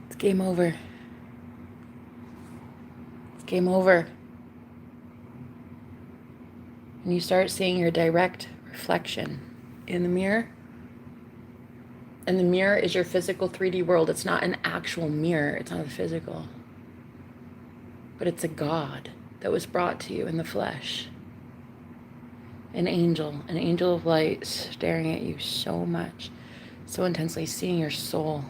It's game over. It's game over. And you start seeing your direct reflection in the mirror. And the mirror is your physical 3D world. It's not an actual mirror. It's not a physical. But it's a God that was brought to you in the flesh. An angel of light staring at you so much, so intensely, seeing your soul.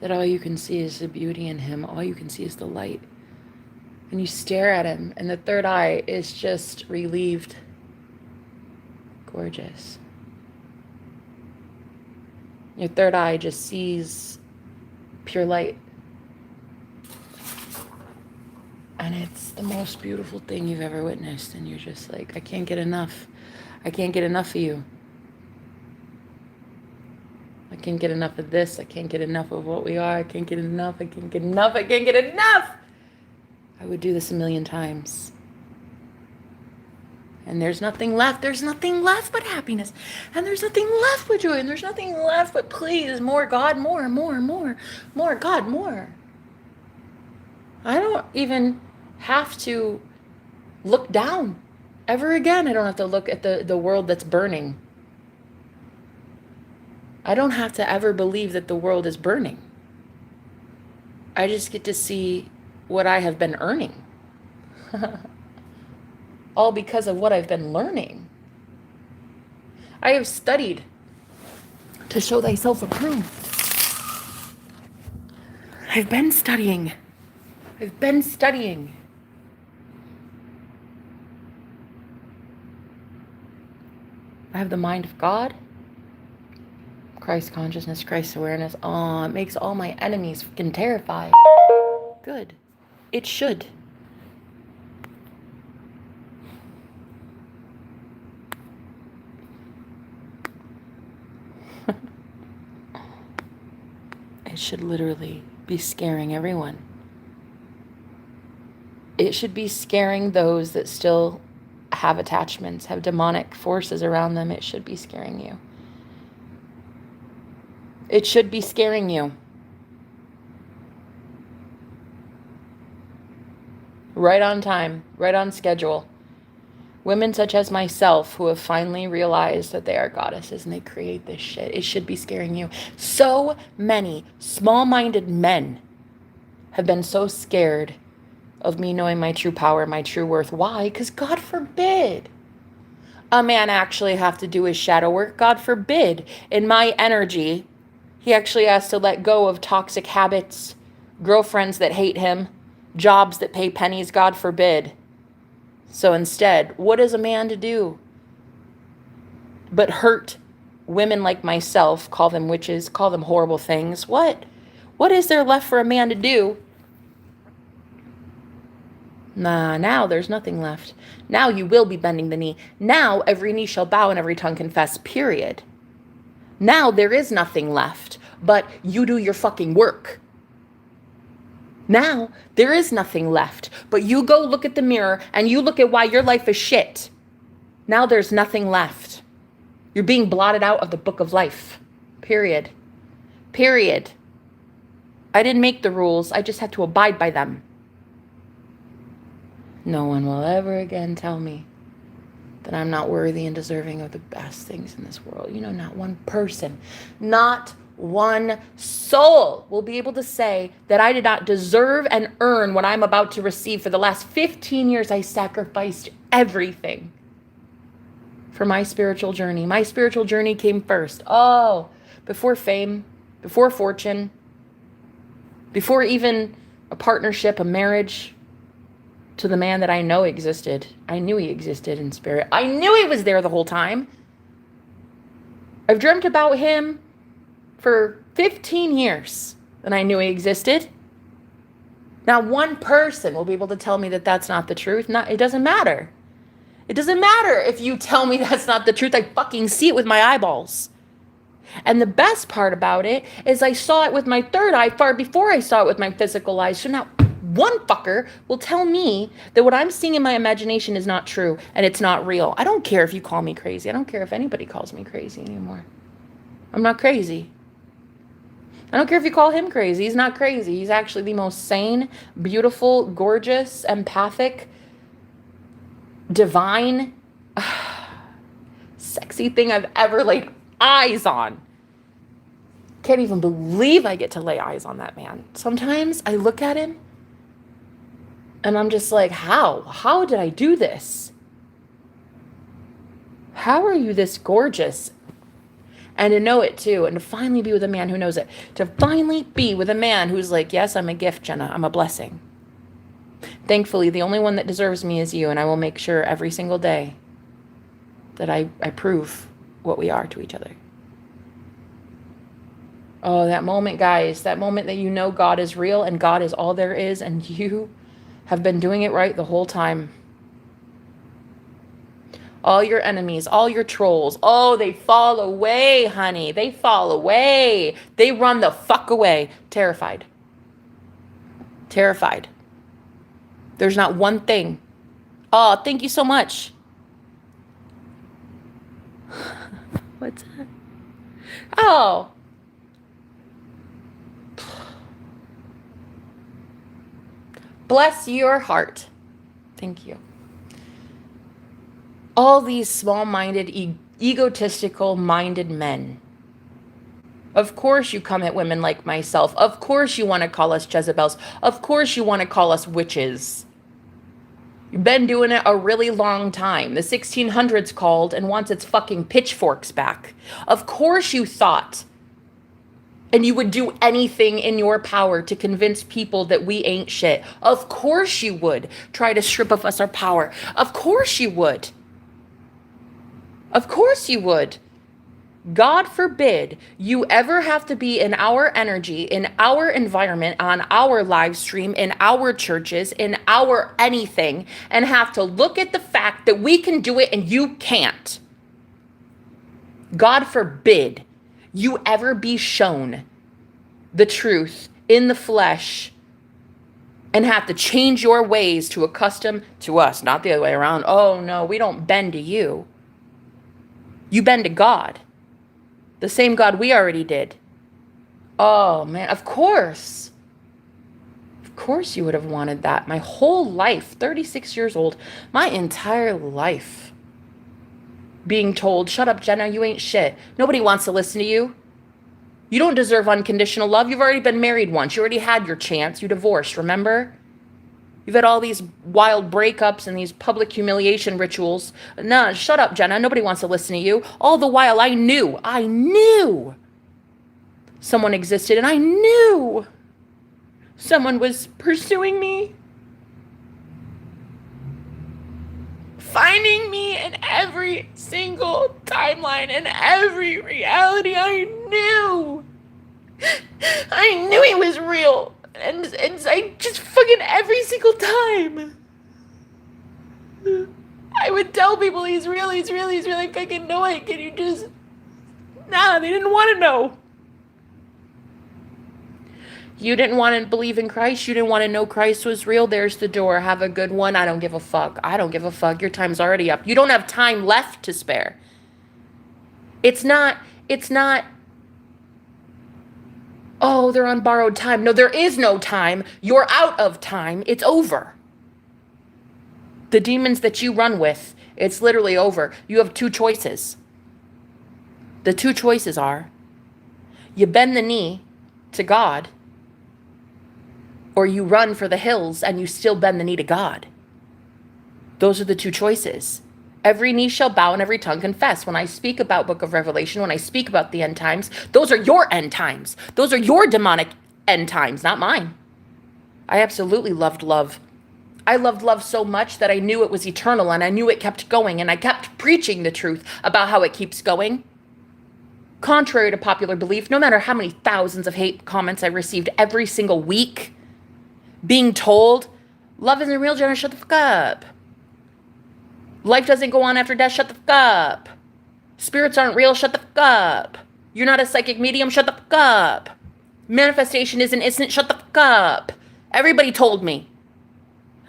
That all you can see is the beauty in him. All you can see is the light. And you stare at him, and the third eye is just relieved. Gorgeous. Your third eye just sees pure light. And it's the most beautiful thing you've ever witnessed. And you're just like, I can't get enough. I can't get enough of you. I can't get enough of this. I can't get enough of what we are. I can't get enough. I can't get enough. I can't get enough. I would do this a million times. And there's nothing left. There's nothing left but happiness. And there's nothing left but joy. And there's nothing left but please, more God, more God, more. I don't even have to look down ever again. I don't have to look at the world that's burning. I don't have to ever believe that the world is burning. I just get to see what I have been earning. All because of what I've been learning. I have studied to show thyself approved. I've been studying. I have the mind of God, Christ consciousness, Christ awareness. Oh, it makes all my enemies fucking terrified. Good. It should. It should literally be scaring everyone. It should be scaring those that still have attachments, have demonic forces around them. It should be scaring you. It should be scaring you. Right on time, right on schedule. Women such as myself who have finally realized that they are goddesses and they create this shit. It should be scaring you. So many small-minded men have been so scared of me knowing my true power, my true worth. Why? Because God forbid a man actually have to do his shadow work. God forbid in my energy, he actually has to let go of toxic habits, girlfriends that hate him, jobs that pay pennies. God forbid. So instead, what is a man to do but hurt women like myself, call them witches, call them horrible things? What is there left for a man to do? Nah, now there's nothing left. Now you will be bending the knee. Now every knee shall bow and every tongue confess, period. Now there is nothing left, but you do your fucking work. Now, there is nothing left, but you go look at the mirror and you look at why your life is shit. Now there's nothing left. You're being blotted out of the book of life. Period. Period. I didn't make the rules. I just had to abide by them. No one will ever again tell me that I'm not worthy and deserving of the best things in this world. You know, not one person, not one soul will be able to say that I did not deserve and earn what I'm about to receive. For the last 15 years, I sacrificed everything for my spiritual journey. My spiritual journey came first. Oh, before fame, before fortune, before even a partnership, a marriage, to the man that I know existed. I knew he existed in spirit. I knew he was there the whole time. I've dreamt about him for 15 years, and I knew he existed. Now, one person will be able to tell me that that's not the truth. It doesn't matter. It doesn't matter if you tell me that's not the truth. I fucking see it with my eyeballs. And the best part about it is I saw it with my third eye far before I saw it with my physical eyes. So now one fucker will tell me that what I'm seeing in my imagination is not true and it's not real. I don't care if you call me crazy. I don't care if anybody calls me crazy anymore. I'm not crazy. I don't care if you call him crazy. He's not crazy. He's actually the most sane, beautiful, gorgeous, empathic, divine, sexy thing I've ever laid eyes on. Can't even believe I get to lay eyes on that man. Sometimes I look at him and I'm just like, how? How did I do this? How are you this gorgeous? And to know it too, and to finally be with a man who knows it. To finally be with a man who's like, yes, I'm a gift, Jenna. I'm a blessing. Thankfully, the only one that deserves me is you, and I will make sure every single day that I prove what we are to each other. Oh, that moment, guys, that moment that you know God is real and God is all there is, and you have been doing it right the whole time. All your enemies, all your trolls, oh, they fall away, honey. They fall away. They run the fuck away. Terrified. Terrified. There's not one thing. Oh, thank you so much. What's that? Oh. Bless your heart. Thank you. All these small-minded, egotistical-minded men. Of course you come at women like myself. Of course you want to call us Jezebels. Of course you want to call us witches. You've been doing it a really long time. The 1600s called and wants its fucking pitchforks back. Of course you thought. And you would do anything in your power to convince people that we ain't shit. Of course you would try to strip of us our power. Of course you would. Of course you would. God forbid you ever have to be in our energy, in our environment, on our live stream, in our churches, in our anything, and have to look at the fact that we can do it and you can't. God forbid you ever be shown the truth in the flesh and have to change your ways to accustom to us, not the other way around. Oh no, we don't bend to you. You bend to God. The same God we already did. Oh man, of course. Of course you would have wanted that. My whole life, 36 years old, my entire life being told, shut up, Jenna, you ain't shit. Nobody wants to listen to you. You don't deserve unconditional love. You've already been married once. You already had your chance. You divorced, remember? You've had all these wild breakups and these public humiliation rituals. Nah, shut up, Jenna. Nobody wants to listen to you. All the while I knew someone existed, and I knew someone was pursuing me, finding me in every single timeline and every reality. I knew he was real. And I just fucking every single time I would tell people he's real. I fucking know it. Can you just... Nah, they didn't want to know. You didn't want to believe in Christ. You didn't want to know Christ was real. There's the door. Have a good one. I don't give a fuck. Your time's already up. You don't have time left to spare. It's not, oh, they're on borrowed time. No, there is no time. You're out of time. It's over. The demons that you run with, it's literally over. You have two choices. The two choices are, you bend the knee to God, or you run for the hills and you still bend the knee to God. Those are the two choices. Every knee shall bow and every tongue confess. When I speak about Book of Revelation, when I speak about the end times, those are your end times. Those are your demonic end times, not mine. I absolutely loved love. I loved love so much that I knew it was eternal and I knew it kept going, and I kept preaching the truth about how it keeps going. Contrary to popular belief, no matter how many thousands of hate comments I received every single week, being told, love isn't real, Jenna, shut the fuck up. Life doesn't go on after death, shut the fuck up. Spirits aren't real, shut the fuck up. You're not a psychic medium, shut the fuck up. Manifestation isn't instant, shut the fuck up. Everybody told me.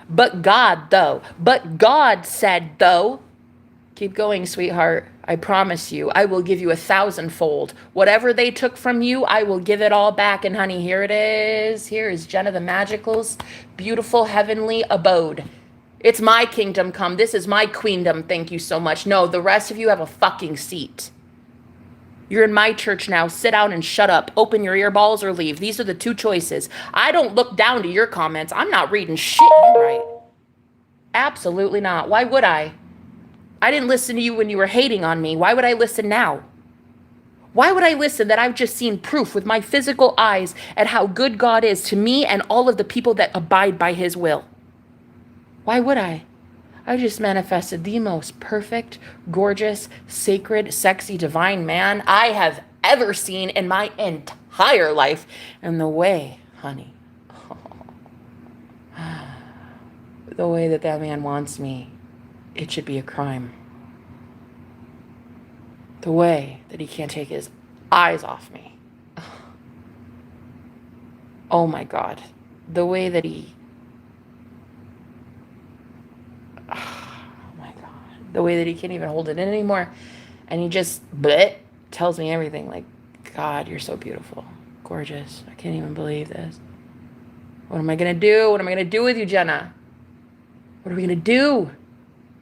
But God, though. But God said, though. Keep going, sweetheart. I promise you, I will give you 1,000-fold. Whatever they took from you, I will give it all back. And honey, here it is. Here is Jenna the Magical's beautiful heavenly abode. It's my kingdom come. This is my queendom. Thank you so much. No, the rest of you have a fucking seat. You're in my church now. Sit down and shut up. Open your earballs or leave. These are the two choices. I don't look down to your comments. I'm not reading shit you write. Absolutely not. Why would I? I didn't listen to you when you were hating on me. Why would I listen now? Why would I listen that I've just seen proof with my physical eyes at how good God is to me and all of the people that abide by his will? Why would I? I just manifested the most perfect, gorgeous, sacred, sexy, divine man I have ever seen in my entire life. And the way, honey, the way that man wants me, it should be a crime. The way that he can't take his eyes off me. Oh my God. The way that he... Oh my God. The way that he can't even hold it in anymore. And he just tells me everything. Like, God, you're so beautiful. Gorgeous. I can't even believe this. What am I going to do? What am I going to do with you, Jenna? What are we going to do?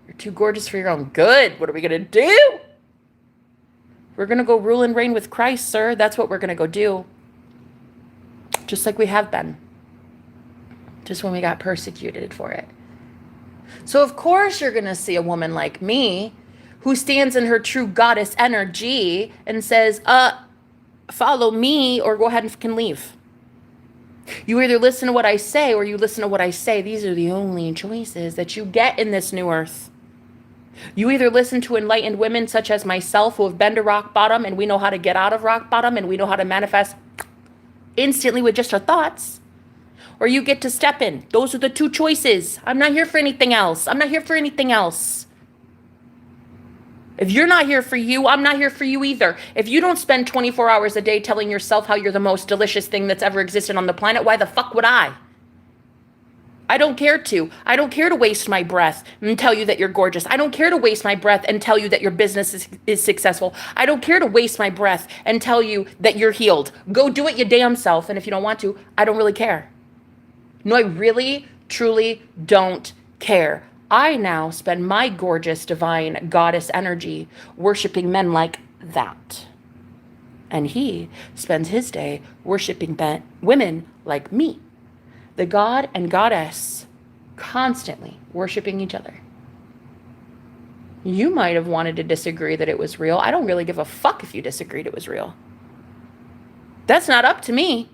You're too gorgeous for your own good. What are we going to do? We're going to go rule and reign with Christ, sir. That's what we're going to go do. Just like we have been. Just when we got persecuted for it. So of course you're going to see a woman like me who stands in her true goddess energy and says, follow me or go ahead and can leave. You either listen to what I say or you listen to what I say. These are the only choices that you get in this new earth. You either listen to enlightened women such as myself who have been to rock bottom and we know how to get out of rock bottom and we know how to manifest instantly with just our thoughts, or you get to step in. Those are the two choices. I'm not here for anything else. I'm not here for anything else. If you're not here for you, I'm not here for you either. If you don't spend 24 hours a day telling yourself how you're the most delicious thing that's ever existed on the planet, why the fuck would I? I don't care to. I don't care to waste my breath and tell you that you're gorgeous. I don't care to waste my breath and tell you that your business is successful. I don't care to waste my breath and tell you that you're healed. Go do it your damn self. And if you don't want to, I don't really care. No, I really, truly don't care. I now spend my gorgeous, divine goddess energy worshiping men like that. And he spends his day worshiping women like me. The God and goddess constantly worshiping each other. You might have wanted to disagree that it was real. I don't really give a fuck if you disagreed it was real. That's not up to me.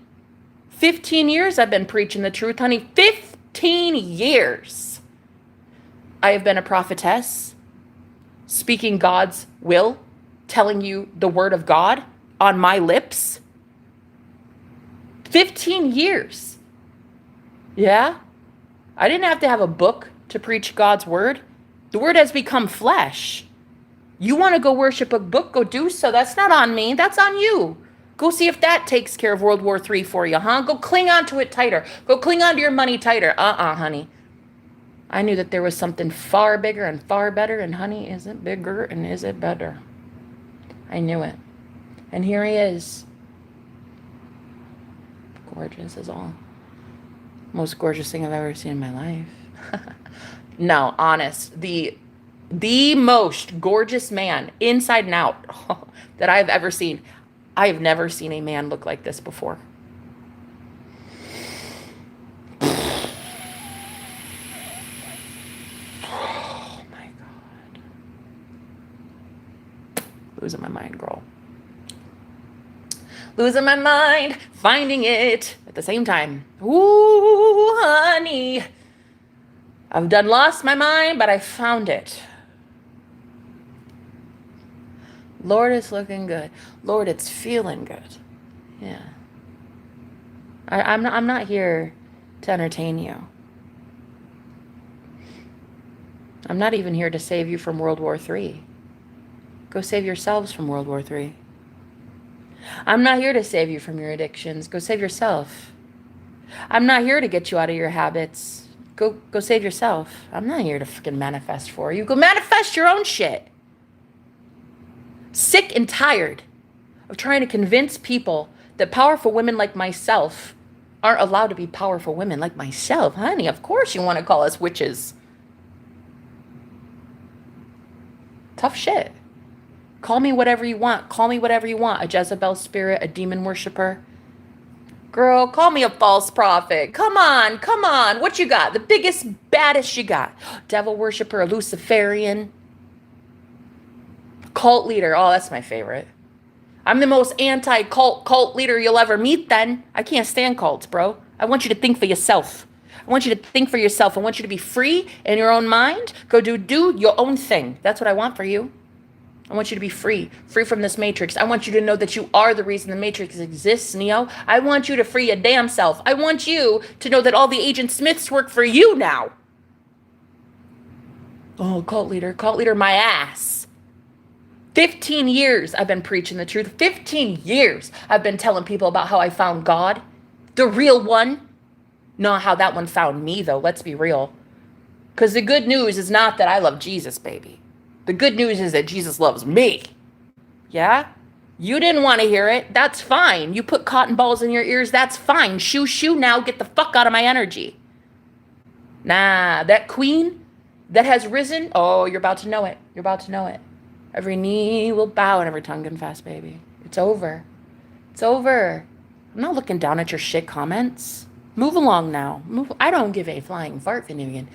15 years I've been preaching the truth, honey. 15 years. I have been a prophetess, speaking God's will, telling you the word of God on my lips. 15 years. Yeah? I didn't have to have a book to preach God's word. The word has become flesh. You want to go worship a book, go do so. That's not on me. That's on you. Go see if that takes care of World War III for you, huh? Go cling on to it tighter. Go cling on to your money tighter. Honey. I knew that there was something far bigger and far better, and honey, is it bigger and is it better? I knew it. And here he is. Gorgeous as all. Most gorgeous thing I've ever seen in my life. No, honest. The most gorgeous man, inside and out, that I've ever seen. I have never seen a man look like this before. Oh my God. Losing my mind, girl. Losing my mind, finding it at the same time. Ooh, honey. I've done lost my mind, but I found it. Lord, it's looking good. Lord, it's feeling good. Yeah. I'm not here to entertain you. I'm not even here to save you from World War III. Go save yourselves from World War III. I'm not here to save you from your addictions. Go save yourself. I'm not here to get you out of your habits. Go save yourself. I'm not here to freaking manifest for you. Go manifest your own shit. Sick and tired of trying to convince people that powerful women like myself aren't allowed to be powerful women like myself. Honey, of course you want to call us witches. Tough shit. Call me whatever you want. Call me whatever you want. A Jezebel spirit, a demon worshiper. Girl, call me a false prophet. Come on, come on. What you got? The biggest, baddest you got. Devil worshiper, a Luciferian. Cult leader. Oh, that's my favorite. I'm the most cult leader you'll ever meet then. I can't stand cults, bro. I want you to think for yourself. I want you to think for yourself. I want you to be free in your own mind. Go do your own thing. That's what I want for you. I want you to be free from this matrix. I want you to know that you are the reason the matrix exists, Neo. I want you to free your damn self. I want you to know that all the Agent Smiths work for you now. Oh, cult leader, my ass. 15 years I've been preaching the truth. 15 years I've been telling people about how I found God. The real one. Not how that one found me, though. Let's be real. Because the good news is not that I love Jesus, baby. The good news is that Jesus loves me. Yeah? You didn't want to hear it. That's fine. You put cotton balls in your ears. That's fine. Shoo now. Get the fuck out of my energy. Nah, that queen that has risen. Oh, you're about to know it. You're about to know it. Every knee will bow and every tongue confess, baby. It's over. It's over. I'm not looking down at your shit comments. Move along now. Move. I don't give a flying fart, Finnegan.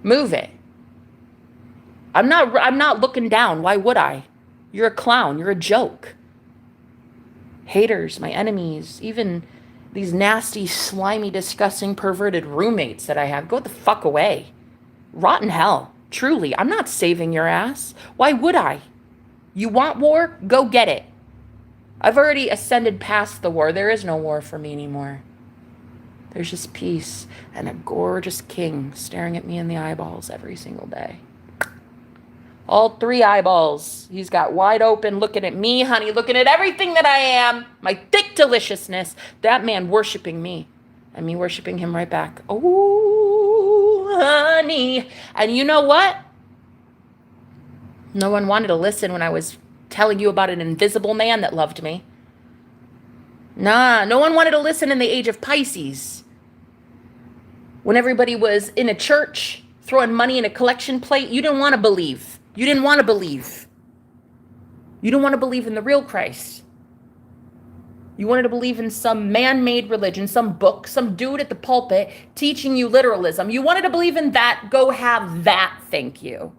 Move it. I'm not looking down. Why would I? You're a clown. You're a joke. Haters, my enemies, even these nasty, slimy, disgusting, perverted roommates that I have. Go the fuck away. Rot in hell. Truly, I'm not saving your ass. Why would I? You want war? Go get it. I've already ascended past the war. There is no war for me anymore. There's just peace and a gorgeous king staring at me in the eyeballs every single day. All 3 eyeballs. He's got wide open, looking at me, honey, looking at everything that I am, my thick deliciousness. That man worshiping me and me worshiping him right back. Oh, honey. And you know what? No one wanted to listen when I was telling you about an invisible man that loved me. Nah, no one wanted to listen in the age of Pisces. When everybody was in a church throwing money in a collection plate, you didn't want to believe. You didn't want to believe. You don't want to believe in the real Christ. You wanted to believe in some man-made religion, some book, some dude at the pulpit teaching you literalism. You wanted to believe in that. Go have that, thank you.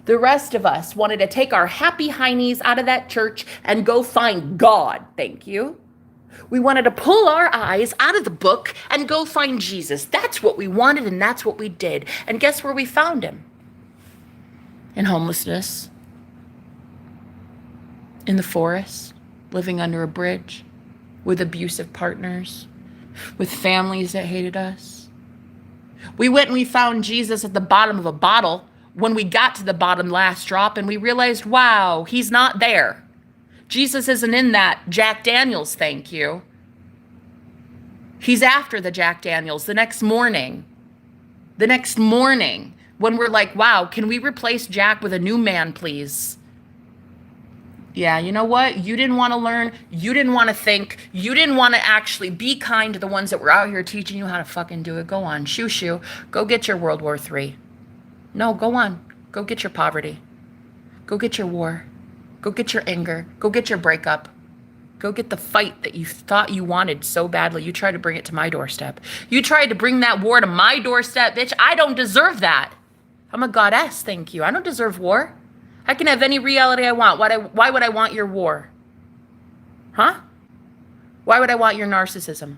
The rest of us wanted to take our happy heinies out of that church and go find God, thank you. We wanted to pull our eyes out of the book and go find Jesus. That's what we wanted, and that's what we did. And guess where we found him? In homelessness, in the forest, living under a bridge, with abusive partners, with families that hated us. We went and we found Jesus at the bottom of a bottle when we got to the bottom last drop, and we realized, wow, he's not there. Jesus isn't in that Jack Daniels, thank you. He's after the Jack Daniels the next morning. The next morning. When we're like, wow, can we replace Jack with a new man, please? Yeah, you know what? You didn't want to learn. You didn't want to think. You didn't want to actually be kind to the ones that were out here teaching you how to fucking do it. Go on. Shoo. Go get your World War III. No, go on. Go get your poverty. Go get your war. Go get your anger. Go get your breakup. Go get the fight that you thought you wanted so badly. You tried to bring it to my doorstep. You tried to bring that war to my doorstep, bitch. I don't deserve that. I'm a goddess, thank you. I don't deserve war. I can have any reality I want. Why would I want your war? Huh? Why would I want your narcissism?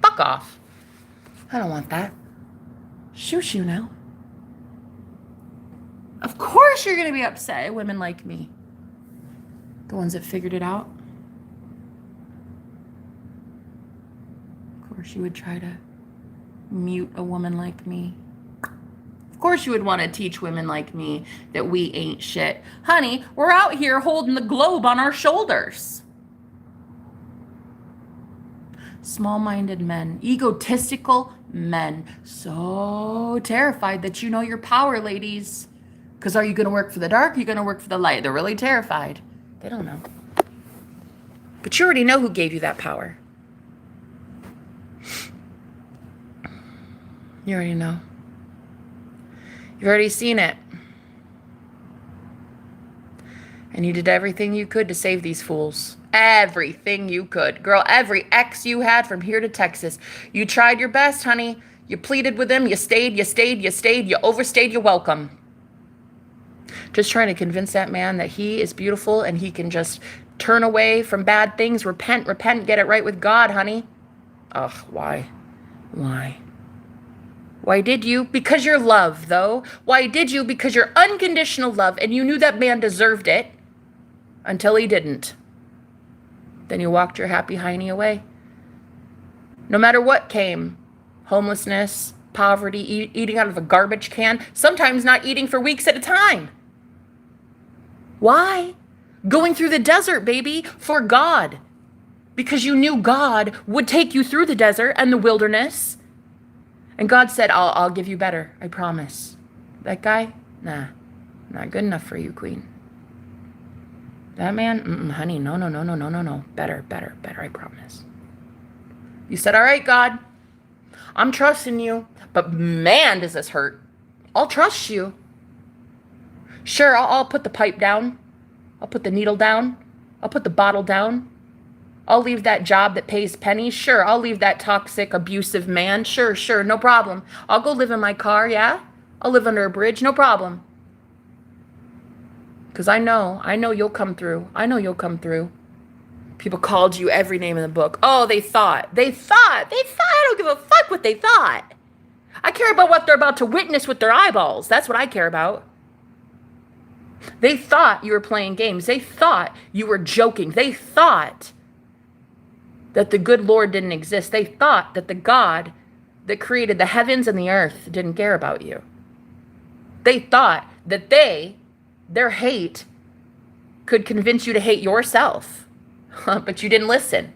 Fuck off. I don't want that. Shoo now. Of course you're going to be upset at women like me. The ones that figured it out. Of course you would try to mute a woman like me. Of course you would want to teach women like me that we ain't shit. Honey, we're out here holding the globe on our shoulders. Small-minded men, egotistical men, so terrified that you know your power, ladies. Because are you going to work for the dark? Or are you going to work for the light? They're really terrified. They don't know. But you already know who gave you that power. You already know. You've already seen it. And you did everything you could to save these fools. Everything you could. Girl, every ex you had from here to Texas. You tried your best, honey. You pleaded with them. You stayed. You overstayed your welcome. Just trying to convince that man that he is beautiful and he can just turn away from bad things. Repent, get it right with God, honey. Ugh, why? Why did you? Because you're love, though. Why did you? Because you're unconditional love and you knew that man deserved it until he didn't. Then you walked your happy hiney away. No matter what came, homelessness, poverty, eating out of a garbage can, sometimes not eating for weeks at a time. Why? Going through the desert, baby, for God. Because you knew God would take you through the desert and the wilderness. And God said, I'll give you better, I promise. That guy? Nah, not good enough for you, queen. That man? Honey, no. Better, I promise. You said, all right, God, I'm trusting you, but man, does this hurt. I'll trust you. Sure, I'll put the pipe down. I'll put the needle down. I'll put the bottle down. I'll leave that job that pays pennies. Sure, I'll leave that toxic, abusive man. Sure, no problem. I'll go live in my car, yeah? I'll live under a bridge, no problem. Because I know you'll come through. I know you'll come through. People called you every name in the book. Oh, they thought. I don't give a fuck what they thought. I care about what they're about to witness with their eyeballs. That's what I care about. They thought you were playing games. They thought you were joking. They thought that the good Lord didn't exist. They thought that the God that created the heavens and the earth didn't care about you. They thought that their hate could convince you to hate yourself. But you didn't listen.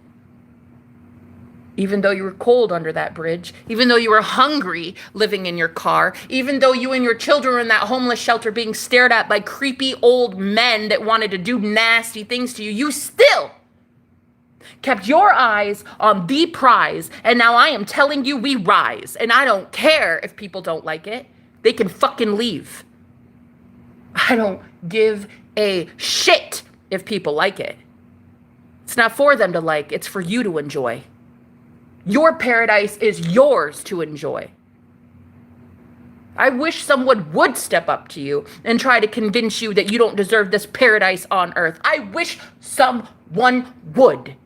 Even though you were cold under that bridge, even though you were hungry living in your car, even though you and your children were in that homeless shelter being stared at by creepy old men that wanted to do nasty things to you, you still kept your eyes on the prize. And now I am telling you, we rise. And I don't care if people don't like it. They can fucking leave. I don't give a shit if people like it. It's not for them to like, it's for you to enjoy. Your paradise is yours to enjoy. I wish someone would step up to you and try to convince you that you don't deserve this paradise on earth. I wish someone would.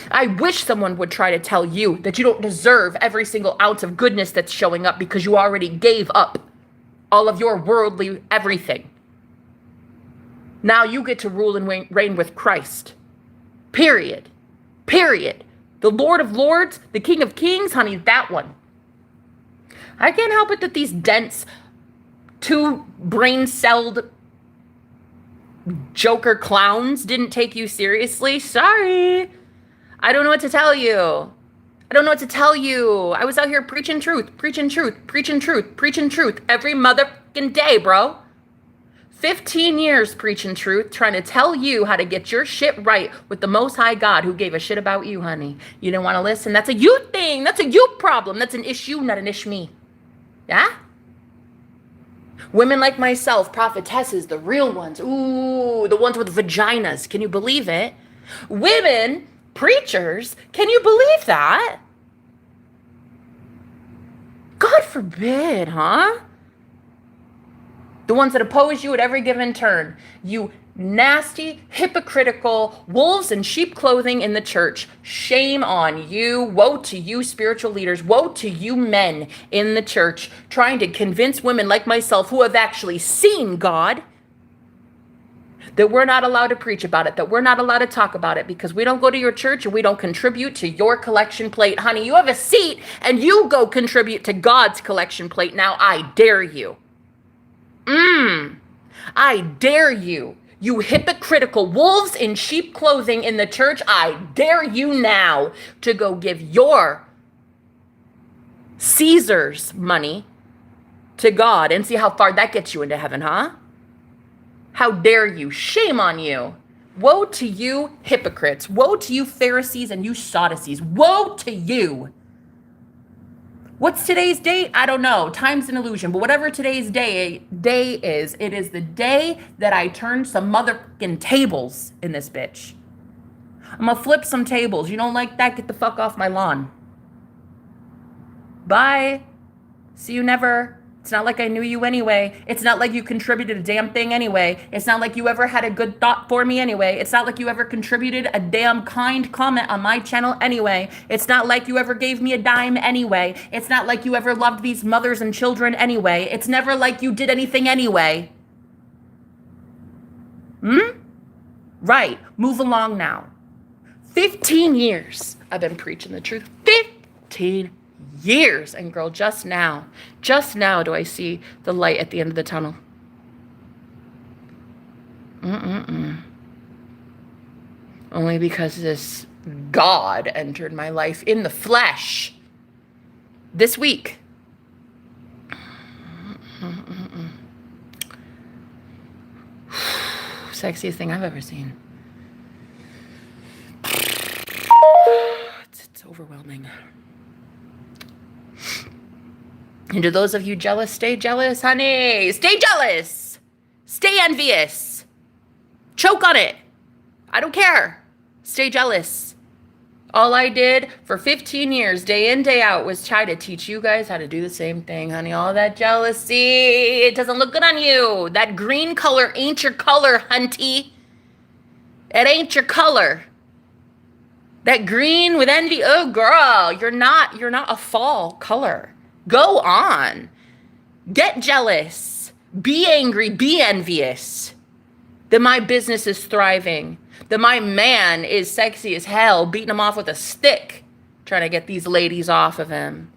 I wish someone would try to tell you that you don't deserve every single ounce of goodness that's showing up because you already gave up all of your worldly everything. Now you get to rule and reign with Christ. Period. The Lord of Lords, the King of Kings, honey, that one. I can't help it that these dense, two brain-celled Joker clowns didn't take you seriously. Sorry. I don't know what to tell you. I was out here preaching truth every motherfucking day, bro. 15 years preaching truth, trying to tell you how to get your shit right with the Most High God who gave a shit about you, honey. You didn't want to listen. That's a you thing. That's a you problem. That's an issue, not an ish me. Yeah? Women like myself, prophetesses, the real ones. Ooh, the ones with vaginas. Can you believe it? Women, preachers. Can you believe that? God forbid, huh? The ones that oppose you at every given turn. You nasty, hypocritical wolves in sheep clothing in the church. Shame on you. Woe to you, spiritual leaders. Woe to you, men in the church, trying to convince women like myself who have actually seen God that we're not allowed to preach about it, that we're not allowed to talk about it because we don't go to your church and we don't contribute to your collection plate. Honey, you have a seat and you go contribute to God's collection plate. Now I dare you. I dare you, you hypocritical wolves in sheep clothing in the church. I dare you now to go give your Caesar's money to God and see how far that gets you into heaven, huh? How dare you? Shame on you. Woe to you, hypocrites. Woe to you, Pharisees and you Sadducees. Woe to you. What's today's date? I don't know. Time's an illusion. But whatever today's day is, it is the day that I turn some motherfucking tables in this bitch. I'm gonna flip some tables. You don't like that? Get the fuck off my lawn. Bye. See you never. It's not like I knew you anyway. It's not like you contributed a damn thing anyway. It's not like you ever had a good thought for me anyway. It's not like you ever contributed a damn kind comment on my channel anyway. It's not like you ever gave me a dime anyway. It's not like you ever loved these mothers and children anyway. It's never like you did anything anyway. Right. Move along now. 15 years I've been preaching the truth. 15 years. And girl, just now do I see the light at the end of the tunnel. Only because this God entered my life in the flesh this week. Sexiest thing I've ever seen. It's overwhelming. And to those of you jealous, stay jealous, honey. Stay jealous. Stay envious. Choke on it. I don't care. Stay jealous. All I did for 15 years, day in, day out, was try to teach you guys how to do the same thing, honey. All that jealousy, it doesn't look good on you. That green color ain't your color, hunty. It ain't your color. That green with envy, oh girl, you're not a fall color. Go on. Get jealous. Be angry. Be envious. That my business is thriving. That my man is sexy as hell, beating him off with a stick, trying to get these ladies off of him.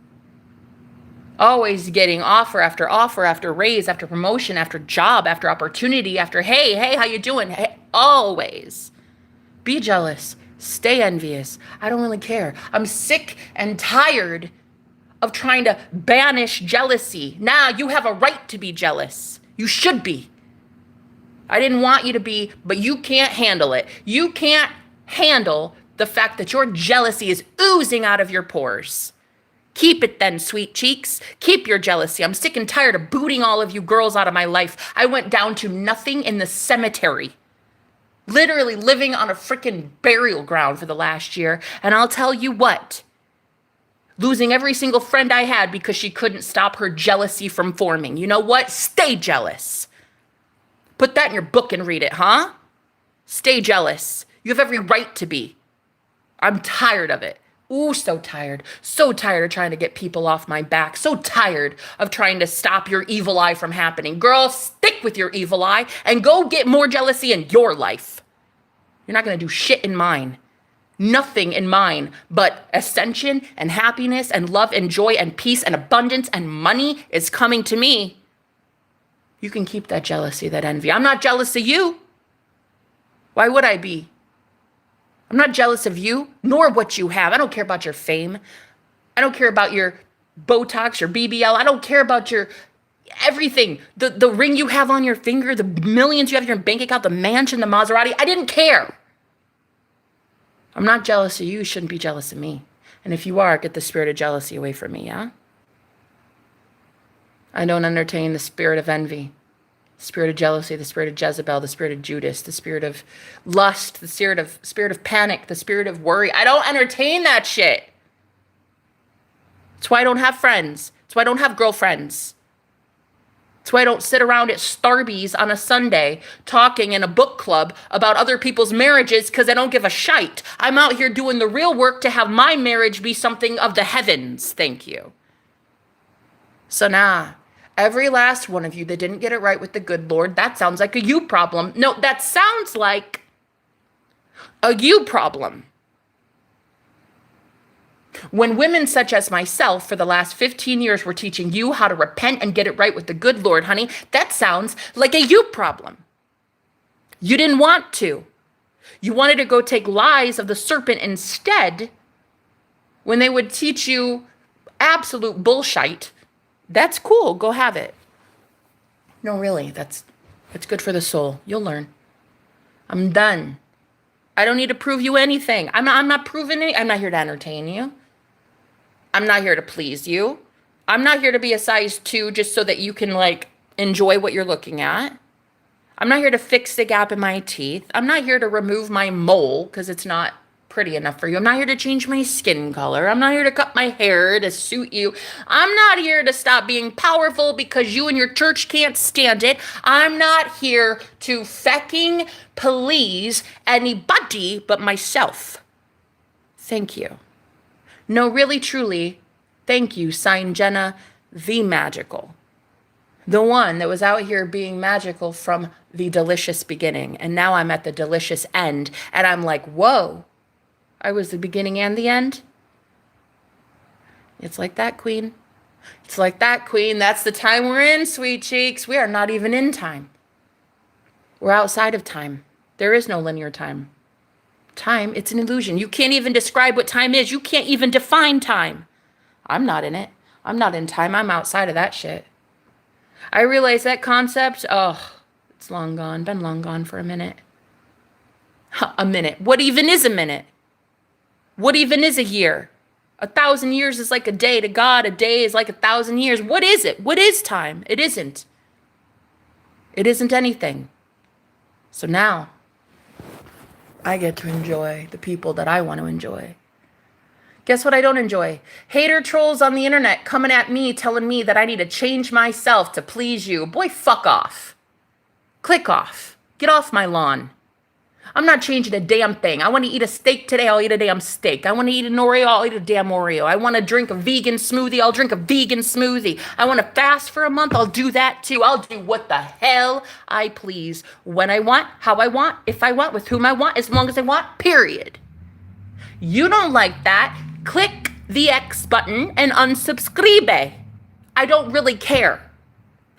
Always getting offer after raise, after promotion, after job, after opportunity, after hey, how you doing? Hey, always. Be jealous. Stay envious. I don't really care. I'm sick and tired of trying to banish jealousy. Now you have a right to be jealous. You should be. I didn't want you to be, but you can't handle it. You can't handle the fact that your jealousy is oozing out of your pores. Keep it then, sweet cheeks. Keep your jealousy. I'm sick and tired of booting all of you girls out of my life. I went down to nothing in the cemetery. Literally living on a freaking burial ground for the last year. And I'll tell you what. Losing every single friend I had because she couldn't stop her jealousy from forming. You know what? Stay jealous. Put that in your book and read it, huh? Stay jealous. You have every right to be. I'm tired of it. Ooh, so tired. So tired of trying to get people off my back. So tired of trying to stop your evil eye from happening. Girl, stick with your evil eye and go get more jealousy in your life. You're not going to do shit in mine. Nothing in mine but ascension and happiness and love and joy and peace and abundance and money is coming to me. You can keep that jealousy, that envy. I'm not jealous of you. Why would I be? I'm not jealous of you, nor what you have. I don't care about your fame. I don't care about your Botox, your BBL. I don't care about your everything. The ring you have on your finger, the millions you have in your bank account, the mansion, the Maserati. I didn't care. I'm not jealous of you. You shouldn't be jealous of me. And if you are, get the spirit of jealousy away from me, yeah? I don't entertain the spirit of envy, the spirit of jealousy, the spirit of Jezebel, the spirit of Judas, the spirit of lust, the spirit of panic, the spirit of worry. I don't entertain that shit. That's why I don't have friends. That's why I don't have girlfriends. That's why I don't sit around at Starbucks on a Sunday talking in a book club about other people's marriages because I don't give a shite. I'm out here doing the real work to have my marriage be something of the heavens. Thank you. So nah, every last one of you that didn't get it right with the good Lord, that sounds like a you problem. No, that sounds like a you problem. When women such as myself for the last 15 years were teaching you how to repent and get it right with the good Lord, honey, that sounds like a you problem. You didn't want to. You wanted to go take lies of the serpent instead when they would teach you absolute bullshit That's cool. Go have it. No, really, it's good for the soul. You'll learn. I'm done. I don't need to prove you anything. I'm not proving it. I'm not here to entertain you. I'm not here to please you. I'm not here to be a size 2 just so that you can like enjoy what you're looking at. I'm not here to fix the gap in my teeth. I'm not here to remove my mole because it's not pretty enough for you. I'm not here to change my skin color. I'm not here to cut my hair to suit you. I'm not here to stop being powerful because you and your church can't stand it. I'm not here to fecking please anybody but myself. Thank you. No, really, truly, thank you, signed Jenna the Magical. The one that was out here being magical from the delicious beginning. And now I'm at the delicious end. And I'm like, whoa, I was the beginning and the end. It's like that, queen. It's like that, queen. That's the time we're in, sweet cheeks. We are not even in time. We're outside of time. There is no linear time. Time, it's an illusion. You can't even describe what time is. You can't even define time. I'm not in it. I'm not in time. I'm outside of that shit. I realize that concept, it's long gone. Been long gone for a minute. A minute. What even is a minute? What even is a year? 1,000 years is like a day to God. A day is like 1,000 years. What is it? What is time? It isn't. It isn't anything. So now, I get to enjoy the people that I want to enjoy. Guess what I don't enjoy? Hater trolls on the internet coming at me, telling me that I need to change myself to please you. Boy, fuck off. Click off. Get off my lawn. I'm not changing a damn thing. I want to eat a steak today, I'll eat a damn steak. I want to eat an Oreo, I'll eat a damn Oreo. I want to drink a vegan smoothie, I'll drink a vegan smoothie. I want to fast for a month, I'll do that too. I'll do what the hell I please. When I want, how I want, if I want, with whom I want, as long as I want, period. You don't like that? Click the X button and unsubscribe. I don't really care.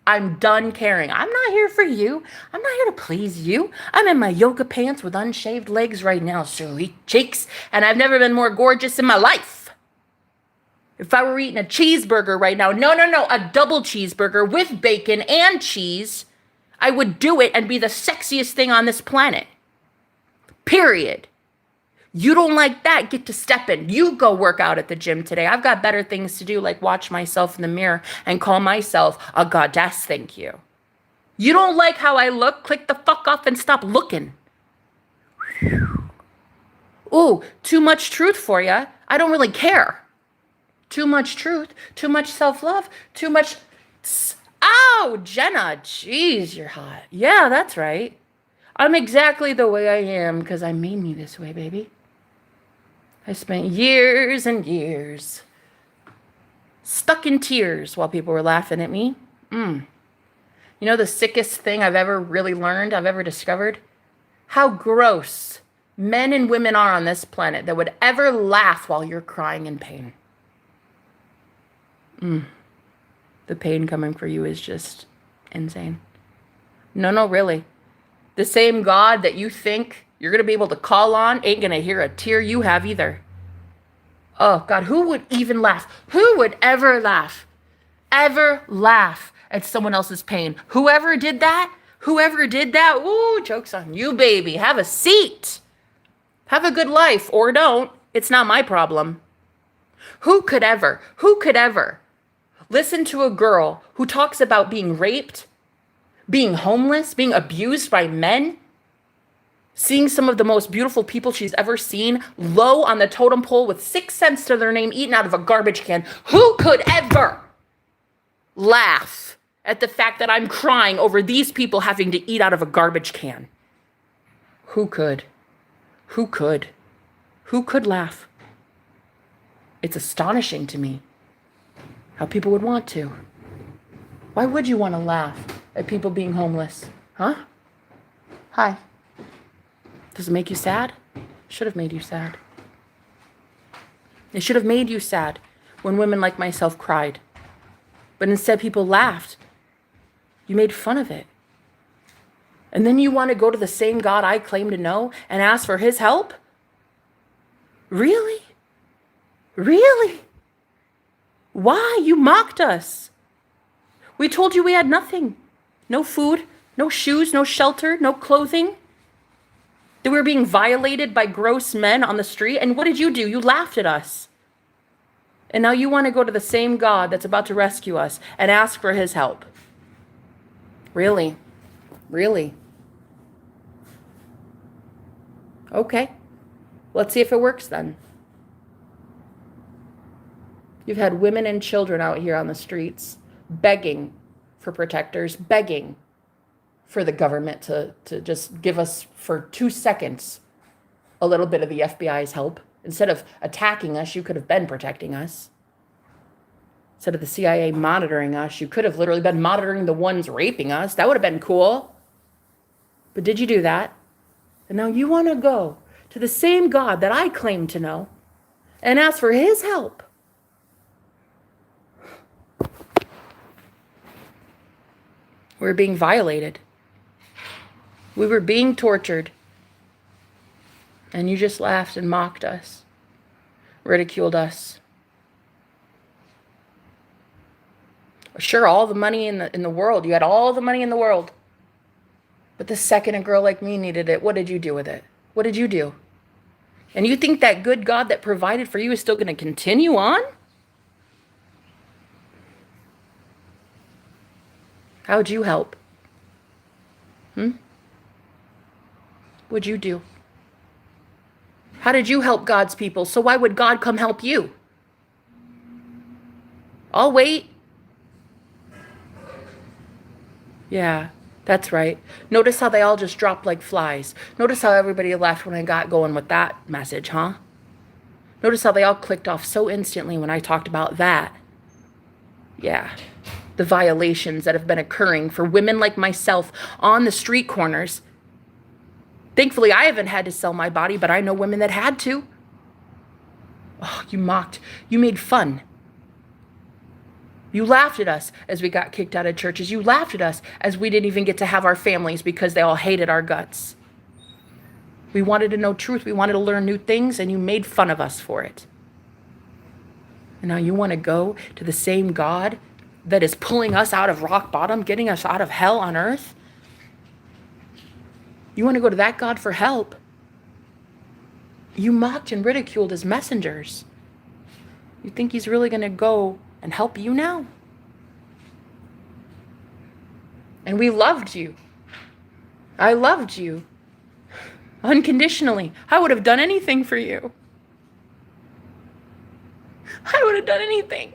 I'm done caring. I'm not here for you. I'm not here to please you. I'm in my yoga pants with unshaved legs right now, sweet cheeks, and I've never been more gorgeous in my life. If I were eating a cheeseburger right now, no, a double cheeseburger with bacon and cheese, I would do it and be the sexiest thing on this planet. Period. You don't like that, get to stepping. You go work out at the gym today. I've got better things to do, like watch myself in the mirror and call myself a goddess, thank you. You don't like how I look? Click the fuck off and stop looking. Ooh, too much truth for you. I don't really care. Too much truth, too much self-love, too much... Ow, Jenna, jeez, you're hot. Yeah, that's right. I'm exactly the way I am because I made me this way, baby. I spent years and years stuck in tears while people were laughing at me. You know the sickest thing I've ever really learned, I've ever discovered? How gross men and women are on this planet that would ever laugh while you're crying in pain. The pain coming for you is just insane. No, really. The same God that you think you're going to be able to call on ain't going to hear a tear you have either. Oh, God, who would even laugh? Who would ever laugh? Ever laugh at someone else's pain? Whoever did that, ooh, joke's on you, baby. Have a seat. Have a good life, or don't. It's not my problem. Who could ever listen to a girl who talks about being raped, being homeless, being abused by men, seeing some of the most beautiful people she's ever seen low on the totem pole with 6 cents to their name eaten out of a garbage can? Who could ever laugh at the fact that I'm crying over these people having to eat out of a garbage can? Who could? Who could? Who could laugh? It's astonishing to me how people would want to. Why would you want to laugh at people being homeless? Huh? Hi. Does it make you sad? Should have made you sad. It should have made you sad when women like myself cried. But instead people laughed. You made fun of it. And then you want to go to the same God I claim to know and ask for his help? Really? Really? Why? You mocked us. We told you we had nothing. No food, no shoes, no shelter, no clothing. That we were being violated by gross men on the street. And what did you do? You laughed at us. And now you want to go to the same God that's about to rescue us and ask for his help. Really? Really? Okay. Let's see if it works then. You've had women and children out here on the streets begging for protectors, begging for the government to just give us for 2 seconds a little bit of the FBI's help. Instead of attacking us, you could have been protecting us. Instead of the CIA monitoring us, you could have literally been monitoring the ones raping us. That would have been cool. But did you do that? And now you want to go to the same God that I claim to know and ask for his help. We're being violated. We were being tortured. And you just laughed and mocked us, ridiculed us. Sure, all the money in the world. You had all the money in the world. But the second a girl like me needed it, what did you do with it? What did you do? And you think that good God that provided for you is still going to continue on? How'd you help? What'd you do? How did you help God's people? So why would God come help you? I'll wait. Yeah, that's right. Notice how they all just dropped like flies. Notice how everybody left when I got going with that message, huh? Notice how they all clicked off so instantly when I talked about that. Yeah, the violations that have been occurring for women like myself on the street corners. Thankfully, I haven't had to sell my body, but I know women that had to. Oh, you mocked. You made fun. You laughed at us as we got kicked out of churches. You laughed at us as we didn't even get to have our families because they all hated our guts. We wanted to know truth. We wanted to learn new things, and you made fun of us for it. And now you want to go to the same God that is pulling us out of rock bottom, getting us out of hell on earth? You want to go to that God for help? You mocked and ridiculed his messengers. You think he's really going to go and help you now? And we loved you. I loved you unconditionally. I would have done anything for you. I would have done anything.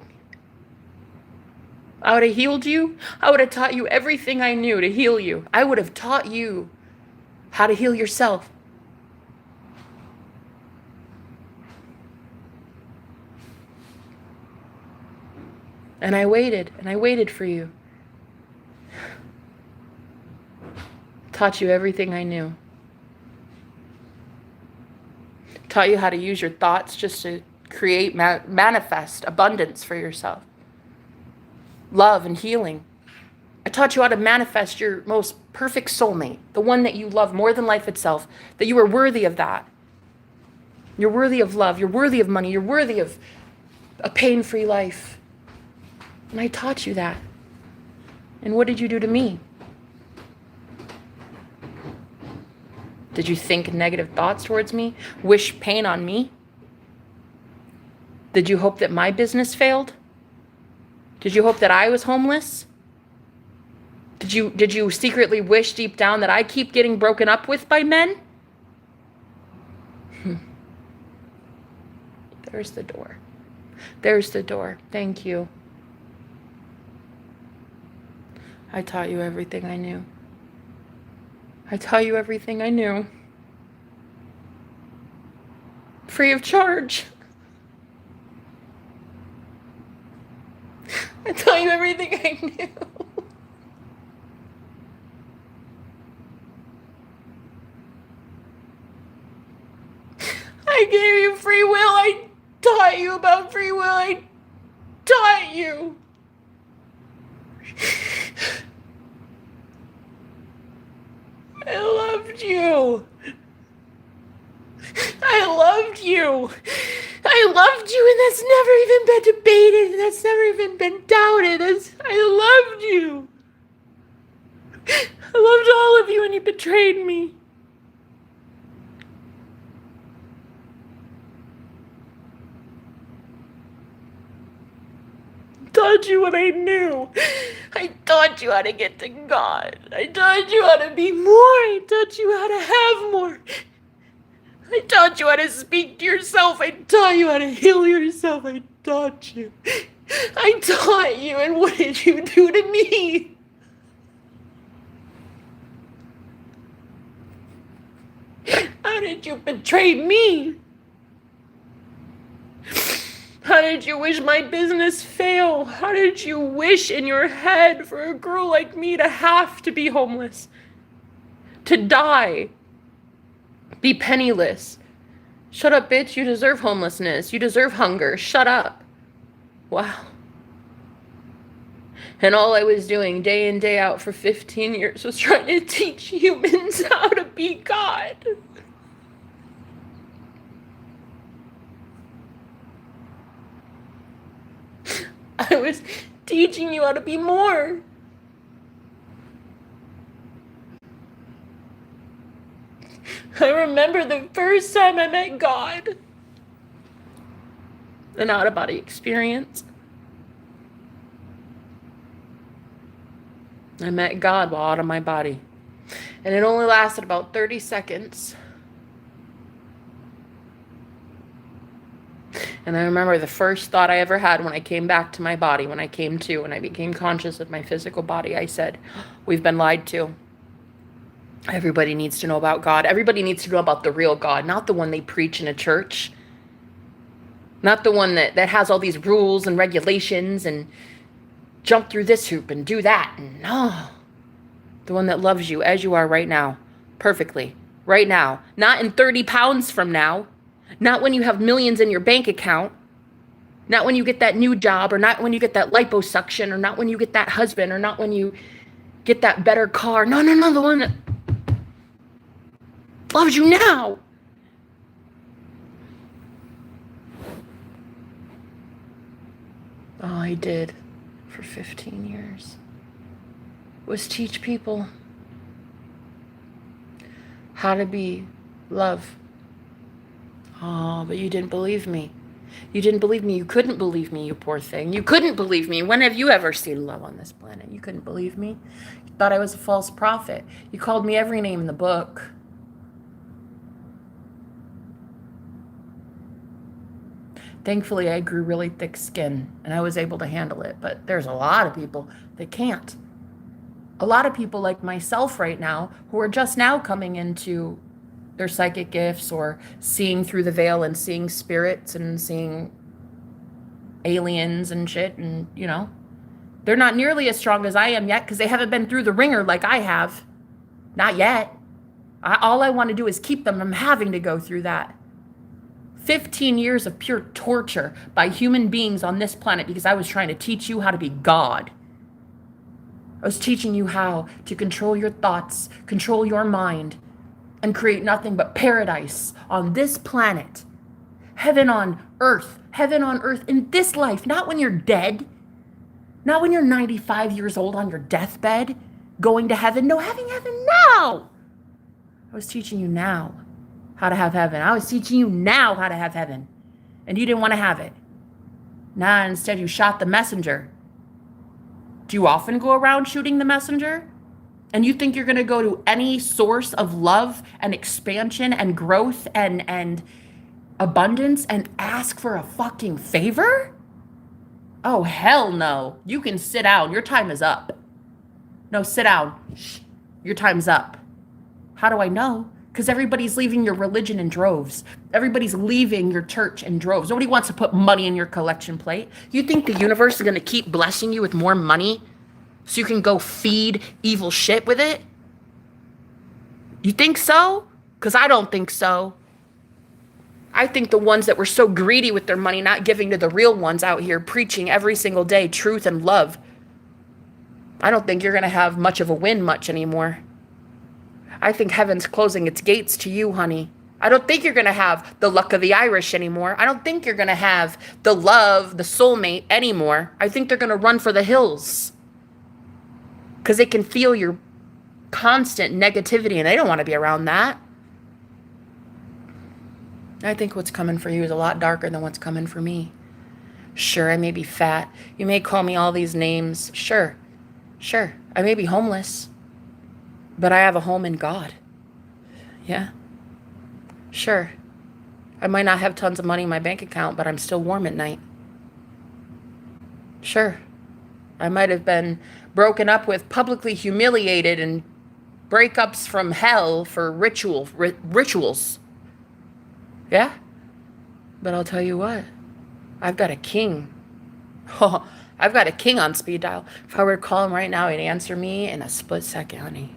I would have healed you. I would have taught you everything I knew to heal you. I would have taught you how to heal yourself. And I waited for you. Taught you everything I knew. Taught you how to use your thoughts just to create, manifest abundance for yourself. Love and healing. I taught you how to manifest your most perfect soulmate, the one that you love more than life itself, that you are worthy of that. You're worthy of love. You're worthy of money. You're worthy of a pain-free life. And I taught you that. And what did you do to me? Did you think negative thoughts towards me? Wish pain on me? Did you hope that my business failed? Did you hope that I was homeless? Did you secretly wish deep down that I keep getting broken up with by men? There's the door. There's the door. Thank you. I taught you everything I knew. I taught you everything I knew. Free of charge. I taught you everything I knew. I gave you free will. I taught you about free will. I taught you. I loved you. I loved you. I I loved you, and that's never even been debated, and that's never even been doubted. I loved you. I loved all of you, and you betrayed me. I taught you what I knew. I taught you how to get to God. I taught you how to be more. I taught you how to have more. I taught you how to speak to yourself. I taught you how to heal yourself. I taught you. I taught you, and what did you do to me? How did you betray me? How did you wish my business fail? How did you wish in your head for a girl like me to have to be homeless? To die? Be penniless? Shut up, bitch. You deserve homelessness. You deserve hunger. Shut up. Wow. And all I was doing day in, day out for 15 years was trying to teach humans how to be God. I was teaching you how to be more. I remember the first time I met God. An out-of-body experience. I met God while out of my body. And it only lasted about 30 seconds. And I remember the first thought I ever had when I came back to my body, when I came to, when I became conscious of my physical body, I said, we've been lied to. Everybody needs to know about God. Everybody needs to know about the real God, not the one they preach in a church. Not the one that has all these rules and regulations and jump through this hoop and do that. No. The one that loves you as you are right now. Perfectly. Right now. Not in 30 pounds from now. Not when you have millions in your bank account. Not when you get that new job, or not when you get that liposuction, or not when you get that husband, or not when you get that better car. No. The one that loves you now. All I did for 15 years was teach people how to be love. Oh, but you didn't believe me. You didn't believe me. You couldn't believe me, you poor thing. You couldn't believe me. When have you ever seen love on this planet? You couldn't believe me. You thought I was a false prophet. You called me every name in the book. Thankfully, I grew really thick skin and I was able to handle it. But there's a lot of people that can't. A lot of people like myself right now who are just now coming into their psychic gifts or seeing through the veil and seeing spirits and seeing aliens and shit. And, you know, they're not nearly as strong as I am yet because they haven't been through the ringer like I have. Not yet. All I want to do is keep them from having to go through that. 15 years of pure torture by human beings on this planet because I was trying to teach you how to be God. I was teaching you how to control your thoughts, control your mind, and create nothing but paradise on this planet. Heaven on earth in this life, not when you're dead, not when you're 95 years old on your deathbed, going to heaven. No, having heaven now. I was teaching you now how to have heaven. I was teaching you now how to have heaven. And you didn't want to have it. Nah, instead you shot the messenger. Do you often go around shooting the messenger? And you think you're going to go to any source of love and expansion and growth and abundance and ask for a fucking favor? Oh, hell no. You can sit down. Your time is up. No, sit down. Shh. Your time's up. How do I know? Because everybody's leaving your religion in droves. Everybody's leaving your church in droves. Nobody wants to put money in your collection plate. You think the universe is going to keep blessing you with more money so you can go feed evil shit with it? You think so? Because I don't think so. I think the ones that were so greedy with their money, not giving to the real ones out here, preaching every single day truth and love, I don't think you're going to have much of a win much anymore. I think heaven's closing its gates to you, honey. I don't think you're going to have the luck of the Irish anymore. I don't think you're going to have the love, the soulmate anymore. I think they're going to run for the hills because they can feel your constant negativity and they don't want to be around that. I think what's coming for you is a lot darker than what's coming for me. Sure, I may be fat. You may call me all these names. Sure. I may be homeless, but I have a home in God. Yeah. Sure. I might not have tons of money in my bank account, but I'm still warm at night. Sure. I might have been broken up with, publicly humiliated, and breakups from hell for rituals. Yeah? But I'll tell you what. I've got a king. Oh, I've got a king on speed dial. If I were to call him right now, he'd answer me in a split second, honey.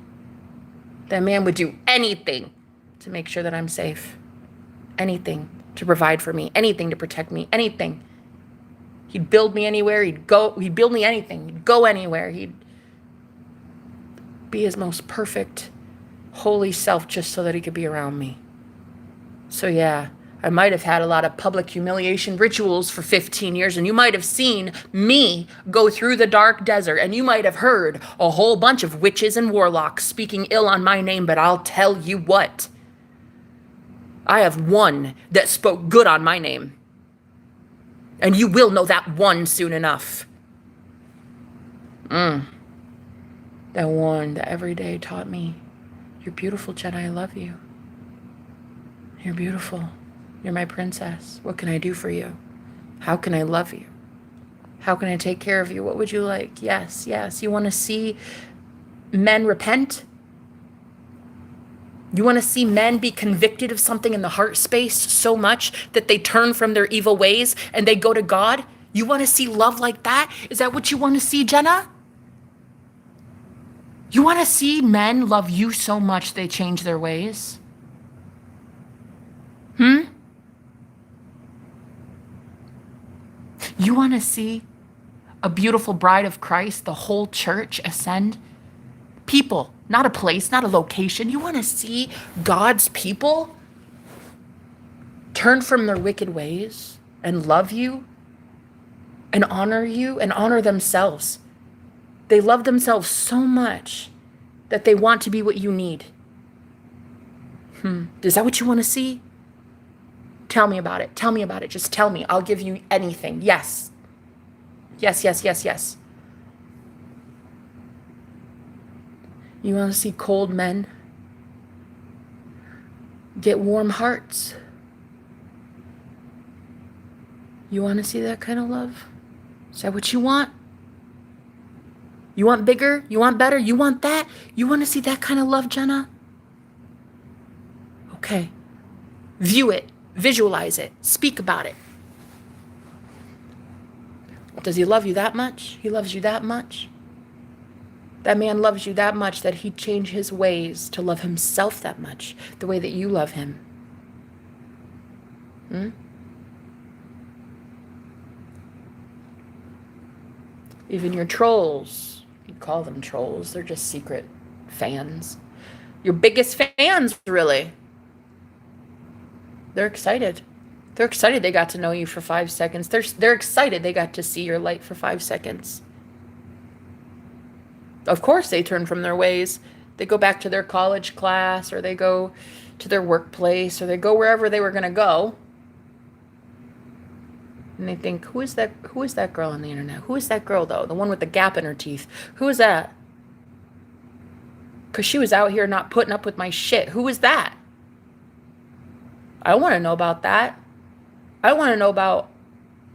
That man would do anything to make sure that I'm safe. Anything to provide for me. Anything to protect me. Anything. He'd build me anywhere. He'd build me anything. He'd go anywhere. He'd be his most perfect, holy self just so that he could be around me. So yeah, I might have had a lot of public humiliation rituals for 15 years, and you might have seen me go through the dark desert, and you might have heard a whole bunch of witches and warlocks speaking ill on my name, but I'll tell you what. I have one that spoke good on my name. And you will know that one soon enough. That one that every day taught me, you're beautiful, Jenna, I love you. You're beautiful. You're my princess. What can I do for you? How can I love you? How can I take care of you? What would you like? Yes. You want to see men repent? You want to see men be convicted of something in the heart space so much that they turn from their evil ways and they go to God? You want to see love like that? Is that what you want to see, Jenna? You want to see men love you so much they change their ways? You want to see a beautiful bride of Christ, the whole church ascend? People, not a place, not a location. You want to see God's people turn from their wicked ways and love you and honor themselves. They love themselves so much that they want to be what you need. Is that what you want to see? Tell me about it. Just tell me. I'll give you anything. Yes. Yes. You want to see cold men get warm hearts? You want to see that kind of love? Is that what you want? You want bigger? You want better? You want that? You want to see that kind of love, Jenna? Okay. View it. Visualize it. Speak about it. Does he love you that much? He loves you that much? That man loves you that much that he'd change his ways to love himself that much, the way that you love him. Even your trolls, you call them trolls, they're just secret fans. Your biggest fans, really. They're excited. They're excited they got to know you for 5 seconds. They're excited they got to see your light for 5 seconds. Of course they turn from their ways. They go back to their college class, or they go to their workplace, or they go wherever they were going to go. And they think, who is that girl on the internet? Who is that girl, though? The one with the gap in her teeth. Who is that? Because she was out here not putting up with my shit. Who is that? I want to know about that. I want to know about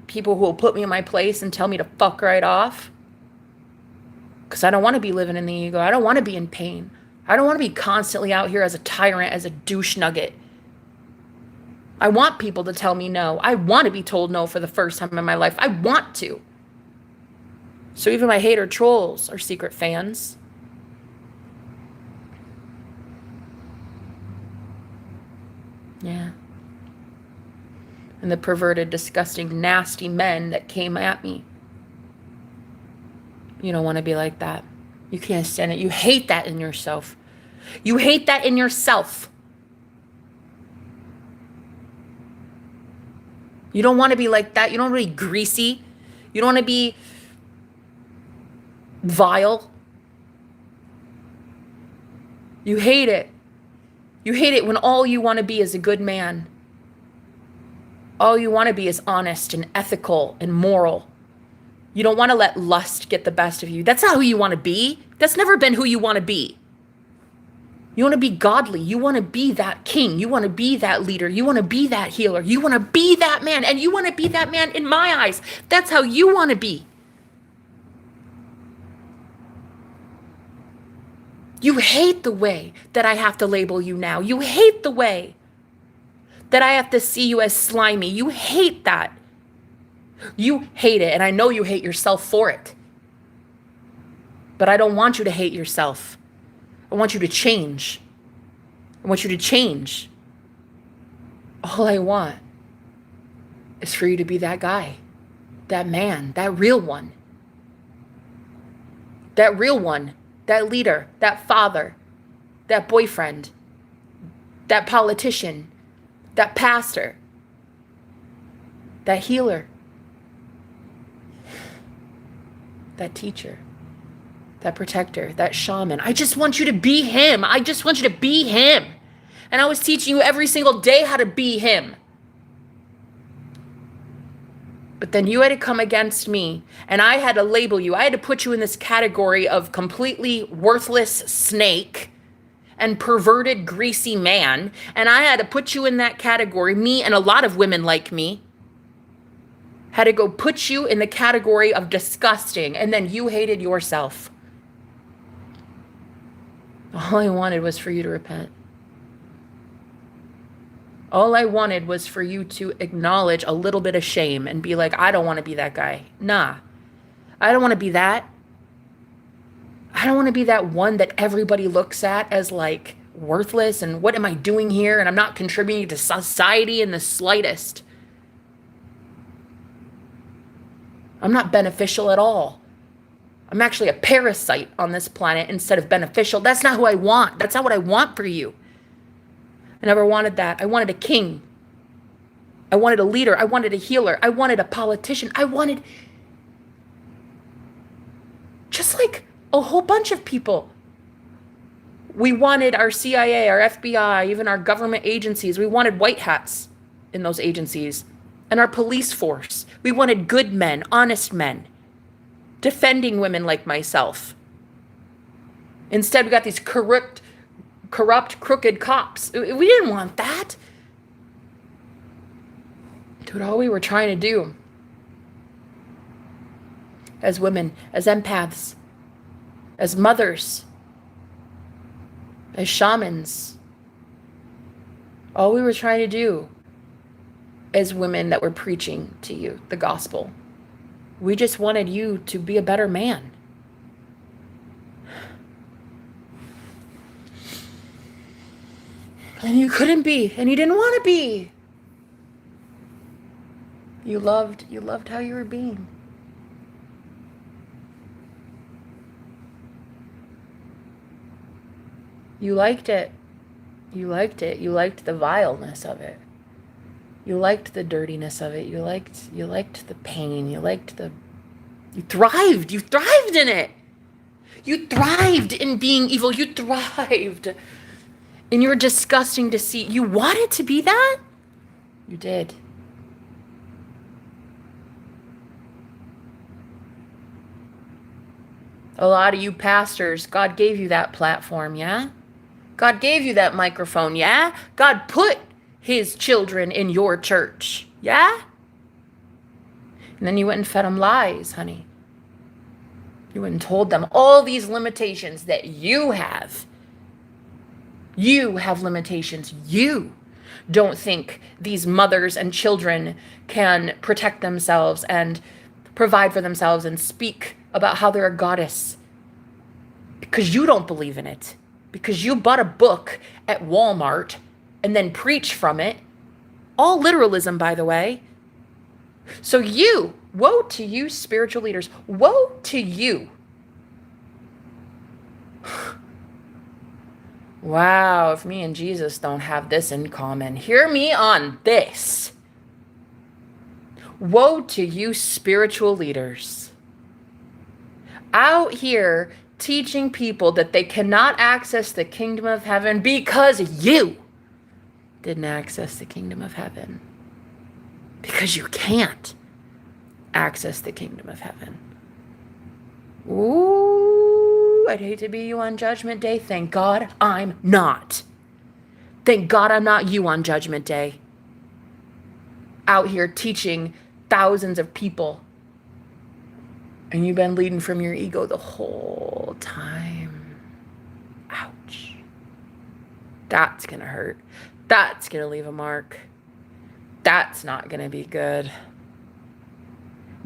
people who will put me in my place and tell me to fuck right off. Because I don't want to be living in the ego. I don't want to be in pain. I don't want to be constantly out here as a tyrant, as a douche nugget. I want people to tell me no. I want to be told no for the first time in my life. I want to. So even my hater trolls are secret fans. Yeah. And the perverted, disgusting, nasty men that came at me. You don't want to be like that. You can't stand it. You hate that in yourself. You hate that in yourself. You don't want to be like that. You don't want to be greasy. You don't want to be vile. You hate it. You hate it when all you want to be is a good man. All you want to be is honest and ethical and moral. You don't want to let lust get the best of you. That's not who you want to be. That's never been who you want to be. You want to be godly. You want to be that king. You want to be that leader. You want to be that healer. You want to be that man. And you want to be that man in my eyes. That's how you want to be. You hate the way that I have to label you now. You hate the way that I have to see you as slimy. You hate that. You hate it. And I know you hate yourself for it. But I don't want you to hate yourself. I want you to change. I want you to change. All I want is for you to be that guy, that man, that real one. That real one, that leader, that father, that boyfriend, that politician, that pastor, that healer, that teacher, that protector, that shaman. I just want you to be him. I just want you to be him. And I was teaching you every single day how to be him. But then you had to come against me and I had to label you. I had to put you in this category of completely worthless snake and perverted, greasy man. And I had to put you in that category. Me and a lot of women like me had to go put you in the category of disgusting. And then you hated yourself. All I wanted was for you to repent. All I wanted was for you to acknowledge a little bit of shame and be like, I don't want to be that guy. Nah, I don't want to be that. I don't want to be that one that everybody looks at as like worthless and what am I doing here? And I'm not contributing to society in the slightest. I'm not beneficial at all. I'm actually a parasite on this planet instead of beneficial. That's not who I want. That's not what I want for you. I never wanted that. I wanted a king. I wanted a leader. I wanted a healer. I wanted a politician. I wanted just like a whole bunch of people. We wanted our CIA, our FBI, even our government agencies. We wanted white hats in those agencies and our police force. We wanted good men, honest men, defending women like myself. Instead, we got these corrupt, crooked cops. We didn't want that. Dude, all we were trying to do as women, as empaths, as mothers, as shamans, all we were trying to do as women that were preaching to you the gospel, we just wanted you to be a better man. And you couldn't be, and you didn't want to be. You loved how you were being. You liked it. You liked it. You liked the vileness of it. You liked the dirtiness of it. You liked the pain. You thrived. You thrived in it. You thrived in being evil. You thrived. And you were disgusting to see. You wanted to be that? You did. A lot of you pastors, God gave you that platform, yeah? God gave you that microphone, yeah? God put his children in your church, yeah? And then you went and fed them lies, honey. You went and told them all these limitations that you have. You have limitations. You don't think these mothers and children can protect themselves and provide for themselves and speak about how they're a goddess. Because you don't believe in it. Because you bought a book at Walmart and then preach from it. All literalism, by the way. So you, woe to you spiritual leaders, woe to you. Wow, if me and Jesus don't have this in common, hear me on this. Woe to you, spiritual leaders, out here teaching people that they cannot access the kingdom of heaven because you didn't access the kingdom of heaven. Because you can't access the kingdom of heaven. Ooh, I'd hate to be you on Judgment Day. Thank God I'm not. Thank God I'm not you on Judgment Day. Out here teaching thousands of people. And you've been leading from your ego the whole time. Ouch. That's gonna hurt. That's gonna leave a mark. That's not gonna be good.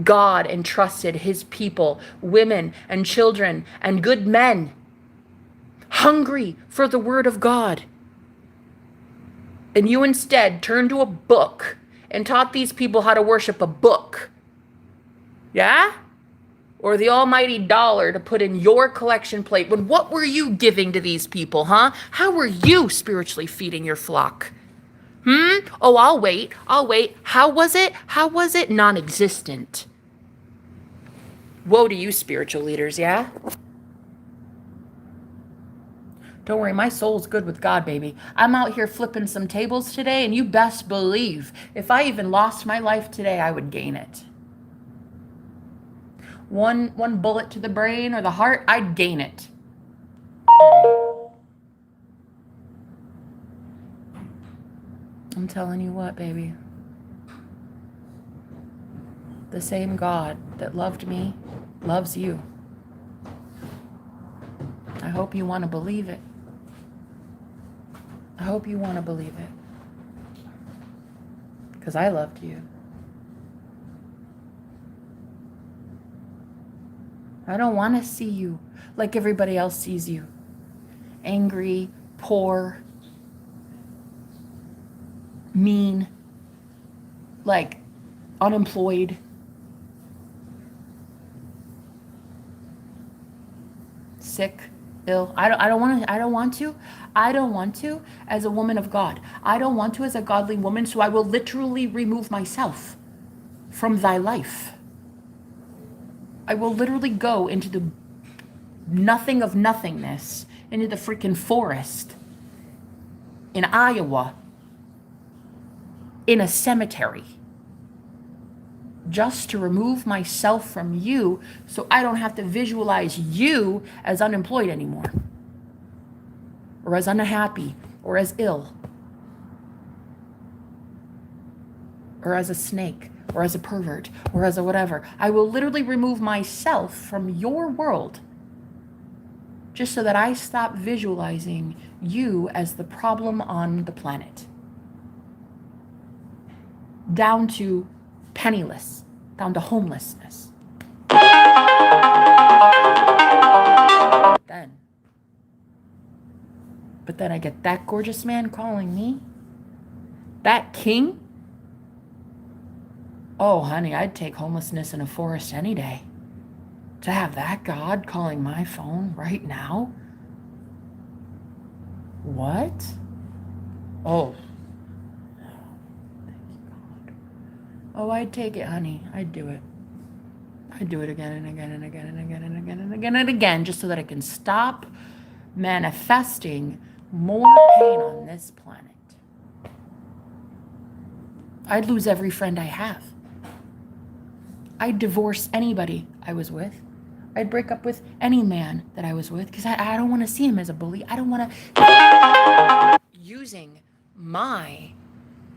God entrusted his people, women and children and good men, hungry for the word of God. And you instead turned to a book and taught these people how to worship a book. Yeah? Or the almighty dollar to put in your collection plate. When what were you giving to these people, huh? How were you spiritually feeding your flock? Oh, I'll wait. How was it? Non-existent. Woe to you, spiritual leaders, yeah? Don't worry, my soul's good with God, baby. I'm out here flipping some tables today, and you best believe if I even lost my life today, I would gain it. One bullet to the brain or the heart, I'd gain it. I'm telling you what, baby. The same God that loved me loves you. I hope you want to believe it. I hope you want to believe it. Because I loved you. I don't want to see you like everybody else sees you. Angry, poor, mean, like unemployed, sick, ill. I don't want to as a woman of God. I don't want to as a godly woman, so I will literally remove myself from thy life. I will literally go into the nothing of nothingness, into the freaking forest in Iowa, in a cemetery, just to remove myself from you so I don't have to visualize you as unemployed anymore, or as unhappy, or as ill, or as a snake, or as a pervert, or as a whatever. I will literally remove myself from your world just so that I stop visualizing you as the problem on the planet. Down to penniless, down to homelessness. But then I get that gorgeous man calling me, that king. Oh, honey, I'd take homelessness in a forest any day. To have that God calling my phone right now? What? Oh. Thank you, God. Oh, I'd take it, honey. I'd do it. I'd do it again and again and again and again and again and again and again, just so that I can stop manifesting more pain on this planet. I'd lose every friend I have. I'd divorce anybody I was with. I'd break up with any man that I was with because I don't want to see him as a bully. I don't want to... Using my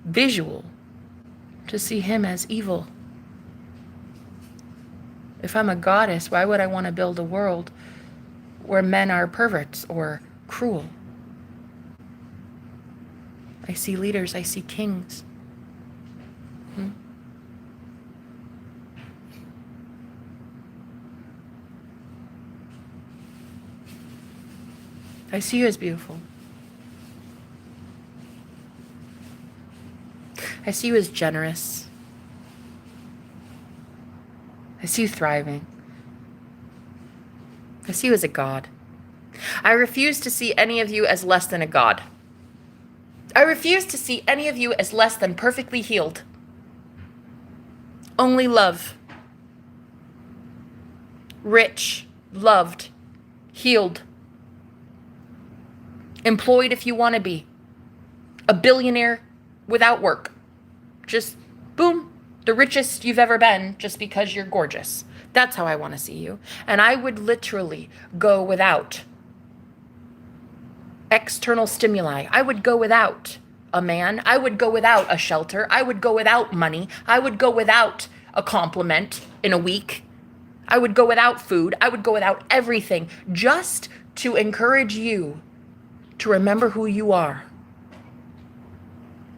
visual to see him as evil. If I'm a goddess, why would I want to build a world where men are perverts or cruel? I see leaders, I see kings. I see you as beautiful. I see you as generous. I see you thriving. I see you as a god. I refuse to see any of you as less than a god. I refuse to see any of you as less than perfectly healed. Only love. Rich, loved, healed, employed if you want to be, a billionaire without work. Just boom, the richest you've ever been just because you're gorgeous. That's how I want to see you. And I would literally go without external stimuli. I would go without a man. I would go without a shelter. I would go without money. I would go without a compliment in a week. I would go without food. I would go without everything just to encourage you to remember who you are.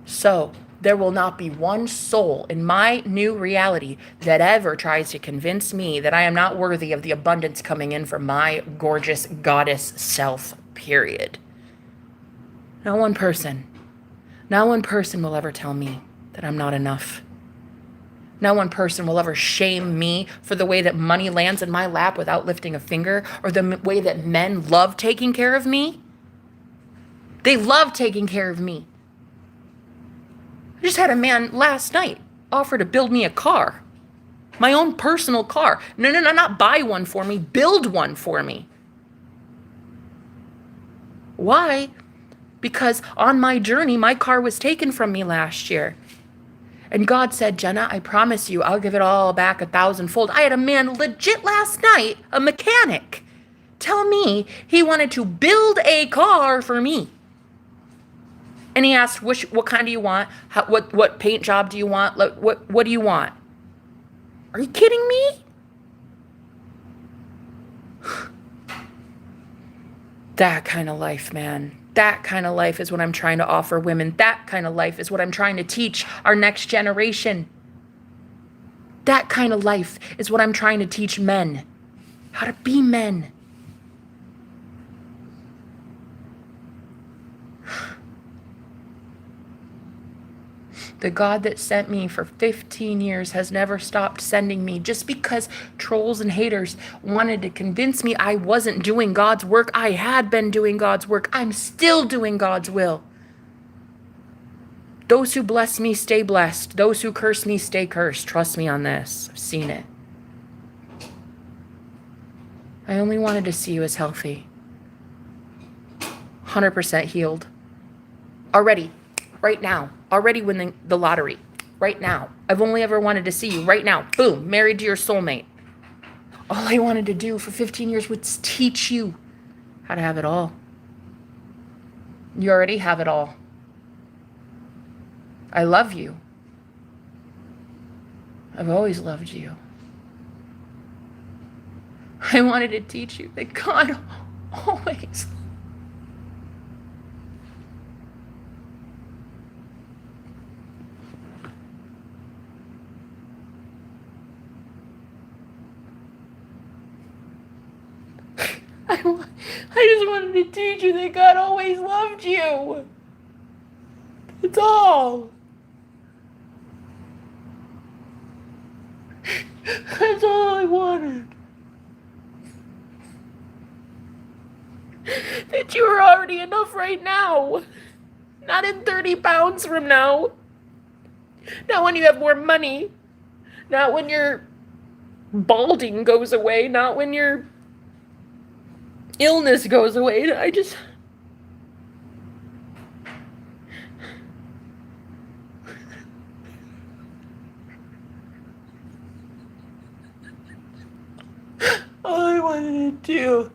So there will not be one soul in my new reality that ever tries to convince me that I am not worthy of the abundance coming in from my gorgeous goddess self, period. Not one person. Not one person will ever tell me that I'm not enough. Not one person will ever shame me for the way that money lands in my lap without lifting a finger, or the way that men love taking care of me. They love taking care of me. I just had a man last night offer to build me a car. My own personal car. No, not buy one for me. Build one for me. Why? Because on my journey, my car was taken from me last year. And God said, Jenna, I promise you, I'll give it all back 1,000-fold. I had a man legit last night, a mechanic, tell me he wanted to build a car for me. And he asked, what kind do you want? What paint job do you want? What do you want? Are you kidding me? That kind of life, man. That kind of life is what I'm trying to offer women. That kind of life is what I'm trying to teach our next generation. That kind of life is what I'm trying to teach men. How to be men. The God that sent me for 15 years has never stopped sending me. Just because trolls and haters wanted to convince me I wasn't doing God's work, I had been doing God's work. I'm still doing God's will. Those who bless me, stay blessed. Those who curse me, stay cursed. Trust me on this. I've seen it. I only wanted to see you as healthy. 100% healed. Already. Right now. Already winning the lottery. Right now. I've only ever wanted to see you right now. Boom. Married to your soulmate. All I wanted to do for 15 years was teach you how to have it all. You already have it all. I love you. I've always loved you. I wanted to teach you that God always I just wanted to teach you that God always loved you. That's all. That's all I wanted. That you are already enough right now. Not in 30 pounds from now. Not when you have more money. Not when your balding goes away. Not when your illness goes away. All I wanted to do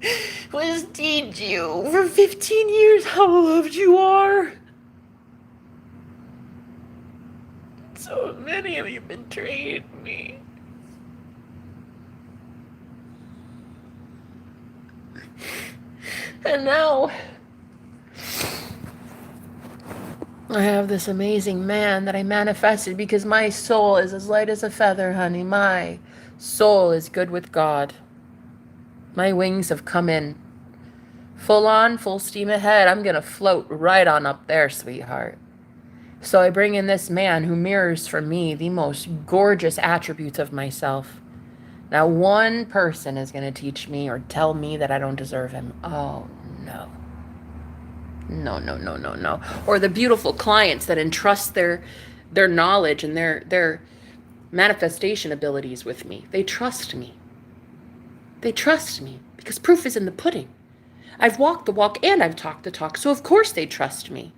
was teach you for 15 years how loved you are. So many of you betrayed me. And now I have this amazing man that I manifested because my soul is as light as a feather, honey. My soul is good with God. My wings have come in. Full on, full steam ahead. I'm going to float right on up there, sweetheart. So I bring in this man who mirrors for me the most gorgeous attributes of myself. Now, one person is going to teach me or tell me that I don't deserve him. Oh, no. No. Or the beautiful clients that entrust their knowledge and their manifestation abilities with me. They trust me. They trust me because proof is in the pudding. I've walked the walk and I've talked the talk, so of course they trust me.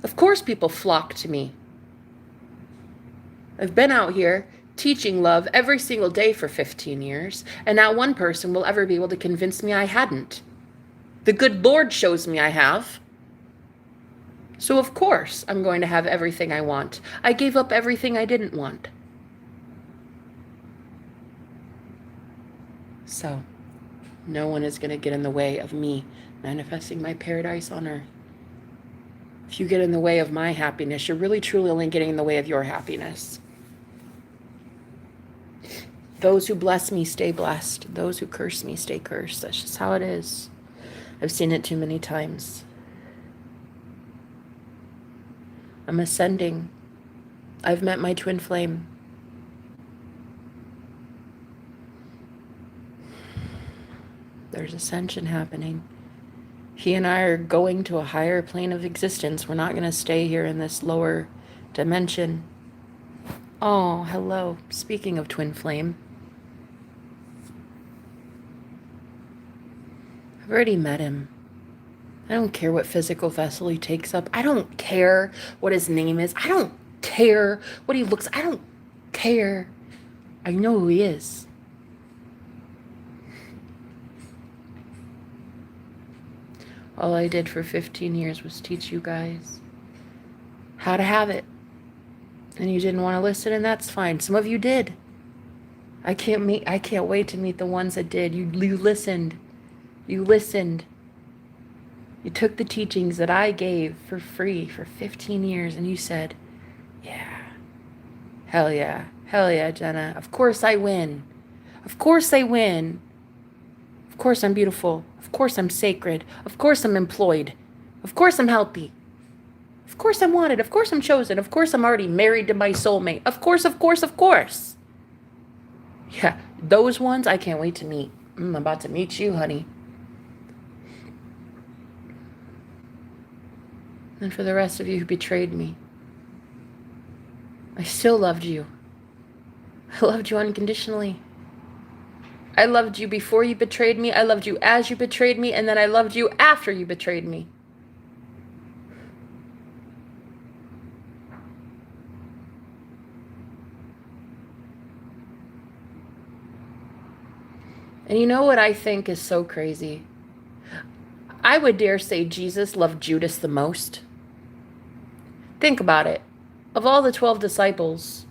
Of course people flock to me. I've been out here teaching love every single day for 15 years, and not one person will ever be able to convince me I hadn't. The good Lord shows me I have. So of course I'm going to have everything I want. I gave up everything I didn't want. So no one is going to get in the way of me manifesting my paradise on earth. If you get in the way of my happiness, you're really truly only getting in the way of your happiness. Those who bless me stay blessed. Those who curse me stay cursed. That's just how it is. I've seen it too many times. I'm ascending. I've met my twin flame. There's ascension happening. He and I are going to a higher plane of existence. We're not going to stay here in this lower dimension. Oh, hello. Speaking of twin flame, I've already met him. I don't care what physical vessel he takes up. I don't care what his name is. I don't care what he looks. I don't care. I know who he is. All I did for 15 years was teach you guys how to have it. And you didn't want to listen, and that's fine. Some of you did. I can't wait to meet the ones that did. You listened. You listened. You took the teachings that I gave for free for 15 years and you said, yeah, hell yeah, Jenna. Of course I win. Of course I win. Of course I'm beautiful. Of course I'm sacred. Of course I'm employed. Of course I'm healthy. Of course I'm wanted. Of course I'm chosen. Of course I'm already married to my soulmate. Of course, of course, of course. Yeah, those ones I can't wait to meet. I'm about to meet you, honey. And for the rest of you who betrayed me, I still loved you. I loved you unconditionally. I loved you before you betrayed me. I loved you as you betrayed me. And then I loved you after you betrayed me. And you know what I think is so crazy? I would dare say Jesus loved Judas the most. Think about it. Of all the 12 disciples,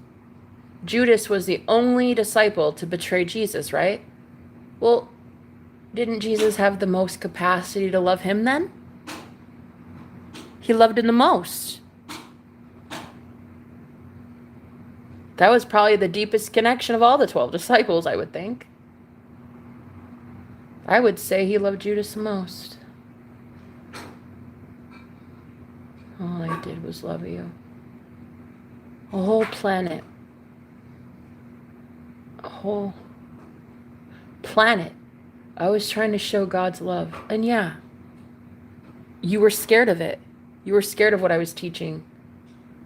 Judas was the only disciple to betray Jesus, right? Well, didn't Jesus have the most capacity to love him then? He loved him the most. That was probably the deepest connection of all the 12 disciples, I would think. I would say he loved Judas the most. All I did was love you. A whole planet. A whole planet. I was trying to show God's love. And yeah, you were scared of it. You were scared of what I was teaching.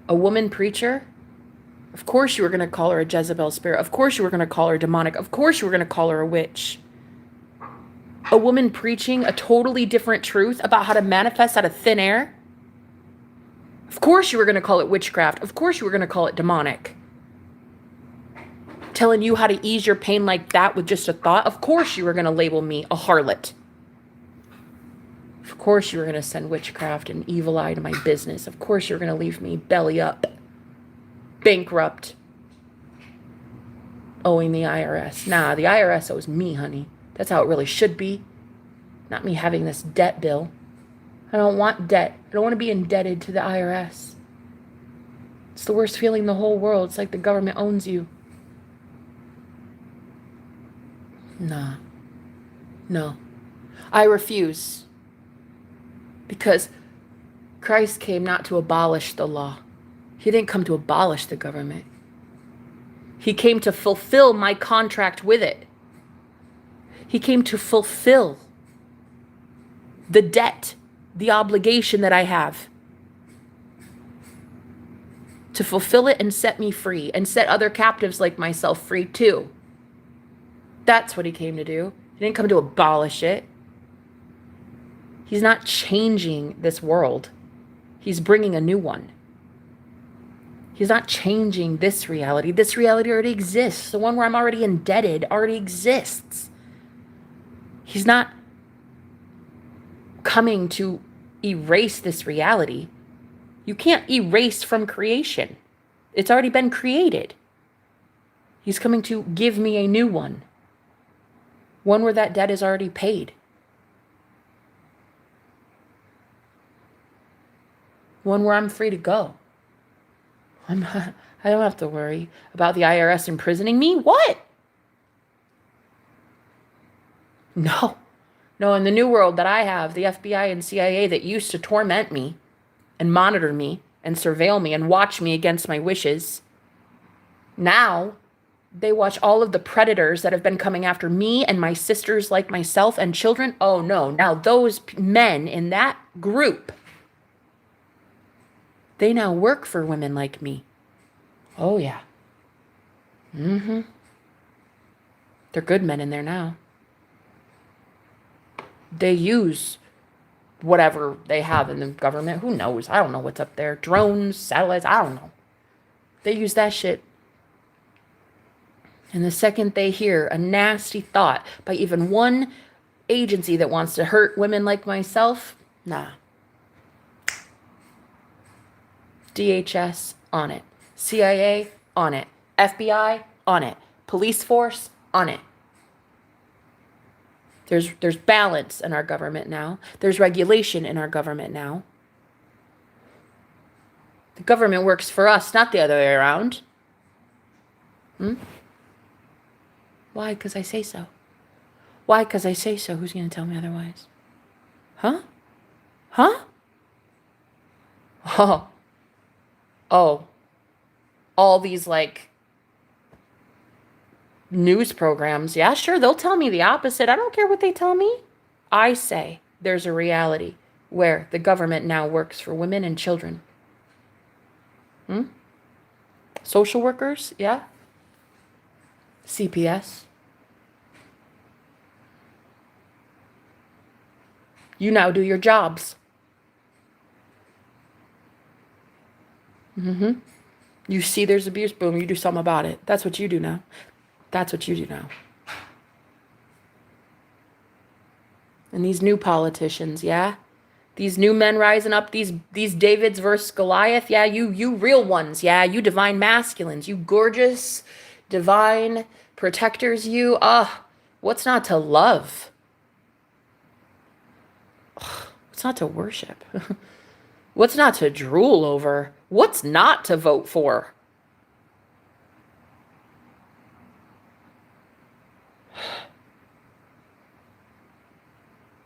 A woman preacher? Of course you were going to call her a Jezebel spirit. Of course you were going to call her demonic. Of course you were going to call her a witch. A woman preaching a totally different truth about how to manifest out of thin air? Of course you were going to call it witchcraft. Of course you were going to call it demonic. Telling you how to ease your pain like that with just a thought. Of course you were going to label me a harlot. Of course you were going to send witchcraft and evil eye to my business. Of course you were going to leave me belly up, bankrupt, owing the IRS. Nah, the IRS owes me, honey. That's how it really should be. Not me having this debt bill. I don't want debt. I don't want to be indebted to the IRS. It's the worst feeling in the whole world. It's like the government owns you. Nah. No. I refuse. Because Christ came not to abolish the law. He didn't come to abolish the government. He came to fulfill my contract with it. He came to fulfill the debt, the obligation that I have. to fulfill it and set me free and set other captives like myself free too. That's what he came to do. He didn't come to abolish it. He's not changing this world. He's bringing a new one. He's not changing this reality. This reality already exists. The one where I'm already indebted already exists. He's not coming to erase this reality. You can't erase from creation. It's already been created. He's coming to give me a new one. One where that debt is already paid. One where I'm free to go. I don't have to worry about the IRS imprisoning me. What? No, in the new world that I have, the FBI and CIA that used to torment me and monitor me and surveil me and watch me against my wishes, now they watch all of the predators that have been coming after me and my sisters like myself and children. Oh no, now those men in that group, they now work for women like me. Oh yeah. They're good men in there now. They use whatever they have in the government. Who knows? I don't know what's up there. Drones, satellites, I don't know. They use that shit. And the second they hear a nasty thought by even one agency that wants to hurt women like myself, nah. DHS on it. CIA on it. FBI on it. Police force on it. There's balance in our government now. There's regulation in our government now. The government works for us, not the other way around. Why? Because I say so. Why? Because I say so. Who's going to tell me otherwise? Huh? Oh. All these news programs. Yeah, sure, they'll tell me the opposite. I don't care what they tell me. I say there's a reality where the government now works for women and children. Social workers, yeah. CPS. You now do your jobs. You see there's abuse, boom, you do something about it. That's what you do now. And these new politicians, yeah? These new men rising up, these Davids versus Goliath, yeah, you real ones, yeah, you divine masculines, you gorgeous, divine protectors, you, what's not to love? What's not to worship? What's not to drool over? What's not to vote for?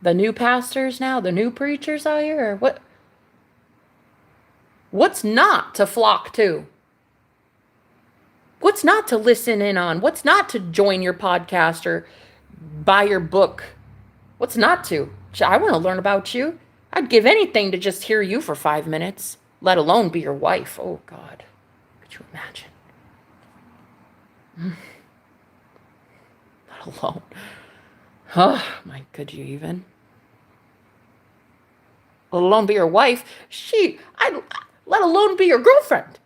The new pastors now, the new preachers out here, or what? What's not to flock to? What's not to listen in on? What's not to join your podcast or buy your book? What's not to? I want to learn about you. I'd give anything to just hear you for 5 minutes, let alone be your wife. Oh, God. Could you imagine? Let alone. Oh, my, could you even? Let alone be your wife. Let alone be your girlfriend.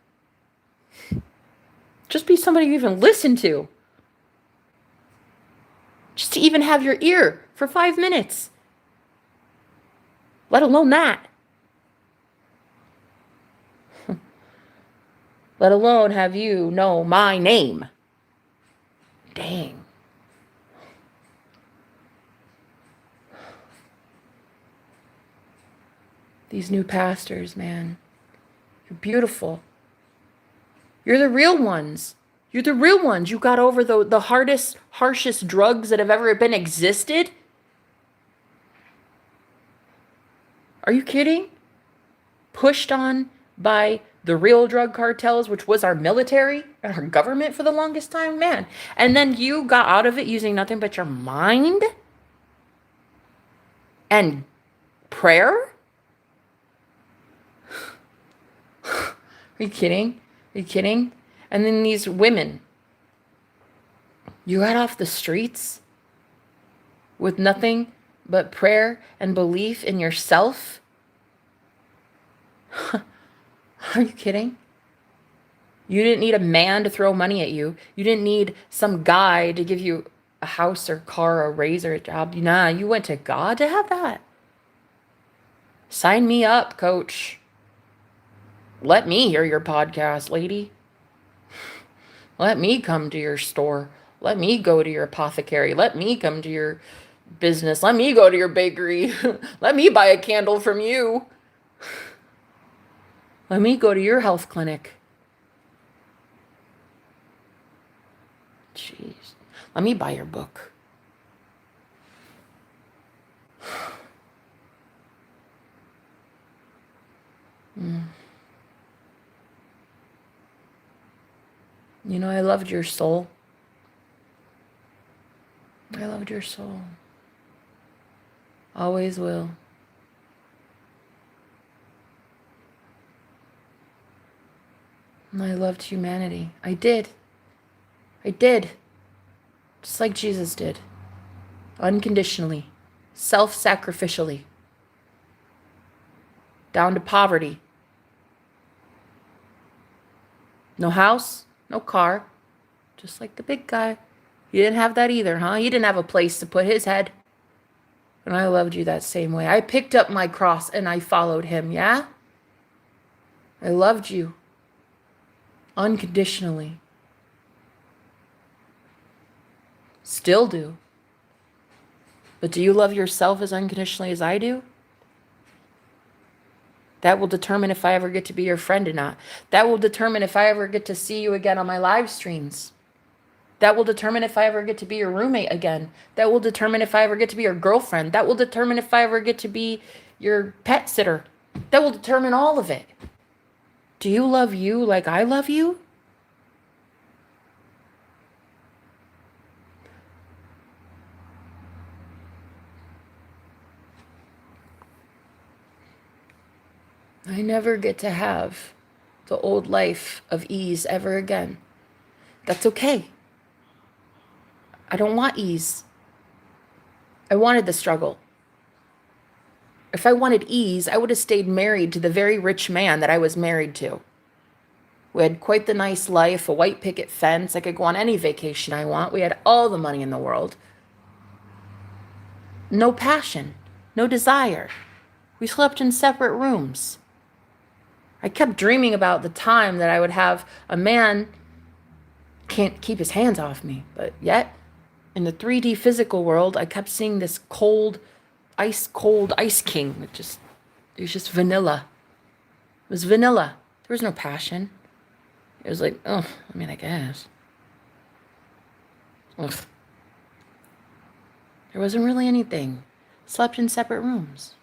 Just be somebody you even listen to. Just to even have your ear for 5 minutes. Let alone that. Let alone have you know my name. Dang. These new pastors, man. You're beautiful. You're the real ones. You're the real ones. You got over the hardest, harshest drugs that have ever been existed. Are you kidding? Pushed on by the real drug cartels, which was our military and our government for the longest time, man. And then you got out of it using nothing but your mind and prayer? Are you kidding? Are you kidding? And then these women, you got off the streets with nothing but prayer and belief in yourself? Are you kidding? You didn't need a man to throw money at you. You didn't need some guy to give you a house or car or a raise or a job. Nah, you went to God to have that. Sign me up, coach. Let me hear your podcast, lady. Let me come to your store. Let me go to your apothecary. Let me come to your business. Let me go to your bakery. Let me buy a candle from you. Let me go to your health clinic. Jeez. Let me buy your book. You know, I loved your soul. I loved your soul. Always will. And I loved humanity. I did. I did. Just like Jesus did. Unconditionally. Self-sacrificially. Down to poverty. No house, no car. Just like the big guy. You didn't have that either, huh? He didn't have a place to put his head. And I loved you that same way. I picked up my cross and I followed him, yeah? I loved you. Unconditionally. Still do. But do you love yourself as unconditionally as I do? That will determine if I ever get to be your friend or not. That will determine if I ever get to see you again on my live streams. That will determine if I ever get to be your roommate again. That will determine if I ever get to be your girlfriend. That will determine if I ever get to be your pet sitter. That will determine all of it. Do you love you like I love you? I never get to have the old life of ease ever again. That's okay. I don't want ease. I wanted the struggle. If I wanted ease, I would have stayed married to the very rich man that I was married to. We had quite the nice life, a white picket fence. I could go on any vacation I want. We had all the money in the world. No passion, no desire. We slept in separate rooms. I kept dreaming about the time that I would have a man can't keep his hands off me, but yet in the 3D physical world, I kept seeing this cold ice king. It was just vanilla. It was vanilla. There was no passion. It was like, oh, I mean, I guess. Ugh. There wasn't really anything. Slept in separate rooms.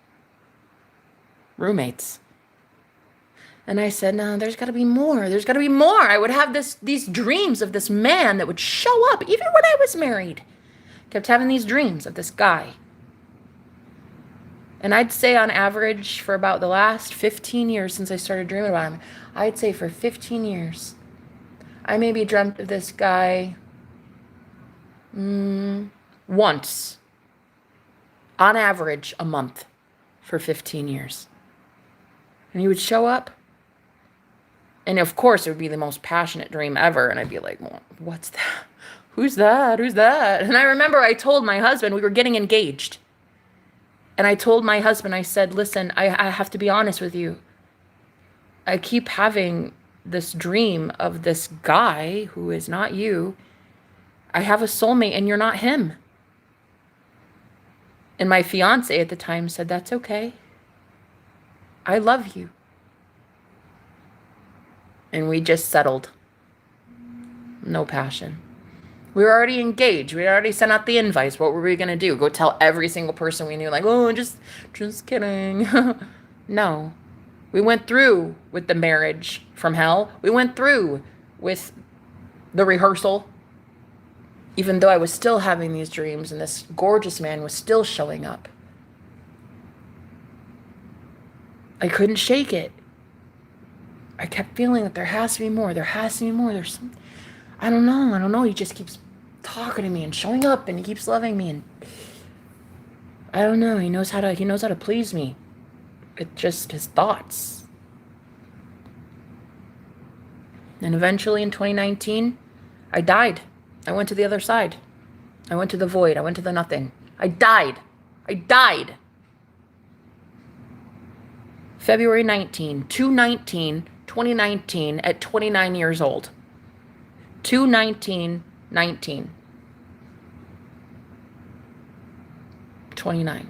Roommates. And I said, no, there's got to be more. There's got to be more. I would have these dreams of this man that would show up even when I was married. Kept having these dreams of this guy. And I'd say on average for about the last 15 years since I started dreaming about him, I'd say for 15 years, I maybe dreamt of this guy once, on average, a month for 15 years. And he would show up. And of course, it would be the most passionate dream ever. And I'd be like, well, what's that? Who's that? Who's that? And I remember I told my husband, we were getting engaged. And I told my husband, I said, listen, I have to be honest with you. I keep having this dream of this guy who is not you. I have a soulmate and you're not him. And my fiance at the time said, that's okay. I love you. And we just settled. No passion. We were already engaged. We already sent out the invites. What were we going to do? Go tell every single person we knew, like, oh, just kidding. No. We went through with the marriage from hell. We went through with the rehearsal. Even though I was still having these dreams and this gorgeous man was still showing up. I couldn't shake it. I kept feeling that there has to be more. There has to be more. There's some, I don't know. He just keeps talking to me and showing up, and he keeps loving me, and I don't know. He knows how to please me. It's just his thoughts. And eventually in 2019, I died. I went to the other side. I went to the void. I went to the nothing. I died. February 19, 2019 at 29 years old. 2/19/19. 29.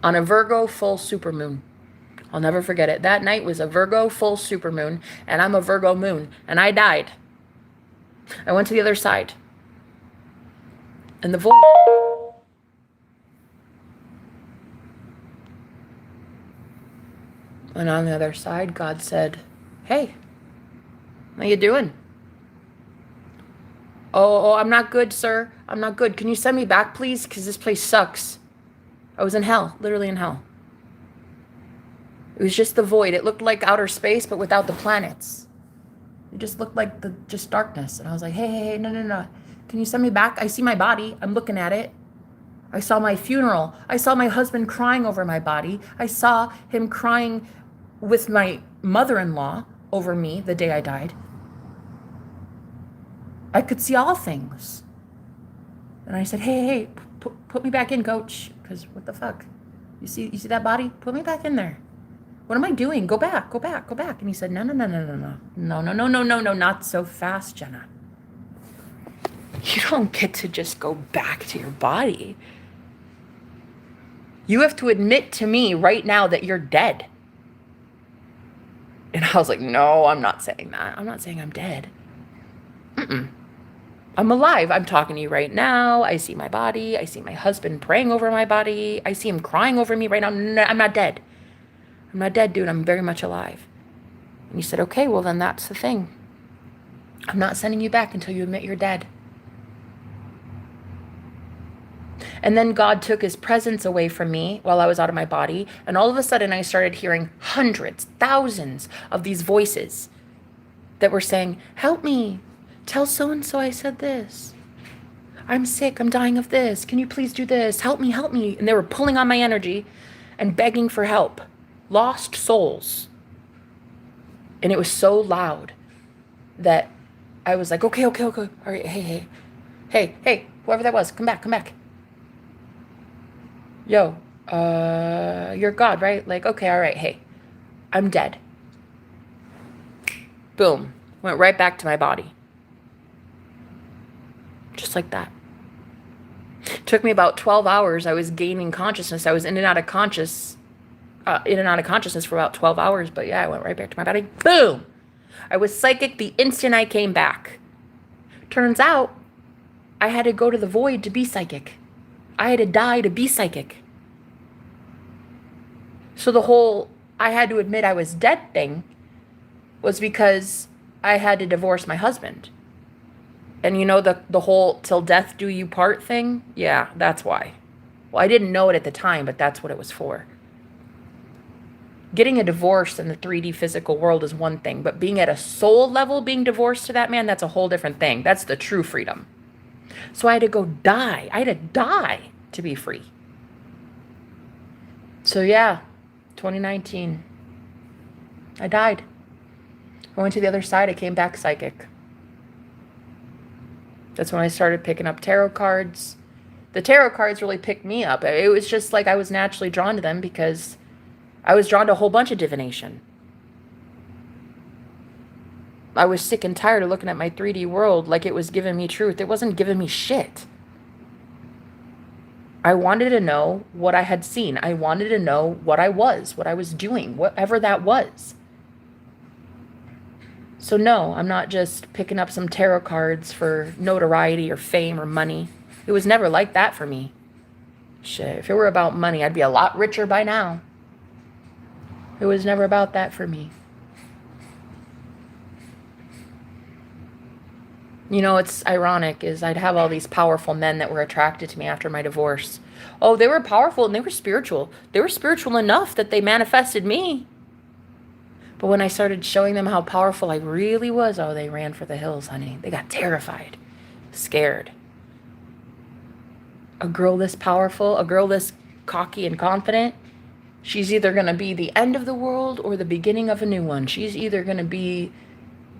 On a Virgo full supermoon. I'll never forget it. That night was a Virgo full supermoon, and I'm a Virgo moon, and I died. I went to the other side. And the void. And on the other side, God said, "Hey, how you doing?" Oh, I'm not good, sir. I'm not good. Can you send me back, please? Because this place sucks. I was in hell, literally in hell. It was just the void. It looked like outer space, but without the planets. It just looked like just darkness. And I was like, hey, no. Can you send me back? I see my body. I'm looking at it. I saw my funeral. I saw my husband crying over my body. I saw him crying with my mother-in-law over me the day I died. I could see all things. And I said, hey, put me back in, coach. Because what the fuck? You see that body? Put me back in there. What am I doing? Go back. And he said, no, not so fast, Jenna. You don't get to just go back to your body. You have to admit to me right now that you're dead. And I was like, no, I'm not saying that. I'm not saying I'm dead. I'm alive. I'm talking to you right now. I see my body. I see my husband praying over my body. I see him crying over me right now. No, I'm not dead. I'm not dead, dude. I'm very much alive. And he said, okay, well, then that's the thing. I'm not sending you back until you admit you're dead. And then God took his presence away from me while I was out of my body. And all of a sudden, I started hearing hundreds, thousands of these voices that were saying, help me. Tell so-and-so I said this. I'm sick. I'm dying of this. Can you please do this? Help me. And they were pulling on my energy and begging for help. Lost souls. And it was so loud that I was like, okay. All right, hey, whoever that was, come back. Yo, you're God, right? Like, okay, all right, hey, I'm dead. Boom. Went right back to my body. Just like that. Took me about 12 hours. I was gaining consciousness. I was in and out of consciousness for about 12 hours. But yeah, I went right back to my body. Boom. I was psychic the instant I came back. Turns out I had to go to the void to be psychic. I had to die to be psychic. So the whole I had to admit I was dead thing was because I had to divorce my husband. And you know the whole till death do you part thing? Yeah, that's why. Well, I didn't know it at the time, but that's what it was for. Getting a divorce in the 3D physical world is one thing, but being at a soul level, being divorced to that man, that's a whole different thing. That's the true freedom. So I had to go die. I had to die to be free. So yeah, 2019, I died. I went to the other side. I came back psychic. That's when I started picking up tarot cards. The tarot cards really picked me up. It was just like I was naturally drawn to them because I was drawn to a whole bunch of divination. I was sick and tired of looking at my 3D world like it was giving me truth. It wasn't giving me shit. I wanted to know what I had seen. I wanted to know what I was doing, whatever that was. So no, I'm not just picking up some tarot cards for notoriety or fame or money. It was never like that for me. Shit, if it were about money, I'd be a lot richer by now. It was never about that for me. You know, it's ironic is I'd have all these powerful men that were attracted to me after my divorce. Oh, they were powerful and they were spiritual. They were spiritual enough that they manifested me. But when I started showing them how powerful I really was, oh, they ran for the hills, honey. They got terrified, scared. A girl this powerful, a girl this cocky and confident, she's either going to be the end of the world or the beginning of a new one. She's either going to be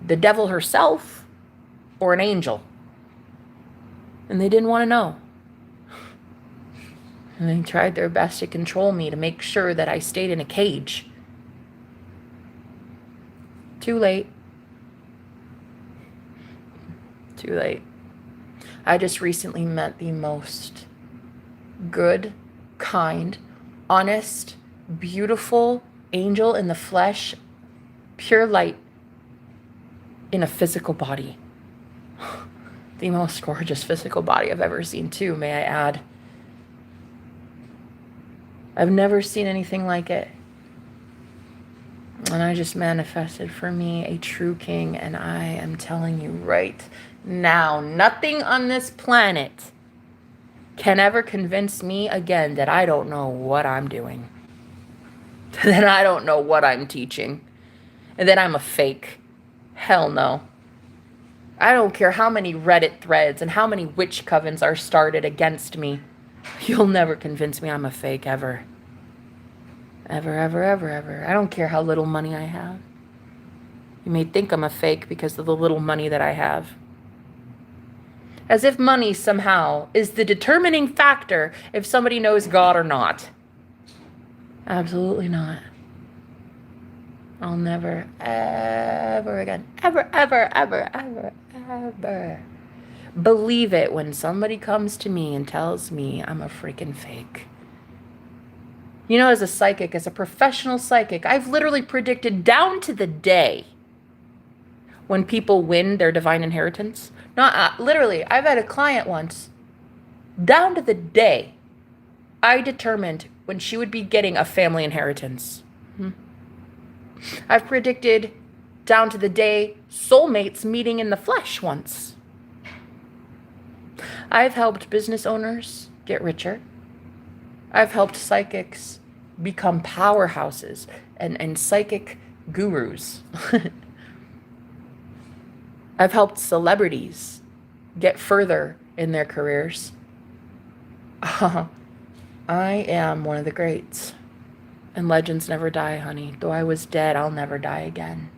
the devil herself or an angel. And they didn't want to know. And they tried their best to control me, to make sure that I stayed in a cage. Too late. Too late. I just recently met the most good, kind, honest, beautiful angel in the flesh, pure light in a physical body. The most gorgeous physical body I've ever seen, too, may I add. I've never seen anything like it. And I just manifested for me a true king, and I am telling you right now, nothing on this planet can ever convince me again that I don't know what I'm doing, that I don't know what I'm teaching, and that I'm a fake. Hell no. I don't care how many Reddit threads and how many witch covens are started against me. You'll never convince me I'm a fake, ever. Ever, ever, ever, ever. I don't care how little money I have. You may think I'm a fake because of the little money that I have. As if money somehow is the determining factor if somebody knows God or not. Absolutely not. I'll never, ever again, ever, ever, ever, ever, ever believe it when somebody comes to me and tells me I'm a freaking fake. You know, as a psychic, as a professional psychic, I've literally predicted down to the day when people win their divine inheritance. Not literally, I've had a client once, down to the day, I determined when she would be getting a family inheritance. I've predicted down to the day soulmates meeting in the flesh once. I've helped business owners get richer. I've helped psychics become powerhouses and psychic gurus. I've helped celebrities get further in their careers. I am one of the greats. And legends never die, honey. Though I was dead, I'll never die again.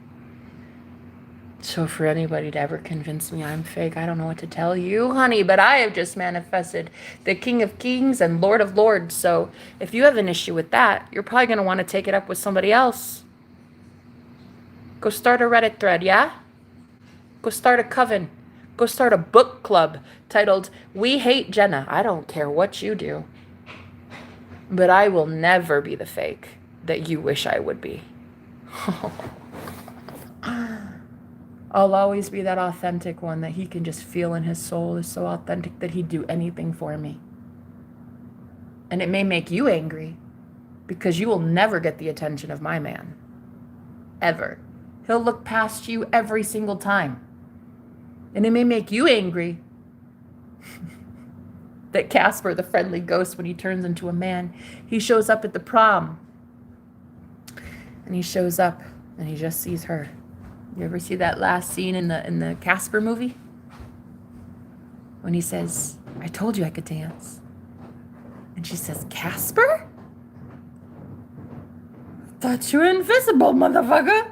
So for anybody to ever convince me I'm fake, I don't know what to tell you, honey, but I have just manifested the King of Kings and Lord of Lords. So if you have an issue with that, you're probably going to want to take it up with somebody else. Go start a Reddit thread, yeah? Go start a coven. Go start a book club titled, We Hate Jenna. I don't care what you do. But I will never be the fake that you wish I would be. I'll always be that authentic one that he can just feel in his soul is so authentic that he'd do anything for me. And it may make you angry because you will never get the attention of my man. Ever. He'll look past you every single time. And it may make you angry that Casper, the friendly ghost, when he turns into a man, he shows up at the prom. And he shows up and he just sees her. You ever see that last scene in the Casper movie? When he says, I told you I could dance. And she says, Casper? Thought you were invisible, motherfucker.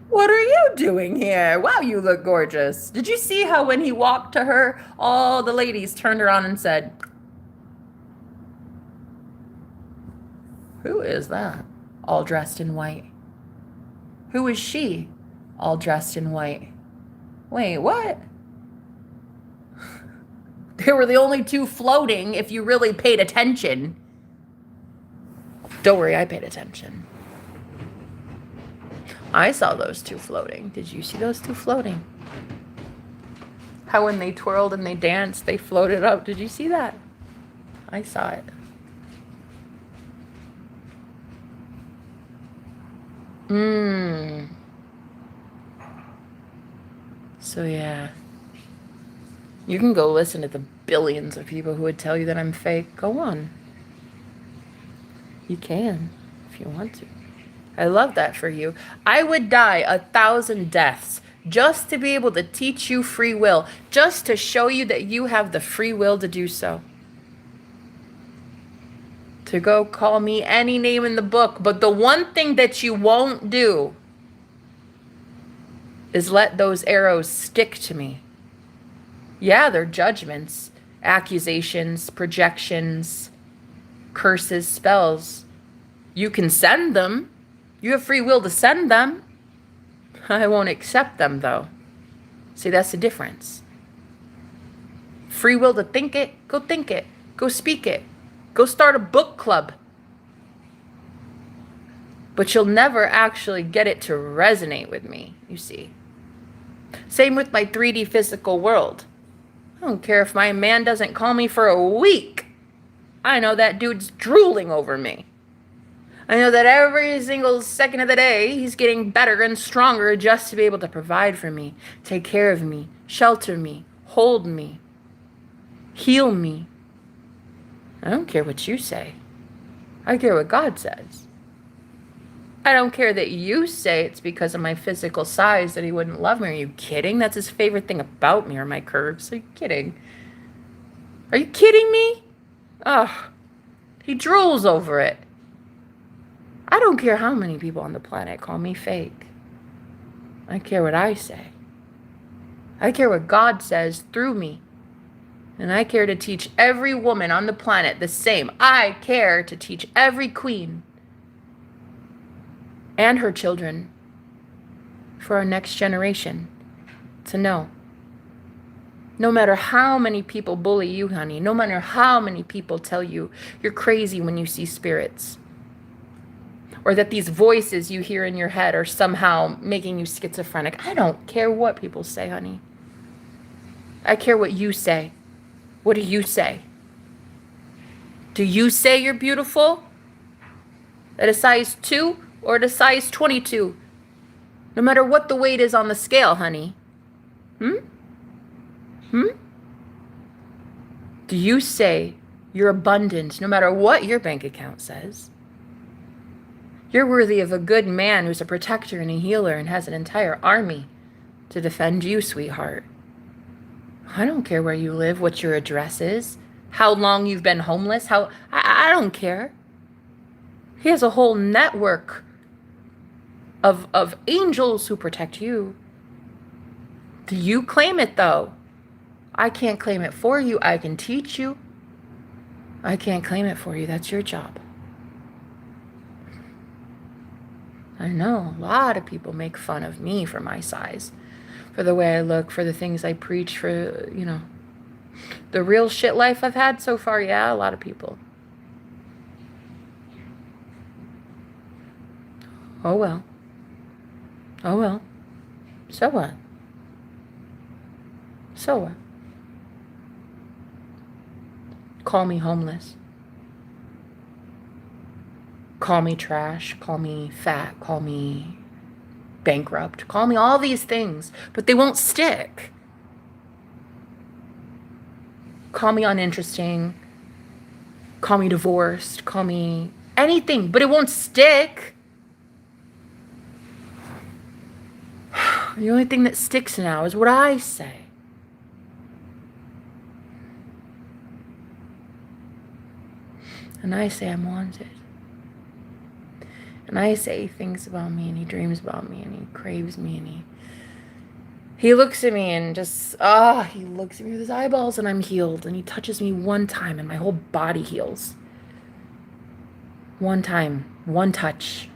What are you doing here? Wow, you look gorgeous. Did you see how when he walked to her, all the ladies turned around and said, who is that? All dressed in white. Who is she? All dressed in white. Wait, what? They were the only two floating if you really paid attention. Don't worry, I paid attention. I saw those two floating. Did you see those two floating? How when they twirled and they danced, they floated up. Did you see that? I saw it. So yeah. You can go listen to the billions of people who would tell you that I'm fake. Go on. You can, if you want to. I love that for you. I would die 1,000 deaths just to be able to teach you free will, just to show you that you have the free will to do so. To go call me any name in the book, but the one thing that you won't do is let those arrows stick to me. Yeah, they're judgments, accusations, projections, curses, spells. You can send them. You have free will to send them. I won't accept them, though. See, that's the difference. Free will to think it, go think it. Go speak it. Go start a book club. But you'll never actually get it to resonate with me, you see. Same with my 3D physical world. I don't care if my man doesn't call me for a week. I know that dude's drooling over me. I know that every single second of the day, he's getting better and stronger just to be able to provide for me, take care of me, shelter me, hold me, heal me. I don't care what you say. I care what God says. I don't care that you say it's because of my physical size that he wouldn't love me. Are you kidding? That's his favorite thing about me, are my curves. Are you kidding? Are you kidding me? Ugh. He drools over it. I don't care how many people on the planet call me fake. I care what I say. I care what God says through me. And I care to teach every woman on the planet the same. I care to teach every queen and her children for our next generation to know. No matter how many people bully you, honey, no matter how many people tell you you're crazy when you see spirits, or that these voices you hear in your head are somehow making you schizophrenic. I don't care what people say, honey. I care what you say. What do you say? Do you say you're beautiful? At a size 2 or at a size 22? No matter what the weight is on the scale, honey. Do you say you're abundant no matter what your bank account says? You're worthy of a good man who's a protector and a healer and has an entire army to defend you, sweetheart. I don't care where you live, what your address is, how long you've been homeless, I don't care. He has a whole network of angels who protect you. Do you claim it, though? I can't claim it for you. I can teach you. I can't claim it for you. That's your job. I know a lot of people make fun of me for my size, for the way I look, for the things I preach, for, the real shit life I've had so far. Yeah, a lot of people. Oh well. Oh well. So what? So what? Call me homeless. Call me trash, call me fat, call me bankrupt, call me all these things, but they won't stick. Call me uninteresting, call me divorced, call me anything, but it won't stick. The only thing that sticks now is what I say. And I say I'm wanted. And I say things about me, and he dreams about me, and he craves me, and he looks at me and just, he looks at me with his eyeballs, and I'm healed. And he touches me one time, and my whole body heals. One time, one touch.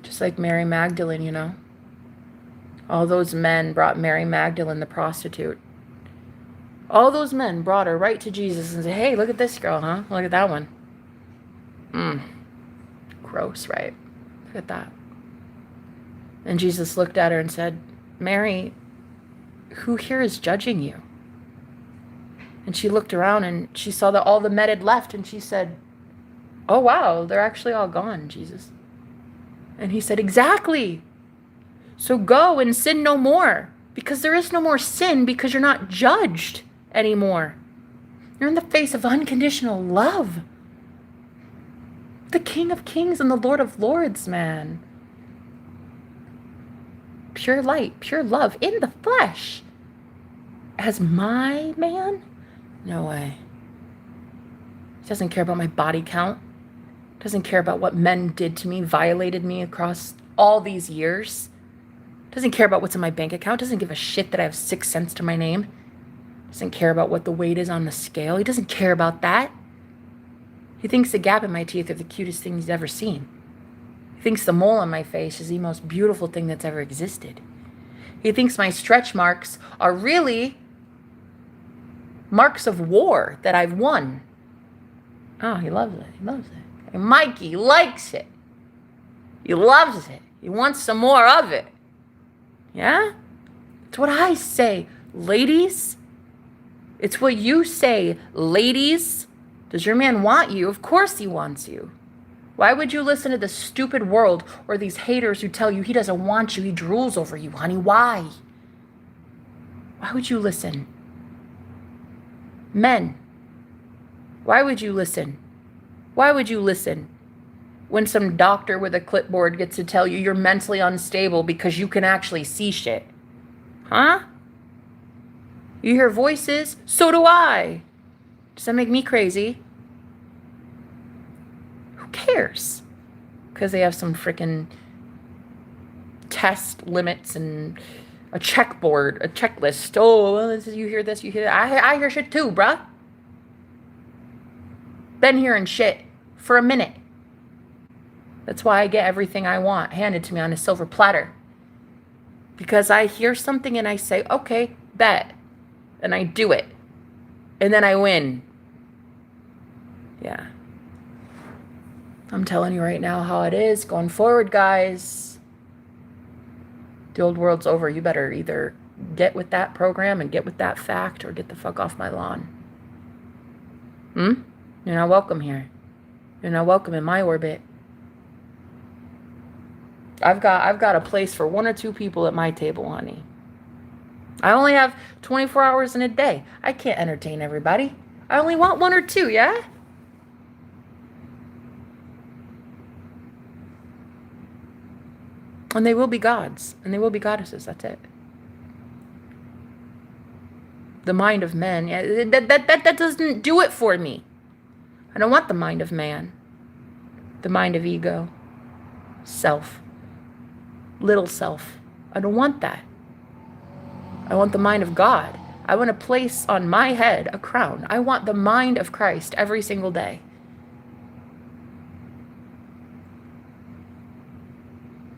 Just like Mary Magdalene, All those men brought Mary Magdalene, the prostitute. All those men brought her right to Jesus and said, hey, look at this girl, huh? Look at that one. Gross, right? Look at that. And Jesus looked at her and said, Mary, who here is judging you? And she looked around and she saw that all the men had left, and she said, oh, wow, they're actually all gone, Jesus. And he said, exactly. So go and sin no more, because there is no more sin, because you're not judged anymore. You're in the face of unconditional love. The King of Kings and the Lord of Lords, man. Pure light, pure love in the flesh. As my man? No way. He doesn't care about my body count. Doesn't care about what men did to me, violated me across all these years. Doesn't care about what's in my bank account. Doesn't give a shit that I have 6 cents to my name. Doesn't care about what the weight is on the scale. He doesn't care about that. He thinks the gap in my teeth are the cutest thing he's ever seen. He thinks the mole on my face is the most beautiful thing that's ever existed. He thinks my stretch marks are really marks of war that I've won. Oh, he loves it. He loves it. And Mikey likes it. He loves it. He wants some more of it. Yeah? It's what I say, ladies. It's what you say, ladies. Does your man want you? Of course he wants you. Why would you listen to the stupid world or these haters who tell you he doesn't want you, he drools over you, honey? Why? Why would you listen? Men, why would you listen? Why would you listen when some doctor with a clipboard gets to tell you you're mentally unstable because you can actually see shit? Huh? You hear voices? So do I. Does that make me crazy? Who cares? Because they have some freaking test limits and a checkboard, a checklist. Oh, well, you hear this, you hear that. I hear shit too, bruh. Been hearing shit for a minute. That's why I get everything I want handed to me on a silver platter. Because I hear something and I say, okay, bet. And I do it. And then I win. Yeah. I'm telling you right now how it is going forward, guys. The old world's over. You better either get with that program and get with that fact or get the fuck off my lawn. You're not welcome here. You're not welcome in my orbit. I've got a place for 1 or 2 people at my table, honey. I only have 24 hours in a day. I can't entertain everybody. I only want 1 or 2, yeah? And they will be gods. And they will be goddesses. That's it. The mind of men. Yeah, that doesn't do it for me. I don't want the mind of man. The mind of ego. Self. Little self. I don't want that. I want the mind of God. I want to place on my head a crown. I want the mind of Christ every single day.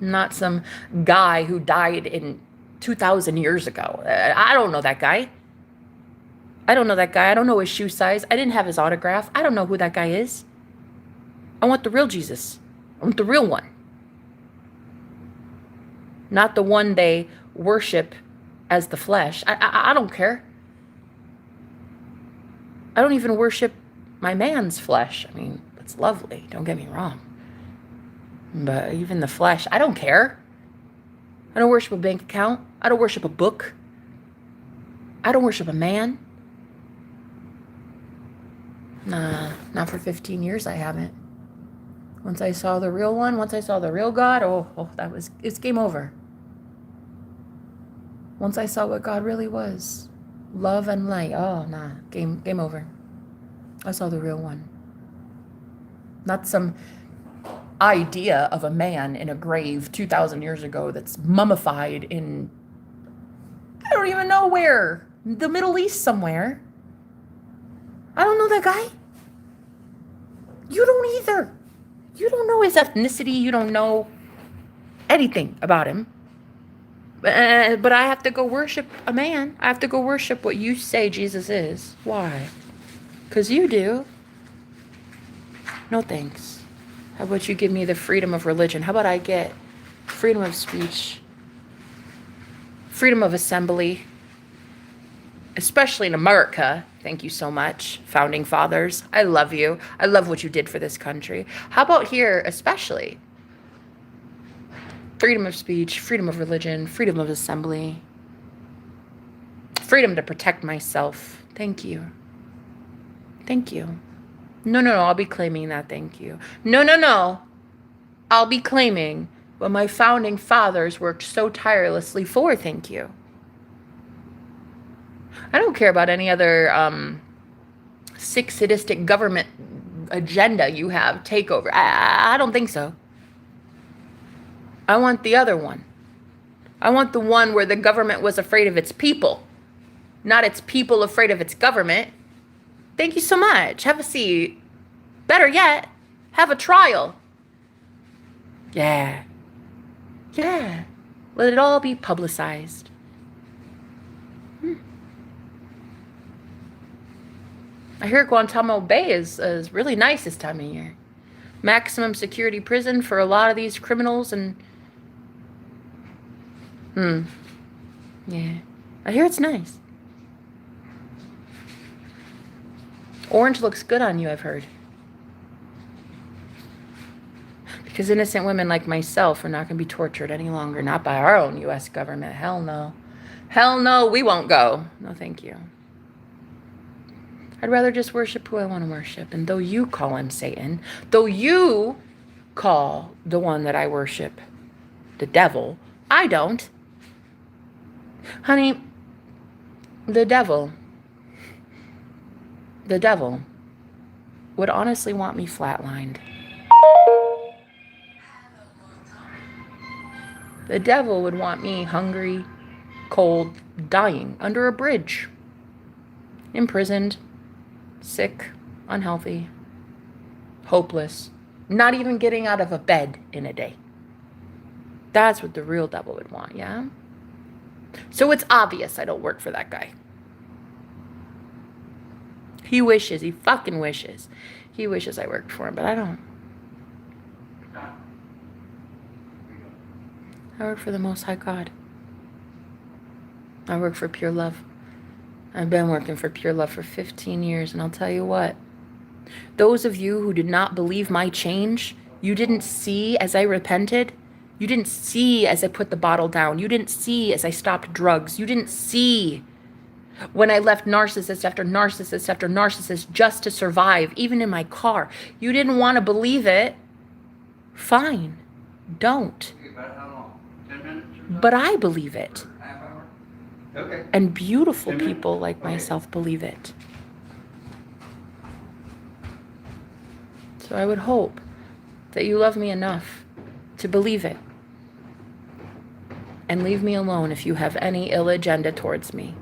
Not some guy who died in 2,000 years ago. I don't know that guy. I don't know that guy. I don't know his shoe size. I didn't have his autograph. I don't know who that guy is. I want the real Jesus. I want the real one. Not the one they worship as the flesh. I don't care. I don't even worship my man's flesh. I mean, it's lovely. Don't get me wrong. But even the flesh, I don't care. I don't worship a bank account. I don't worship a book. I don't worship a man. Nah, not for 15 years I haven't. Once I saw the real one, once I saw the real God, it's game over. Once I saw what God really was, love and light, game over. I saw the real one. Not some idea of a man in a grave 2,000 years ago that's mummified in, I don't even know where, the Middle East somewhere. I don't know that guy. You don't either. You don't know his ethnicity. You don't know anything about him. But I have to go worship a man. I have to go worship what you say Jesus is. Why? Because you do. No thanks. How about you give me the freedom of religion? How about I get freedom of speech, freedom of assembly, especially in America. Thank you so much, founding fathers. I love you. I love what you did for this country. How about here, especially? Freedom of speech, freedom of religion, freedom of assembly, freedom to protect myself. Thank you. Thank you. No, no, no, I'll be claiming that, thank you. No, no, no, I'll be claiming what my founding fathers worked so tirelessly for, thank you. I don't care about any other sick, sadistic government agenda you have, takeover. I don't think so. I want the other one. I want the one where the government was afraid of its people, not its people afraid of its government. Thank you so much. Have a seat. Better yet, have a trial. Yeah. Yeah. Let it all be publicized. I hear Guantanamo Bay is really nice this time of year. Maximum security prison for a lot of these criminals and... Yeah. I hear it's nice. Orange looks good on you, I've heard. Because innocent women like myself are not going to be tortured any longer. Not by our own U.S. government. Hell no. Hell no, we won't go. No, thank you. I'd rather just worship who I want to worship. And though you call him Satan, though you call the one that I worship the devil, I don't. Honey, the devil would honestly want me flatlined. The devil would want me hungry, cold, dying under a bridge, imprisoned, sick, unhealthy, hopeless, not even getting out of a bed in a day. That's what the real devil would want, yeah? So it's obvious I don't work for that guy. He wishes, he fucking wishes. He wishes I worked for him, but I don't. I work for the Most High God. I work for pure love. I've been working for pure love for 15 years, and I'll tell you what. Those of you who did not believe my change, you didn't see as I repented. You didn't see as I put the bottle down. You didn't see as I stopped drugs. You didn't see when I left narcissist after narcissist after narcissist just to survive, even in my car. You didn't want to believe it. Fine. Don't. But I believe it. Okay. And beautiful people like myself believe it. So I would hope that you love me enough to believe it. And leave me alone if you have any ill agenda towards me.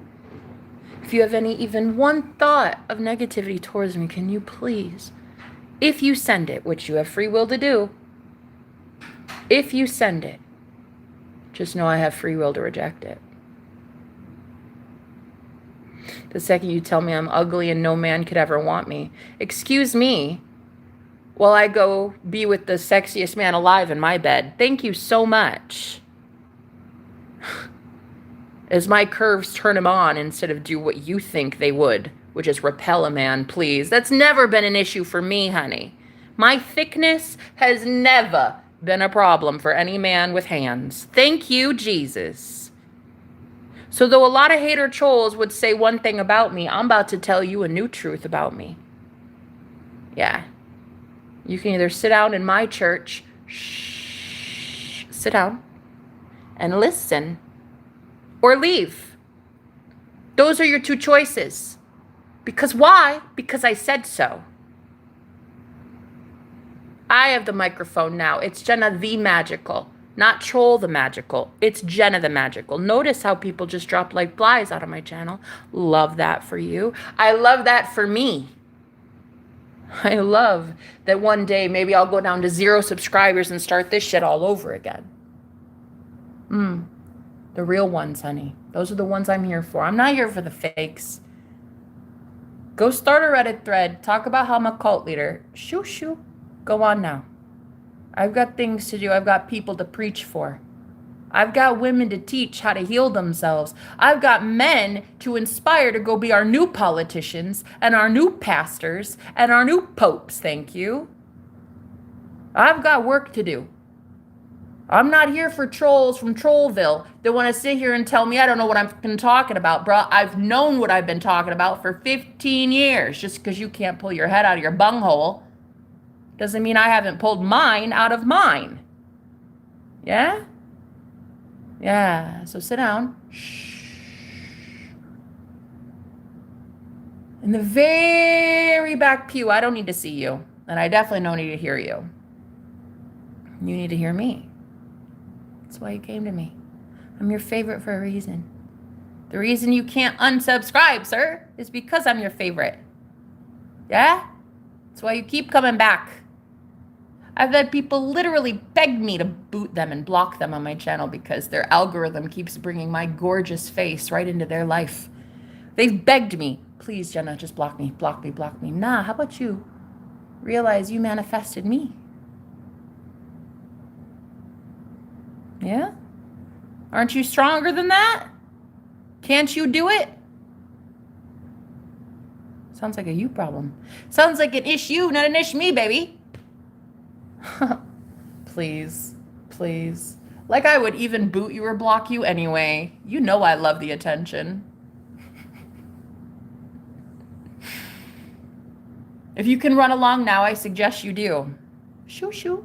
If you have any even one thought of negativity towards me, can you please, if you send it, which you have free will to do, if you send it, just know I have free will to reject it. The second you tell me I'm ugly and no man could ever want me, excuse me while I go be with the sexiest man alive in my bed. Thank you so much. As my curves turn him on instead of do what you think they would, which is repel a man, please. That's never been an issue for me, honey. My thickness has never been a problem for any man with hands. Thank you, Jesus. So though a lot of hater trolls would say one thing about me, I'm about to tell you a new truth about me. Yeah. You can either sit down in my church, sit down, and listen, or leave. Those are your two choices. Because why? Because I said so. I have the microphone now. It's Jenna the Magical, not Troll the Magical. It's Jenna the Magical. Notice how people just drop like flies out of my channel. Love that for you. I love that for me. I love that one day maybe I'll go down to 0 subscribers and start this shit all over again. The real ones, honey. Those are the ones I'm here for. I'm not here for the fakes. Go start a Reddit thread. Talk about how I'm a cult leader. Shoo, shoo. Go on now. I've got things to do. I've got people to preach for. I've got women to teach how to heal themselves. I've got men to inspire to go be our new politicians and our new pastors and our new popes, thank you. I've got work to do. I'm not here for trolls from Trollville that want to sit here and tell me I don't know what I've been talking about, bruh. I've known what I've been talking about for 15 years. Just because you can't pull your head out of your bunghole doesn't mean I haven't pulled mine out of mine. Yeah? Yeah. So sit down. Shh. In the very back pew, I don't need to see you. And I definitely don't need to hear you. You need to hear me. That's why you came to me. I'm your favorite for a reason. The reason you can't unsubscribe, sir, is because I'm your favorite. Yeah? That's why you keep coming back. I've had people literally beg me to boot them and block them on my channel because their algorithm keeps bringing my gorgeous face right into their life. They've begged me, please, Jenna, just block me, block me, block me. Nah, how about you realize you manifested me? Yeah? Aren't you stronger than that? Can't you do it? Sounds like a you problem. Sounds like an issue, not an ish me, baby. Please, please. Like I would even boot you or block you anyway. You know I love the attention. If you can run along now, I suggest you do. Shoo, shoo.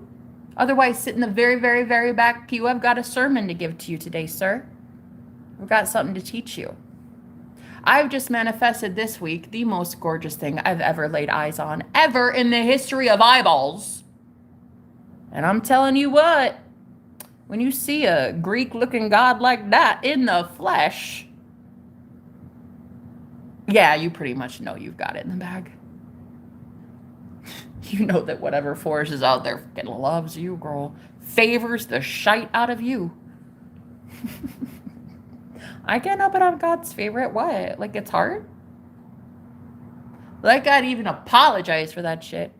Otherwise, sit in the very, very, very back pew. I've got a sermon to give to you today, sir. I've got something to teach you. I've just manifested this week the most gorgeous thing I've ever laid eyes on, ever in the history of eyeballs. And I'm telling you what, when you see a Greek-looking god like that in the flesh, yeah, you pretty much know you've got it in the bag. You know that whatever force is out there fucking loves you, girl. Favors the shite out of you. I can't help it, I'm God's favorite. What? Like, it's hard? Like, I'd even apologize for that shit.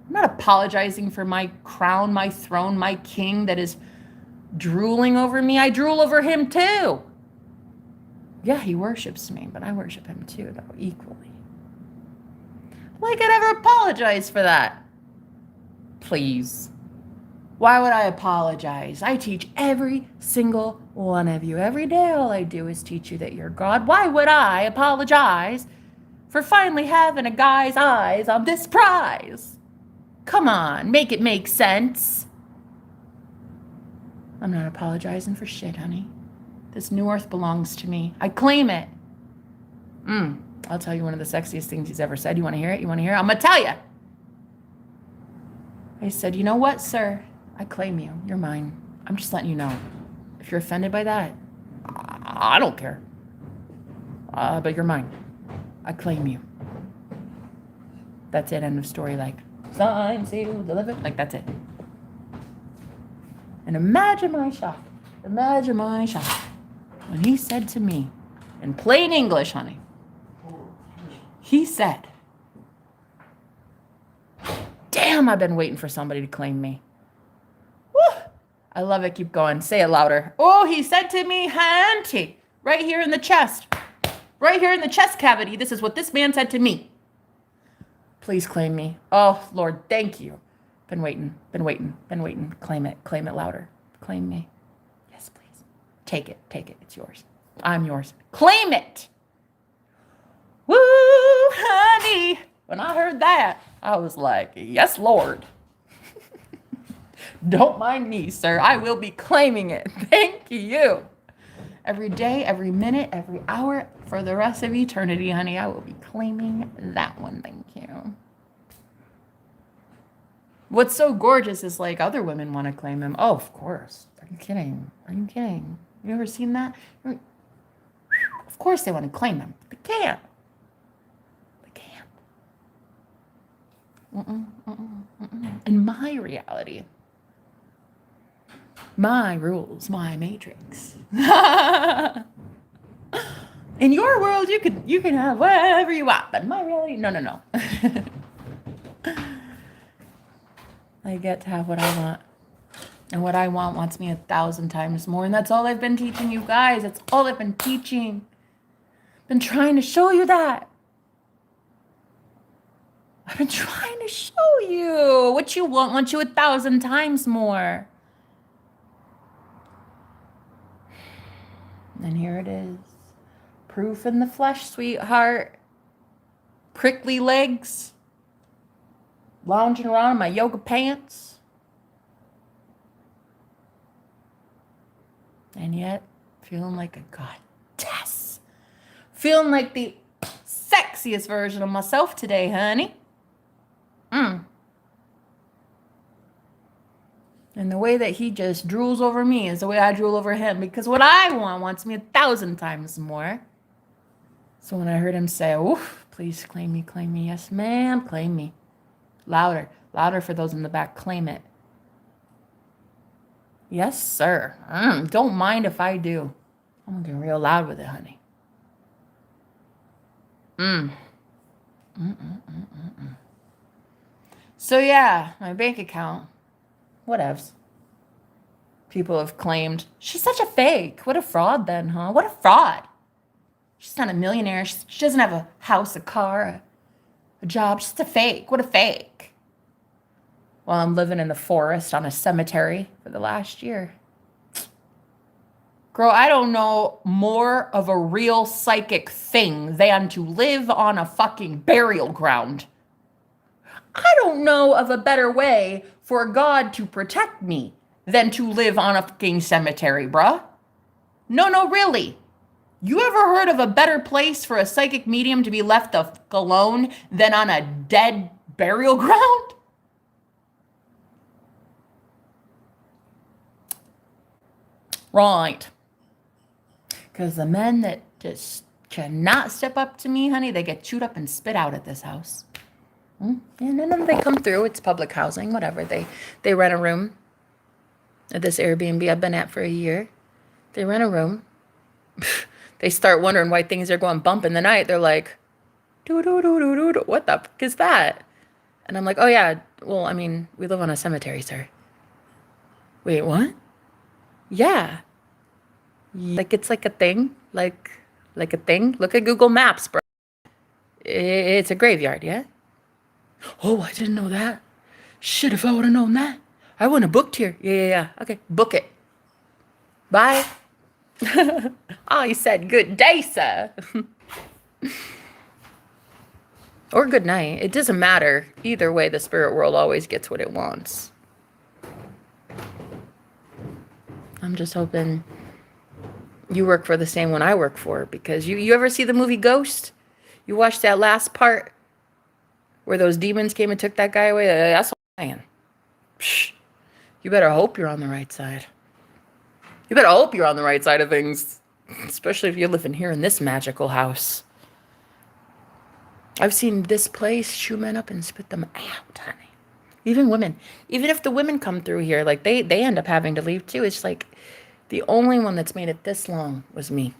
I'm not apologizing for my crown, my throne, my king that is drooling over me. I drool over him too. Yeah, he worships me, but I worship him too, though, equally. Like I'd ever apologize for that. Please. Why would I apologize? I teach every single one of you. Every day all I do is teach you that you're God. Why would I apologize for finally having a guy's eyes on this prize? Come on, make it make sense. I'm not apologizing for shit, honey. This new earth belongs to me. I claim it. I'll tell you one of the sexiest things he's ever said. You want to hear it? You want to hear it? I'm going to tell you. I said, you know what, sir? I claim you. You're mine. I'm just letting you know. If you're offended by that, I don't care. But you're mine. I claim you. That's it. End of story. Like, sign, seal, deliver. Like, that's it. And imagine my shock. Imagine my shock when he said to me, in plain English, honey, he said, damn, I've been waiting for somebody to claim me. Woo! I love it. Keep going. Say it louder. Oh, he said to me, auntie, right here in the chest. Right here in the chest cavity. This is what this man said to me. Please claim me. Oh, Lord, thank you. Been waiting. Claim it louder. Claim me. Yes, please. Take it. It's yours. I'm yours. Claim it. Woo, honey. When I heard that, I was like, yes, Lord. Don't mind me, sir. I will be claiming it. Thank you. Every day, every minute, every hour, for the rest of eternity, honey, I will be claiming that one. Thank you. What's so gorgeous is like other women want to claim him. Oh, of course. Are you kidding? You ever seen that? Of course they want to claim him. They can't. In my reality, my rules, my matrix. In your world, you can have whatever you want, but in my reality, no. I get to have what I want, and what I want wants me 1,000 times more, and that's all I've been teaching you guys. That's all I've been teaching. Been trying to show you that. I've been trying to show you what you want wants you 1,000 times more. And here it is. Proof in the flesh, sweetheart. Prickly legs. Lounging around in my yoga pants. And yet, feeling like a goddess. Feeling like the sexiest version of myself today, honey. And the way that he just drools over me is the way I drool over him. Because what I want wants me 1,000 times more. So when I heard him say, oof, please claim me, claim me. Yes, ma'am, claim me. Louder, louder for those in the back. Claim it. Yes, sir. Don't mind if I do. I'm gonna get real loud with it, honey. So yeah, my bank account. Whatevs. People have claimed she's such a fake. What a fraud then, huh? What a fraud. She's not a millionaire. She doesn't have a house, a car, a job. She's a fake. What a fake. While I'm living in the forest on a cemetery for the last year. Girl, I don't know more of a real psychic thing than to live on a fucking burial ground. I don't know of a better way for God to protect me than to live on a fucking cemetery, bruh. No, really. You ever heard of a better place for a psychic medium to be left the fuck alone than on a dead burial ground? Right. Because the men that just cannot step up to me, honey, they get chewed up and spit out at this house. And then they come through. It's public housing, whatever. They rent a room at this Airbnb I've been at for a year. They rent a room. They start wondering why things are going bump in the night. They're like, what the fuck is that? And I'm like, oh yeah, well, I mean, we live on a cemetery, sir. Wait, what? Yeah. Like it's like a thing, like a thing. Look at Google Maps, bro. It's a graveyard, yeah? Oh, I didn't know that. Shit, if I would have known that, I wouldn't have booked here. Yeah. Okay, book it. Bye. Oh, you said good day, sir. Or good night. It doesn't matter. Either way, the spirit world always gets what it wants. I'm just hoping you work for the same one I work for, because you ever see the movie Ghost? You watched that last part where those demons came and took that guy away? That's what I'm saying. Psh, you better hope you're on the right side. You better hope you're on the right side of things, especially if you're living here in this magical house. I've seen this place chew men up and spit them out, honey. Even women. Even if the women come through here, like they end up having to leave too. It's like the only one that's made it this long was me.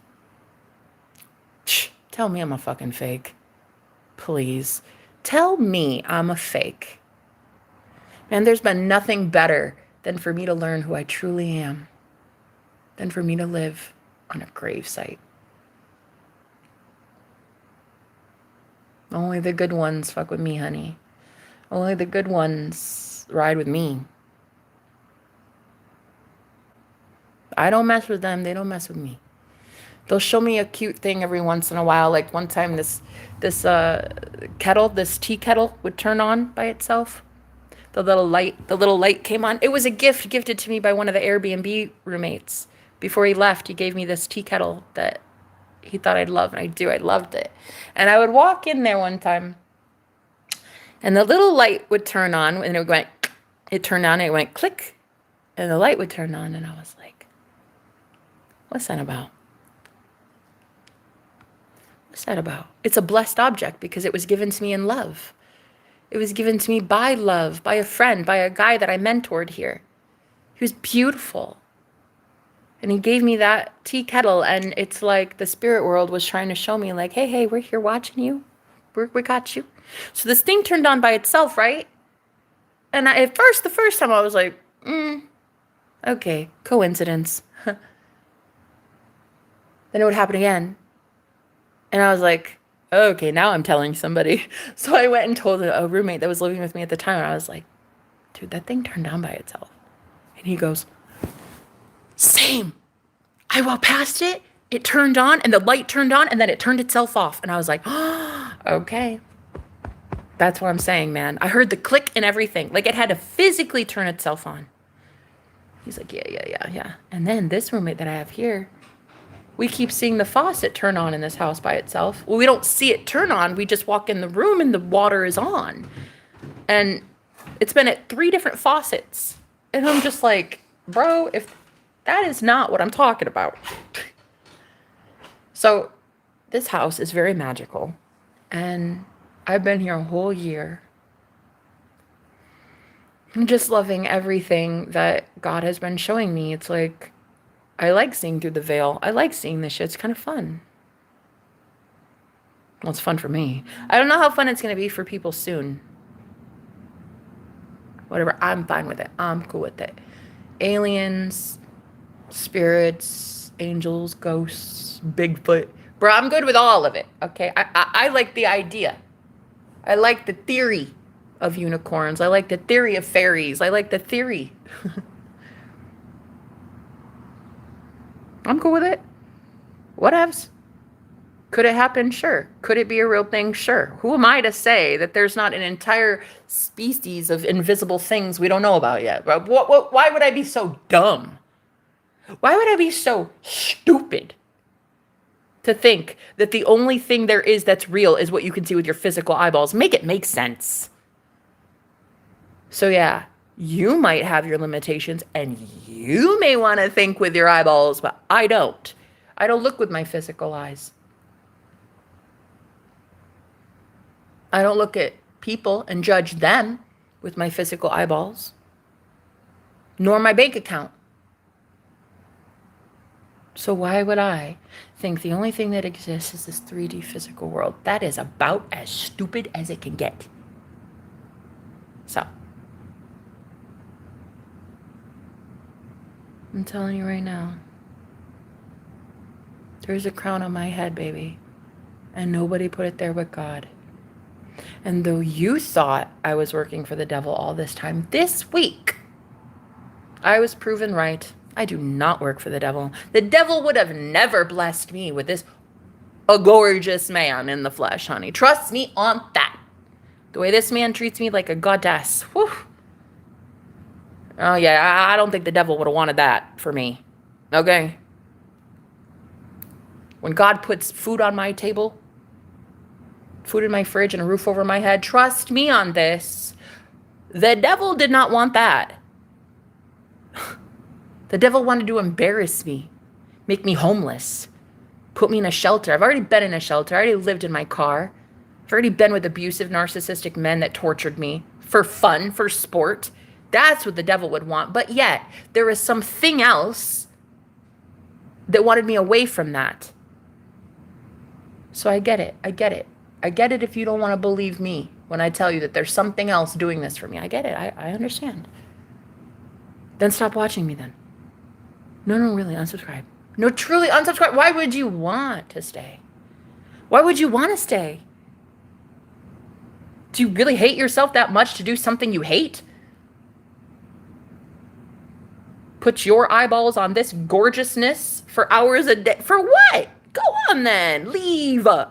Tell me I'm a fucking fake. Please. Tell me I'm a fake. Man, there's been nothing better than for me to learn who I truly am. Than for me to live on a gravesite. Only the good ones fuck with me, honey. Only the good ones ride with me. I don't mess with them. They don't mess with me. They'll show me a cute thing every once in a while. Like one time this kettle, this tea kettle would turn on by itself. The little light came on. It was a gift gifted to me by one of the Airbnb roommates. Before he left, he gave me this tea kettle that he thought I'd love, and I loved it. And I would walk in there one time, and the little light would turn on, and it turned on, and it went click, and the light would turn on, and I was like, what's that about? What's that about? It's a blessed object because it was given to me in love. It was given to me by love, by a friend, by a guy that I mentored here. He was beautiful. And he gave me that tea kettle, and it's like the spirit world was trying to show me, like, hey, we're here watching you. We got you. So this thing turned on by itself, right? And the first time I was like, okay, coincidence. Then it would happen again. And I was like, okay, now I'm telling somebody. So I went and told a roommate that was living with me at the time, and I was like, dude, that thing turned on by itself. And he goes, same. I walked past it, It turned on and the light turned on and then it turned itself off. And I was like, oh, okay. That's what I'm saying, man. I heard the click and everything. Like it had to physically turn itself on. He's like, yeah. And then this roommate that I have here, we keep seeing the faucet turn on in this house by itself. Well, we don't see it turn on. We just walk in the room and the water is on. And it's been at 3 different faucets. And I'm just like, bro, if that is not what I'm talking about. So this house is very magical. And I've been here a whole year. I'm just loving everything that God has been showing me. It's like, I like seeing through the veil. I like seeing this shit. It's kind of fun. Well, it's fun for me. I don't know how fun it's going to be for people soon. Whatever, I'm fine with it. I'm cool with it. Aliens, spirits, angels, ghosts, Bigfoot. Bro, I'm good with all of it, okay? I like the idea. I like the theory of unicorns. I like the theory of fairies. I like the theory. I'm cool with it. Whatevs. Could it happen? Sure. Could it be a real thing? Sure. Who am I to say that there's not an entire species of invisible things we don't know about yet? Why would I be so dumb? Why would I be so stupid to think that the only thing there is that's real is what you can see with your physical eyeballs? Make it make sense. So yeah, you might have your limitations and you may want to think with your eyeballs, but I don't. I don't look with my physical eyes. I don't look at people and judge them with my physical eyeballs, nor my bank account. So why would I think the only thing that exists is this 3D physical world? That is about as stupid as it can get. So, I'm telling you right now, there's a crown on my head, baby, and nobody put it there but God. And though you thought I was working for the devil all this time, this week, I was proven right. I do not work for the devil. The devil would have never blessed me with a gorgeous man in the flesh, honey. Trust me on that. The way this man treats me like a goddess. Whew. Oh, yeah, I don't think the devil would have wanted that for me. Okay? When God puts food on my table, food in my fridge and a roof over my head, trust me on this. The devil did not want that. The devil wanted to embarrass me, make me homeless, put me in a shelter. I've already been in a shelter. I already lived in my car. I've already been with abusive, narcissistic men that tortured me for fun, for sport. That's what the devil would want. But yet, there was something else that wanted me away from that. So I get it. I get it. I get it if you don't want to believe me when I tell you that there's something else doing this for me. I get it. I understand. Then stop watching me then. No, really, unsubscribe. No, truly, unsubscribe. Why would you want to stay? Why would you want to stay? Do you really hate yourself that much to do something you hate? Put your eyeballs on this gorgeousness for hours a day. For what? Go on then. Leave. I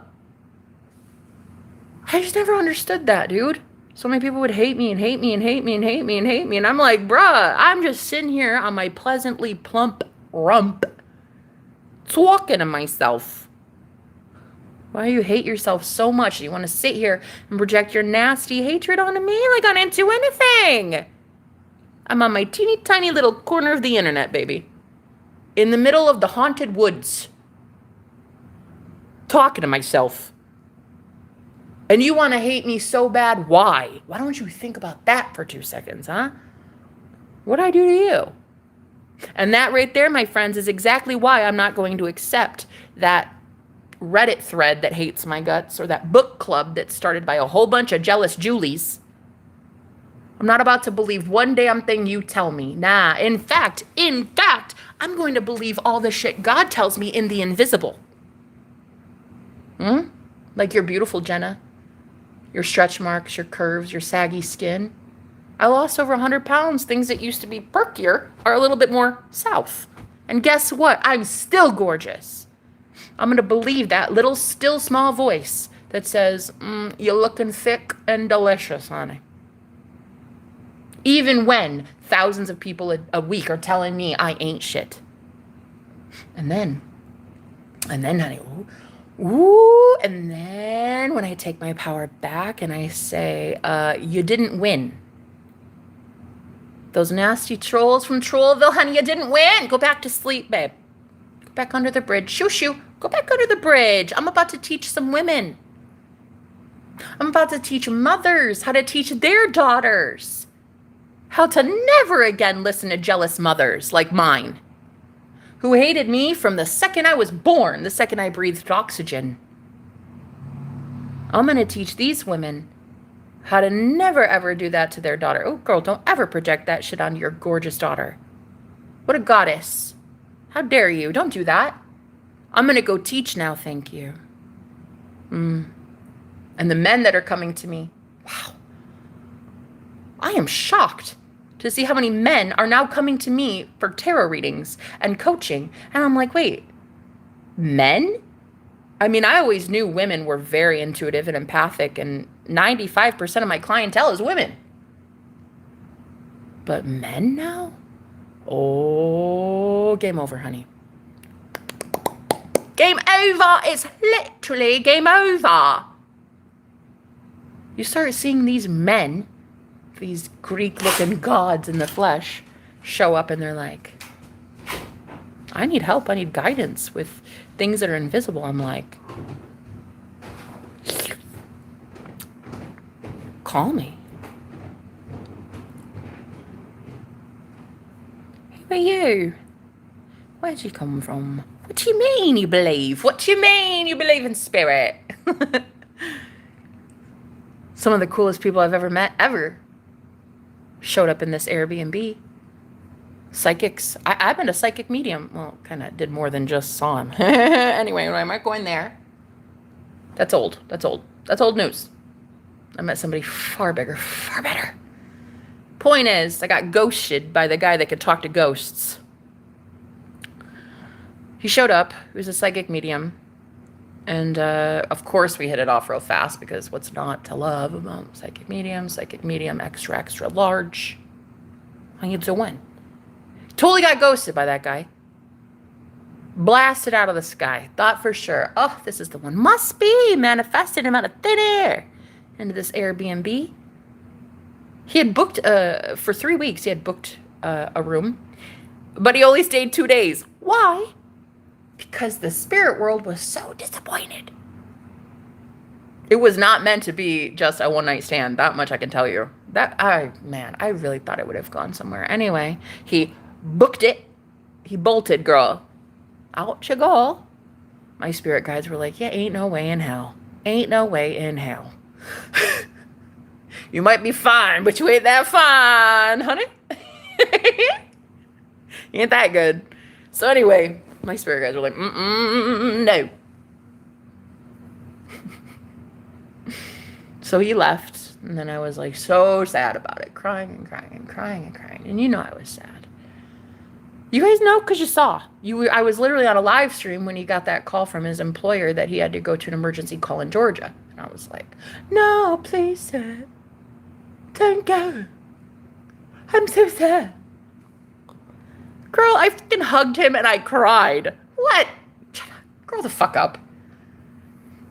just never understood that, dude. So many people would hate me and hate me and hate me and hate me and hate me. And I'm like, bruh, I'm just sitting here on my pleasantly plump rump, talking to myself. Why do you hate yourself so much? You want to sit here and project your nasty hatred onto me like I didn't do anything. I'm on my teeny tiny little corner of the internet, baby. In the middle of the haunted woods. Talking to myself. And you want to hate me so bad, why? Why don't you think about that for 2 seconds, huh? What'd I do to you? And that right there, my friends, is exactly why I'm not going to accept that Reddit thread that hates my guts or that book club that's started by a whole bunch of jealous Julies. I'm not about to believe one damn thing you tell me. Nah, in fact, I'm going to believe all the shit God tells me in the invisible. Like you're beautiful, Jenna. Your stretch marks, your curves, your saggy skin. I lost over 100 pounds. Things that used to be perkier are a little bit more south. And guess what? I'm still gorgeous. I'm going to believe that little still small voice that says, you're looking thick and delicious, honey. Even when thousands of people a week are telling me I ain't shit. And then, honey, and then when I take my power back and I say, you didn't win. Those nasty trolls from Trollville, honey, you didn't win. Go back to sleep, babe. Go back under the bridge. Shoo, shoo. Go back under the bridge. I'm about to teach some women. I'm about to teach mothers how to teach their daughters how to never again listen to jealous mothers like mine, who hated me from the second I was born, the second I breathed oxygen. I'm going to teach these women how to never ever do that to their daughter. Oh, girl, don't ever project that shit on your gorgeous daughter. What a goddess. How dare you? Don't do that. I'm going to go teach now, thank you. And the men that are coming to me, wow. I am shocked to see how many men are now coming to me for tarot readings and coaching. And I'm like, wait, men? I mean, I always knew women were very intuitive and empathic, and 95% of my clientele is women. But men now? Oh, game over, honey. Game over. It's literally game over. You start seeing these men, these Greek-looking gods in the flesh, show up and they're like, I need help. I need guidance with things that are invisible. I'm like, call me. Who are you? Where'd you come from? What do you mean you believe? What do you mean you believe in spirit? Some of the coolest people I've ever met, ever, showed up in this Airbnb. Psychics. I've been a psychic medium. Well, kind of did more than just saw him. Anyway, I'm not going there. That's old. That's old. That's old news. I met somebody far bigger, far better. Point is, I got ghosted by the guy that could talk to ghosts. He showed up. He was a psychic medium. And, of course, we hit it off real fast because what's not to love about psychic medium, extra, extra large. I need to win. Totally got ghosted by that guy. Blasted out of the sky. Thought for sure, oh, this is the one. Must be. Manifested him out of thin air into this Airbnb. He had booked, for 3 weeks, he had booked a room. But he only stayed 2 days. Why? Because the spirit world was so disappointed. It was not meant to be just a one-night stand. That much I can tell you. I really thought it would have gone somewhere. Anyway, he booked it. He bolted, girl. Out you go. My spirit guides were like, yeah, ain't no way in hell. Ain't no way in hell. You might be fine, but you ain't that fine, honey. You ain't that good. So anyway, my spirit guides were like, no. So he left, and then I was like so sad about it, crying and crying and crying and crying. And you know I was sad. You guys know because you saw. I was literally on a live stream when he got that call from his employer that he had to go to an emergency call in Georgia. And I was like, no, please, sir. Don't go. I'm so sad. Girl, I fucking hugged him and I cried. What? Grow the fuck up.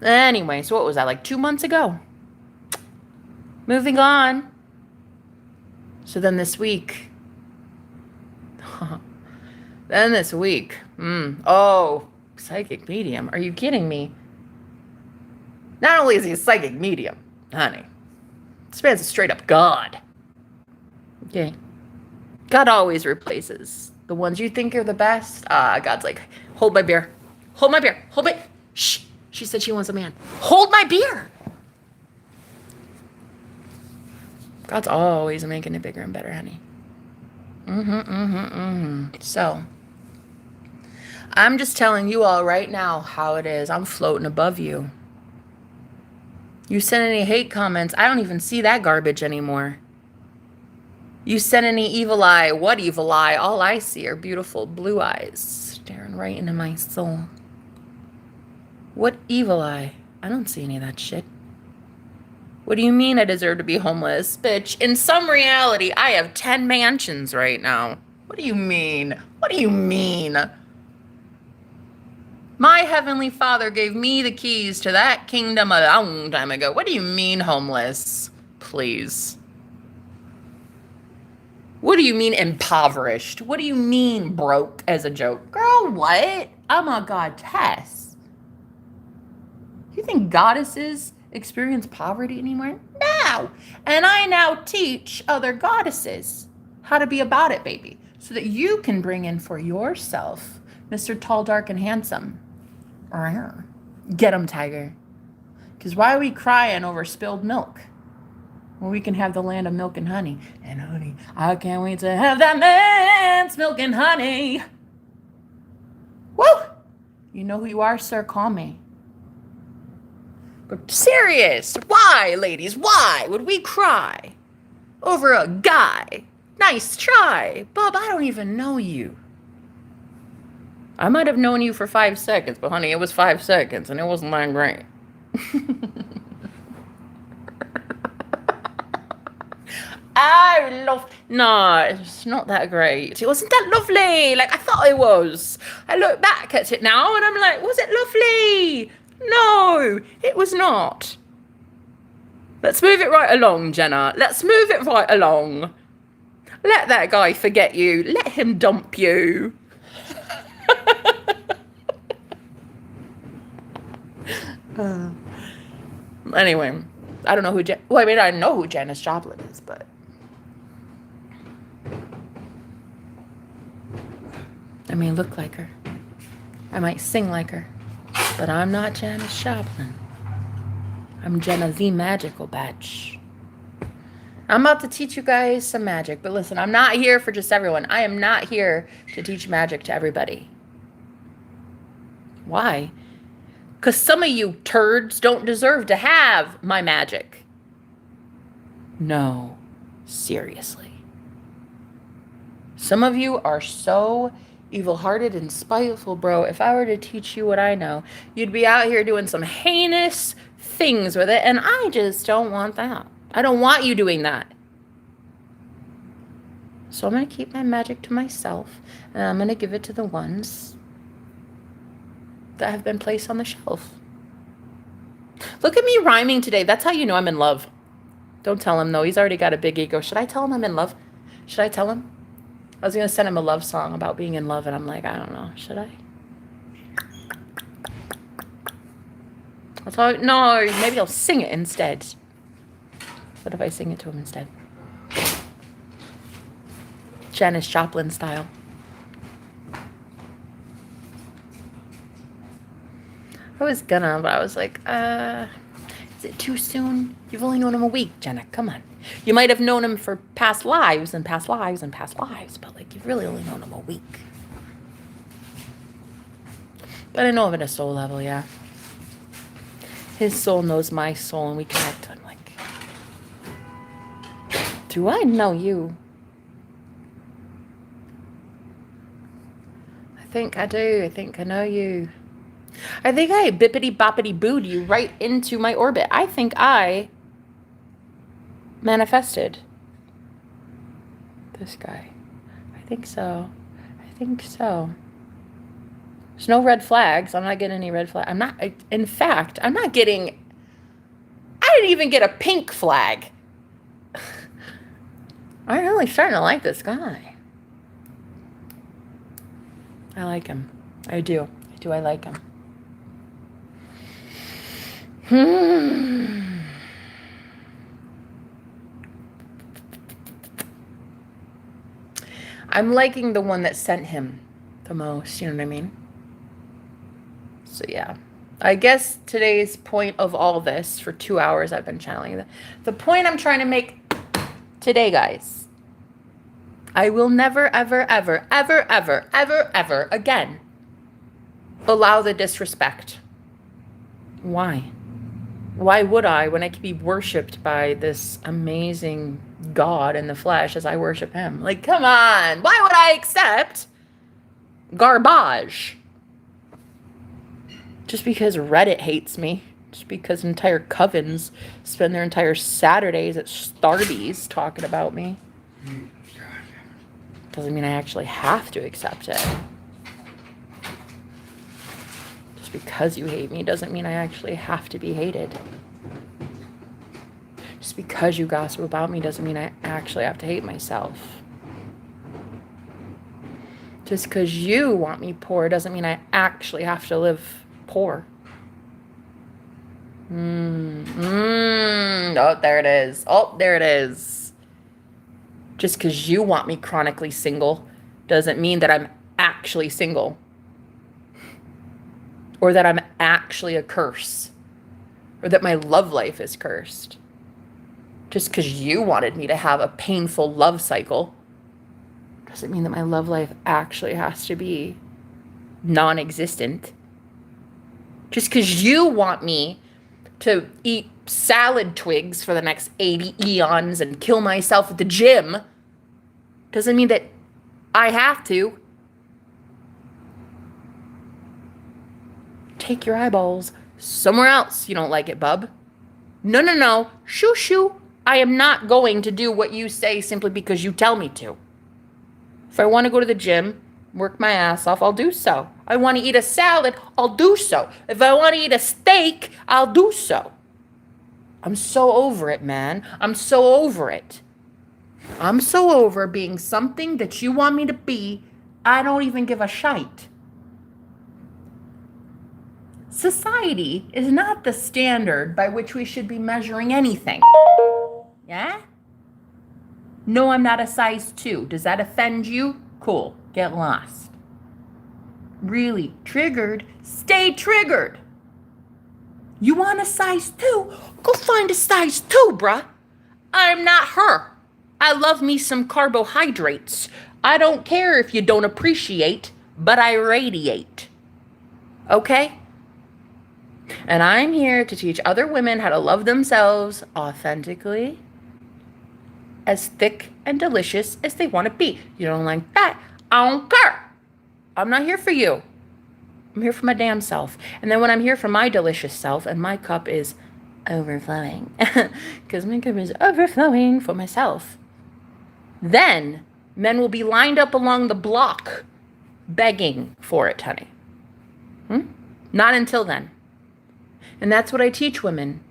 Anyway, so what was that, like 2 months ago? Moving on. So then this week. Oh, psychic medium. Are you kidding me? Not only is he a psychic medium, honey. This man's a straight up god. Okay. God always replaces the ones you think are the best. God's like, hold my beer. Hold my beer. Hold my... Shh. She said she wants a man. Hold my beer. God's always making it bigger and better, honey. So, I'm just telling you all right now how it is. I'm floating above you. You send any hate comments, I don't even see that garbage anymore. You send any evil eye, what evil eye? All I see are beautiful blue eyes staring right into my soul. What evil eye? I don't see any of that shit. What do you mean I deserve to be homeless? Bitch, in some reality, I have 10 mansions right now. What do you mean? What do you mean? My heavenly father gave me the keys to that kingdom a long time ago. What do you mean homeless? Please. What do you mean impoverished? What do you mean broke as a joke? Girl, what? Oh my goddess. You think goddesses experience poverty anymore? No. And I now teach other goddesses how to be about it, baby, so that you can bring in for yourself Mr. Tall, Dark, and Handsome. Get him, tiger. Because why are we crying over spilled milk when we can have the land of milk and honey? And honey, I can't wait to have that man's milk and honey. Woo! You know who you are, sir? Call me. But serious, why, ladies, why would we cry over a guy? Nice try. Bub, I don't even know you. I might have known you for 5 seconds, but honey, it was 5 seconds and it wasn't that great. No, it's not that great. It wasn't that lovely like I thought it was. I look back at it now and I'm like, was it lovely? No, it was not. Let's move it right along, Jenna. Let's move it right along. Let that guy forget you. Let him dump you. Anyway, I don't know who I know who Janis Joplin is, but I may look like her. I might sing like her, but I'm not Janis Joplin. I'm Jenna the Magical Batch. I'm about to teach you guys some magic, but listen, I'm not here for just everyone. I am not here to teach magic to everybody. Why? Because some of you turds don't deserve to have my magic. No, seriously. Some of you are so evil-hearted and spiteful, bro. If I were to teach you what I know, you'd be out here doing some heinous things with it, and I just don't want that. I don't want you doing that. So I'm going to keep my magic to myself, and I'm going to give it to the ones that have been placed on the shelf. Look at me rhyming today. That's how you know I'm in love. Don't tell him, though. He's already got a big ego. Should I tell him I'm in love? Should I tell him? I was going to send him a love song about being in love, and I'm like, I don't know. Should I? No, maybe I'll sing it instead. What if I sing it to him instead? Janis Joplin style. I was gonna, but I was like, is it too soon? You've only known him a week, Jenna. Come on. You might have known him for past lives and past lives and past lives, but like you've really only known him a week. But I know him at a soul level, yeah. His soul knows my soul and we connect. I'm like, do I know you? I think I do. I think I know you. I think I bippity boppity booed you right into my orbit. I think I manifested this guy. I think so. I think so. There's no red flags. I'm not getting any red flags. In fact, I'm not getting, I didn't even get a pink flag. I'm really starting to like this guy. I like him. I do. I like him. I'm liking the one that sent him the most, you know what I mean? So yeah. I guess today's point of all this, for 2 hours I've been channeling, the point I'm trying to make today, guys, I will never, ever, ever, ever, ever, ever, ever again allow the disrespect. Why? Why would I when I could be worshipped by this amazing God in the flesh as I worship him? Like, come on. Why would I accept garbage? Just because Reddit hates me, just because entire covens spend their entire Saturdays at Starbucks talking about me, doesn't mean I actually have to accept it. Just because you hate me doesn't mean I actually have to be hated. Just because you gossip about me doesn't mean I actually have to hate myself. Just because you want me poor doesn't mean I actually have to live poor. Oh, there it is. Oh, there it is. Just because you want me chronically single doesn't mean that I'm actually single. Or that I'm actually a curse. Or that my love life is cursed. Just because you wanted me to have a painful love cycle doesn't mean that my love life actually has to be non-existent. Just because you want me to eat salad twigs for the next 80 eons and kill myself at the gym doesn't mean that I have to. Take your eyeballs somewhere else. You don't like it, bub. No. Shoo shoo. I am not going to do what you say simply because you tell me to. If I want to go to the gym, work my ass off, I'll do so. I want to eat a salad, I'll do so. If I want to eat a steak, I'll do so. I'm so over it, man. I'm so over it. I'm so over being something that you want me to be. I don't even give a shite. Society is not the standard by which we should be measuring anything. Yeah? No, I'm not a size 2. Does that offend you? Cool. Get lost. Really triggered? Stay triggered. You want a size 2? Go find a size 2, bruh. I'm not her. I love me some carbohydrates. I don't care if you don't appreciate, but I radiate. Okay? And I'm here to teach other women how to love themselves authentically, as thick and delicious as they want to be. You don't like that? I don't care. I'm not here for you. I'm here for my damn self. And then when I'm here for my delicious self and my cup is overflowing, because my cup is overflowing for myself, then men will be lined up along the block begging for it, honey. Not until then. And that's what I teach women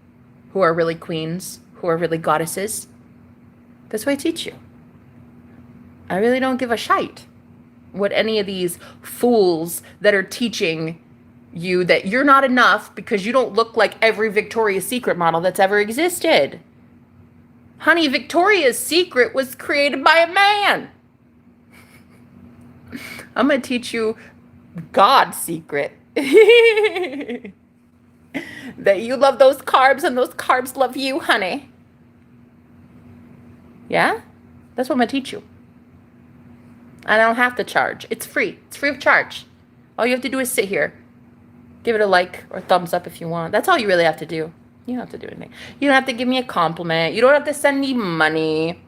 who are really queens, who are really goddesses. That's what I teach you. I really don't give a shite what any of these fools that are teaching you that you're not enough because you don't look like every Victoria's Secret model that's ever existed. Honey, Victoria's Secret was created by a man. I'm going to teach you God's secret. That you love those carbs and those carbs love you, honey. Yeah? That's what I'm going to teach you. I don't have to charge. It's free. It's free of charge. All you have to do is sit here. Give it a like or thumbs up if you want. That's all you really have to do. You don't have to do anything. You don't have to give me a compliment. You don't have to send me money.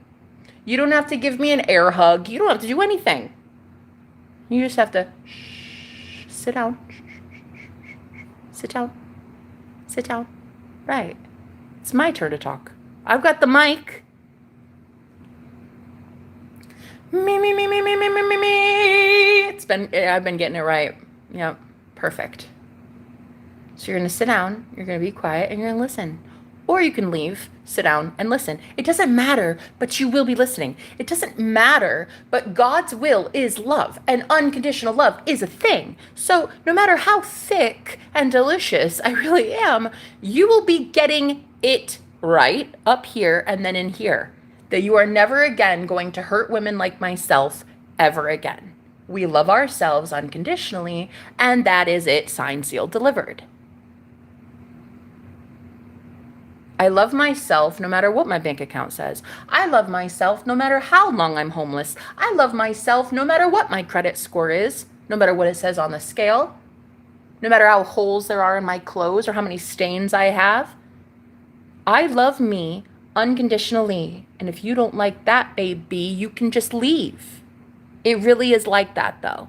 You don't have to give me an air hug. You don't have to do anything. You just have to sit down. Sit down. Sit down. Right. It's my turn to talk. I've got the mic. Me. I've been getting it right. Yep. Perfect. So you're going to sit down, you're going to be quiet, and you're going to listen. Or you can leave, sit down, and listen. It doesn't matter, but you will be listening. It doesn't matter, but God's will is love, and unconditional love is a thing. So no matter how thick and delicious I really am, you will be getting it right up here and then in here. That you are never again going to hurt women like myself ever again. We love ourselves unconditionally, and that is it, signed, sealed, delivered. I love myself no matter what my bank account says. I love myself no matter how long I'm homeless. I love myself no matter what my credit score is, no matter what it says on the scale, no matter how holes there are in my clothes or how many stains I have. I love me unconditionally. And if you don't like that, baby, you can just leave. It really is like that, though.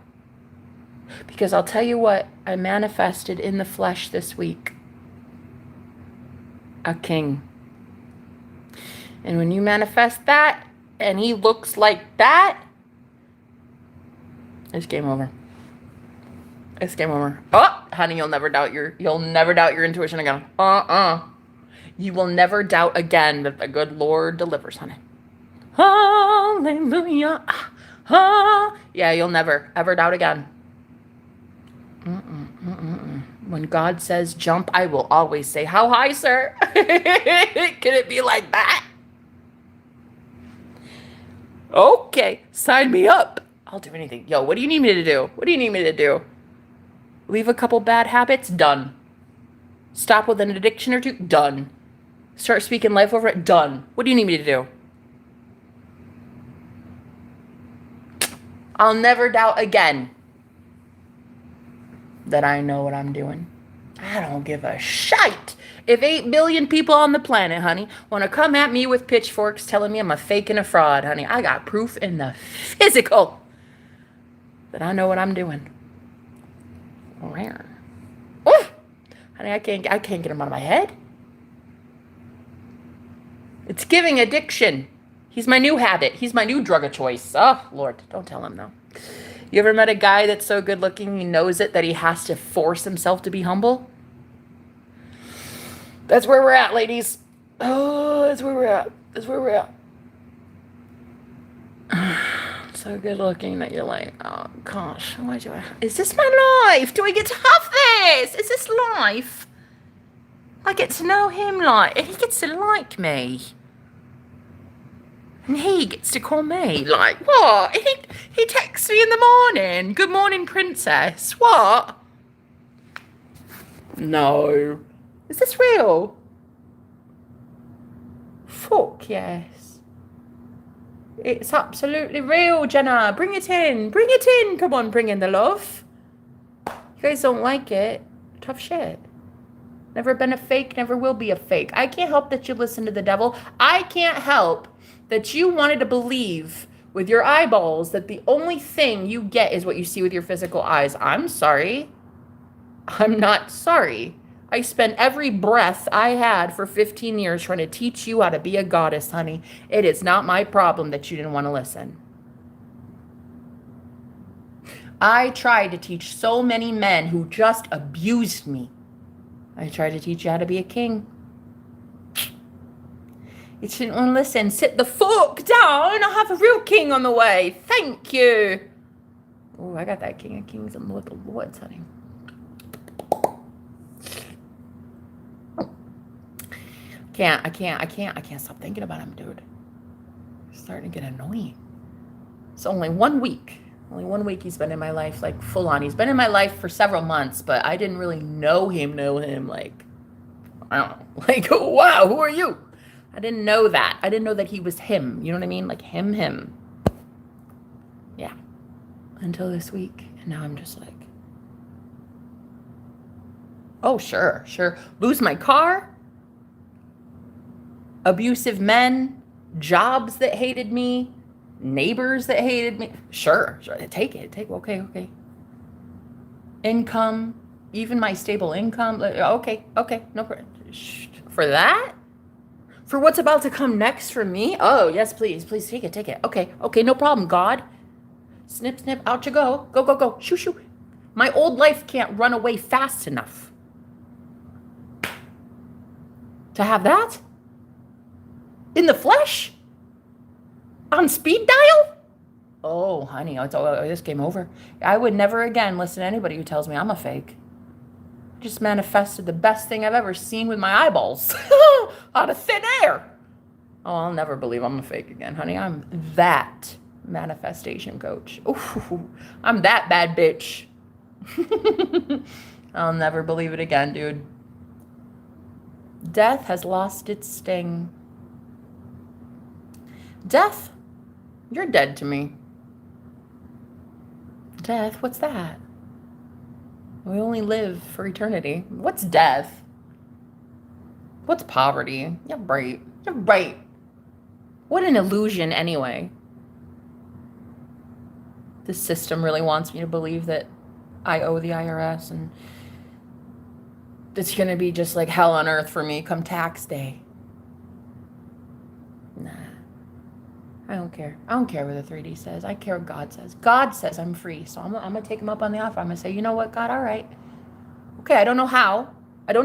Because I'll tell you what, I manifested in the flesh this week. A king. And when you manifest that, and he looks like that, it's game over. It's game over. Oh, honey, you'll never doubt your intuition again. You will never doubt again that the good Lord delivers, honey. Hallelujah. Yeah, you'll never, ever doubt again. When God says jump, I will always say, how high, sir? Can it be like that? Okay, sign me up. I'll do anything. Yo, what do you need me to do? What do you need me to do? Leave a couple bad habits? Done. Stop with an addiction or two? Done. Start speaking life over it? Done. What do you need me to do? I'll never doubt again that I know what I'm doing. I don't give a shite if 8 billion people on the planet, honey, want to come at me with pitchforks telling me I'm a fake and a fraud, honey. I got proof in the physical that I know what I'm doing. Rare. Oh, honey, I can't get him out of my head. It's giving addiction. He's my new habit. He's my new drug of choice. Oh, Lord, don't tell him though. You ever met a guy that's so good looking he knows it that he has to force himself to be humble? That's where we're at, ladies. Oh, that's where we're at. That's where we're at. So good looking that you're like, oh gosh, is this my life? Do I get to have this? Is this life? I get to know him and he gets to like me. And he gets to call me like, what? He texts me in the morning. Good morning, princess. What? No. Is this real? Fuck yes. It's absolutely real, Jenna. Bring it in. Bring it in. Come on, bring in the love. You guys don't like it. Tough shit. Never been a fake, never will be a fake. I can't help that you listen to the devil. I can't help that you wanted to believe with your eyeballs that the only thing you get is what you see with your physical eyes. I'm sorry. I'm not sorry. I spent every breath I had for 15 years trying to teach you how to be a goddess, honey. It is not my problem that you didn't want to listen. I tried to teach so many men who just abused me. I tried to teach you how to be a king. You didn't want to listen. Sit the fuck down. I have a real king on the way. Thank you. Oh, I got that king of kings and lord of lords, honey. I can't stop thinking about him, dude. It's starting to get annoying. It's only 1 week. Only 1 week he's been in my life, like full on. He's been in my life for several months, but I didn't really know him like, I don't know. Like, wow, who are you? I didn't know that. I didn't know that he was him. You know what I mean? Like him. Yeah. Until this week. And now I'm just like, oh, sure. Lose my car. Abusive men. Jobs that hated me. Neighbors that hated me. Sure. Take it. Okay. Income. Even my stable income. Okay. No problem. For that? For what's about to come next for me? Oh, yes, please take it. Okay, no problem, God. Snip, out you go. Go. Shoo. My old life can't run away fast enough to have that in the flesh on speed dial. Oh, honey, this game over. I would never again listen to anybody who tells me I'm a fake. Just manifested the best thing I've ever seen with my eyeballs out of thin air. Oh, I'll never believe I'm a fake again, honey. I'm that manifestation coach. Ooh, I'm that bad bitch. I'll never believe it again, dude. Death has lost its sting. Death, you're dead to me. Death, what's that? We only live for eternity. What's death? What's poverty? You're right. What an illusion anyway. The system really wants me to believe that I owe the IRS and it's going to be just like hell on earth for me come tax day. Nah. I don't care. I don't care what the 3D says. I care what God says. God says I'm free. So I'm going to take him up on the offer. I'm going to say, you know what, God, all right. Okay, I don't know how. But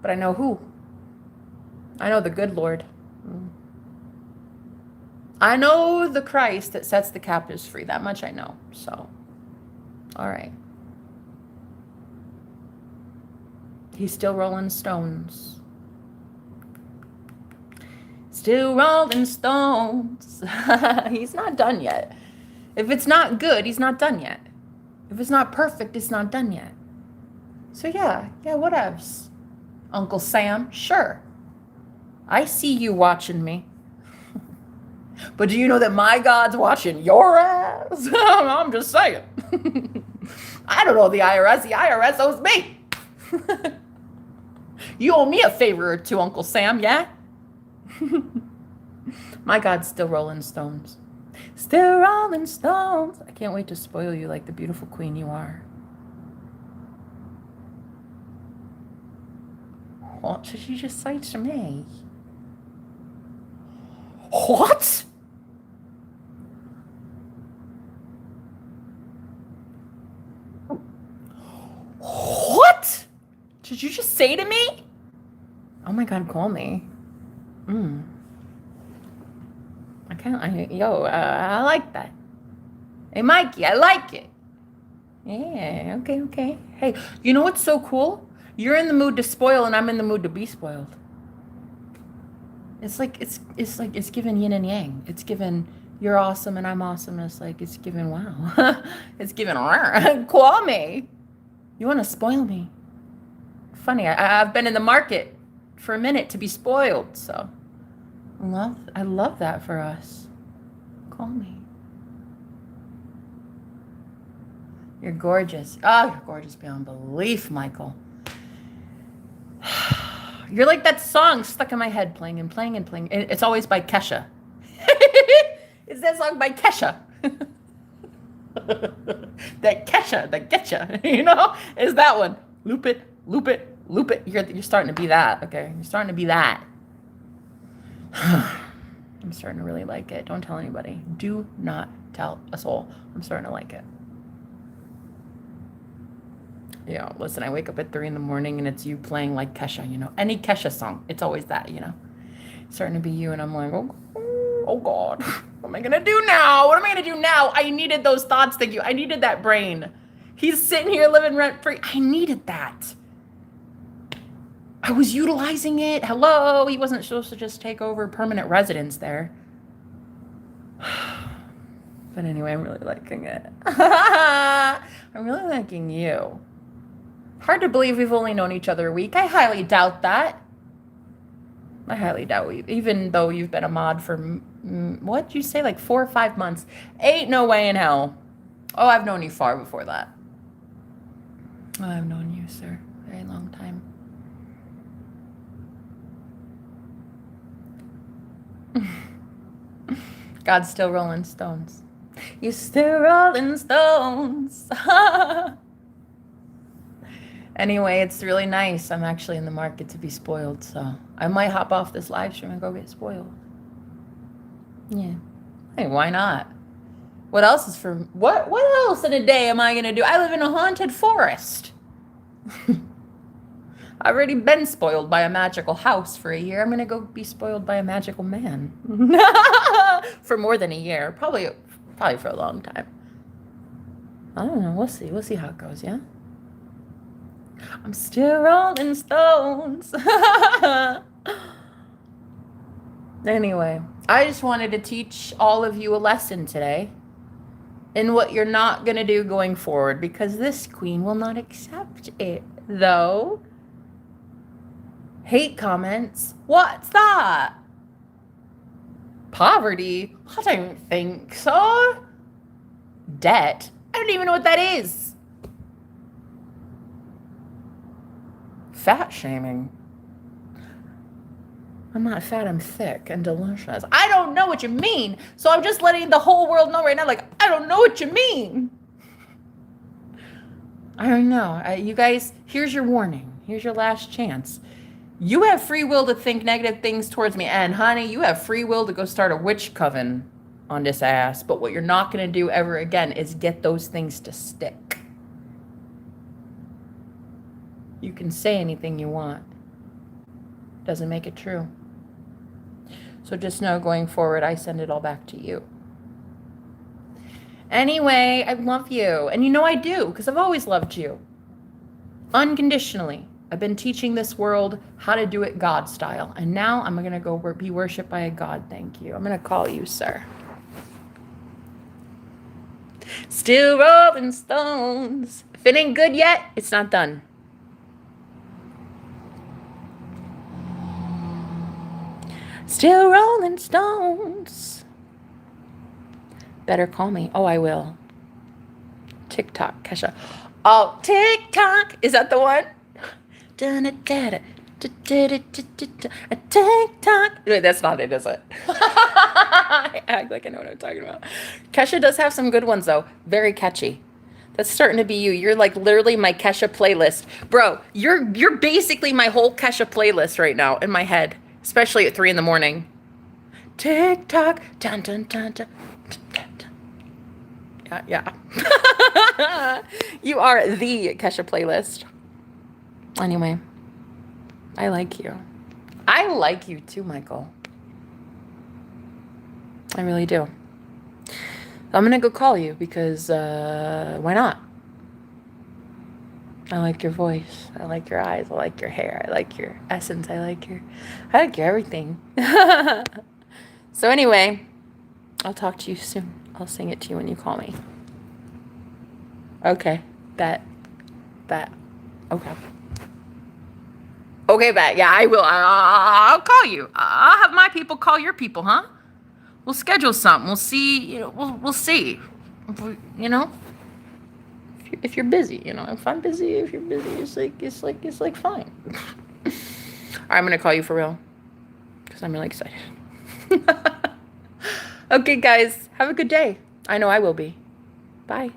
I know who. I know the good Lord. I know the Christ that sets the captives free. That much I know. So, all right. He's still rolling stones. Still rolling stones. He's not done yet. If it's not good, he's not done yet. If it's not perfect, it's not done yet. So yeah, whatevs. Uncle Sam, sure. I see you watching me. But do you know that my God's watching your ass? I'm just saying. I don't know the IRS. The IRS owes me. You owe me a favor or two, Uncle Sam, yeah? My God's still rolling stones. Still rolling stones. I can't wait to spoil you like the beautiful queen you are. What did you just say to me? What? What did you just say to me? Oh my God, call me. I like that. Hey, Mikey, I like it. Yeah, okay. Hey, you know what's so cool? You're in the mood to spoil and I'm in the mood to be spoiled. It's given yin and yang. It's given you're awesome and I'm awesome. It's given wow. It's given call me. You want to spoil me? Funny, I've been in the market for a minute to be spoiled, so I love that for us. Call me. You're gorgeous. Oh, you're gorgeous beyond belief, Michael. You're like that song stuck in my head, playing. It's always by Kesha. It's that song by Kesha. That Kesha, that getcha, is that one. Loop it. You're starting to be that, okay? You're starting to be that. I'm starting to really like it. Don't tell anybody. Do not tell a soul. I'm starting to like it. Yeah, listen, I wake up at 3 a.m. and it's you playing like Kesha, any Kesha song. It's always that, It's starting to be you and I'm like, oh God, what am I going to do now? I needed those thoughts. Thank you. I needed that brain. He's sitting here living rent free. I needed that. I was utilizing it. Hello. He wasn't supposed to just take over permanent residence there. But anyway, I'm really liking it. I'm really liking you. Hard to believe we've only known each other a week. I highly doubt that. I highly doubt even though you've been a mod for, what'd you say, like 4 or 5 months. Ain't no way in hell. Oh, I've known you far before that. Oh, I've known you, sir, a very long time. God's still rolling stones. You're still rolling stones. Anyway, it's really nice. I'm actually in the market to be spoiled, so I might hop off this live stream and go get spoiled. Yeah. Hey, why not? What else is for... What else in a day am I going to do? I live in a haunted forest. I've already been spoiled by a magical house for a year. I'm going to go be spoiled by a magical man. For more than a year. Probably for a long time. I don't know. We'll see. We'll see how it goes, yeah? I'm still rolling stones. Anyway, I just wanted to teach all of you a lesson today in what you're not going to do going forward, because this queen will not accept it, though. Hate comments. What's that? Poverty? I don't think so. Debt? I don't even know what that is. Fat shaming. I'm not fat, I'm thick and delicious. I don't know what you mean. So I'm just letting the whole world know right now, like, I don't know what you mean. I don't know. You guys, here's your warning. Here's your last chance. You have free will to think negative things towards me. And honey, you have free will to go start a witch coven on this ass. But what you're not going to do ever again is get those things to stick. You can say anything you want. Doesn't make it true. So just know going forward, I send it all back to you. Anyway, I love you. And you know I do, because I've always loved you. Unconditionally. I've been teaching this world how to do it God style. And now I'm going to go be worshipped by a God. Thank you. I'm going to call you, sir. Still rolling stones. If it ain't good yet, it's not done. Still rolling stones. Better call me. Oh, I will. TikTok, Kesha. Oh, TikTok. Is that the one? TikTok. Wait, that's not it, is it? I act like I know what I'm talking about. Kesha does have some good ones, though. Very catchy. That's starting to be you. You're like literally my Kesha playlist. Bro, you're basically my whole Kesha playlist right now in my head. Especially at 3 a.m. TikTok. Dun, dun, dun, dun, dun, dun. Yeah. You are the Kesha playlist. Anyway, I like you. I like you too, Michael. I really do. I'm going to go call you because why not? I like your voice. I like your eyes. I like your hair. I like your essence. I like your everything. So anyway, I'll talk to you soon. I'll sing it to you when you call me. Okay. Bet. Okay. Okay, bet. Yeah, I will. I'll call you. I'll have my people call your people, huh? We'll schedule something. We'll see. We'll see. If you're busy, if I'm busy, if you're busy, it's like fine. All right, I'm gonna call you for real because I'm really excited. Okay, guys, have a good day. I know I will be. Bye.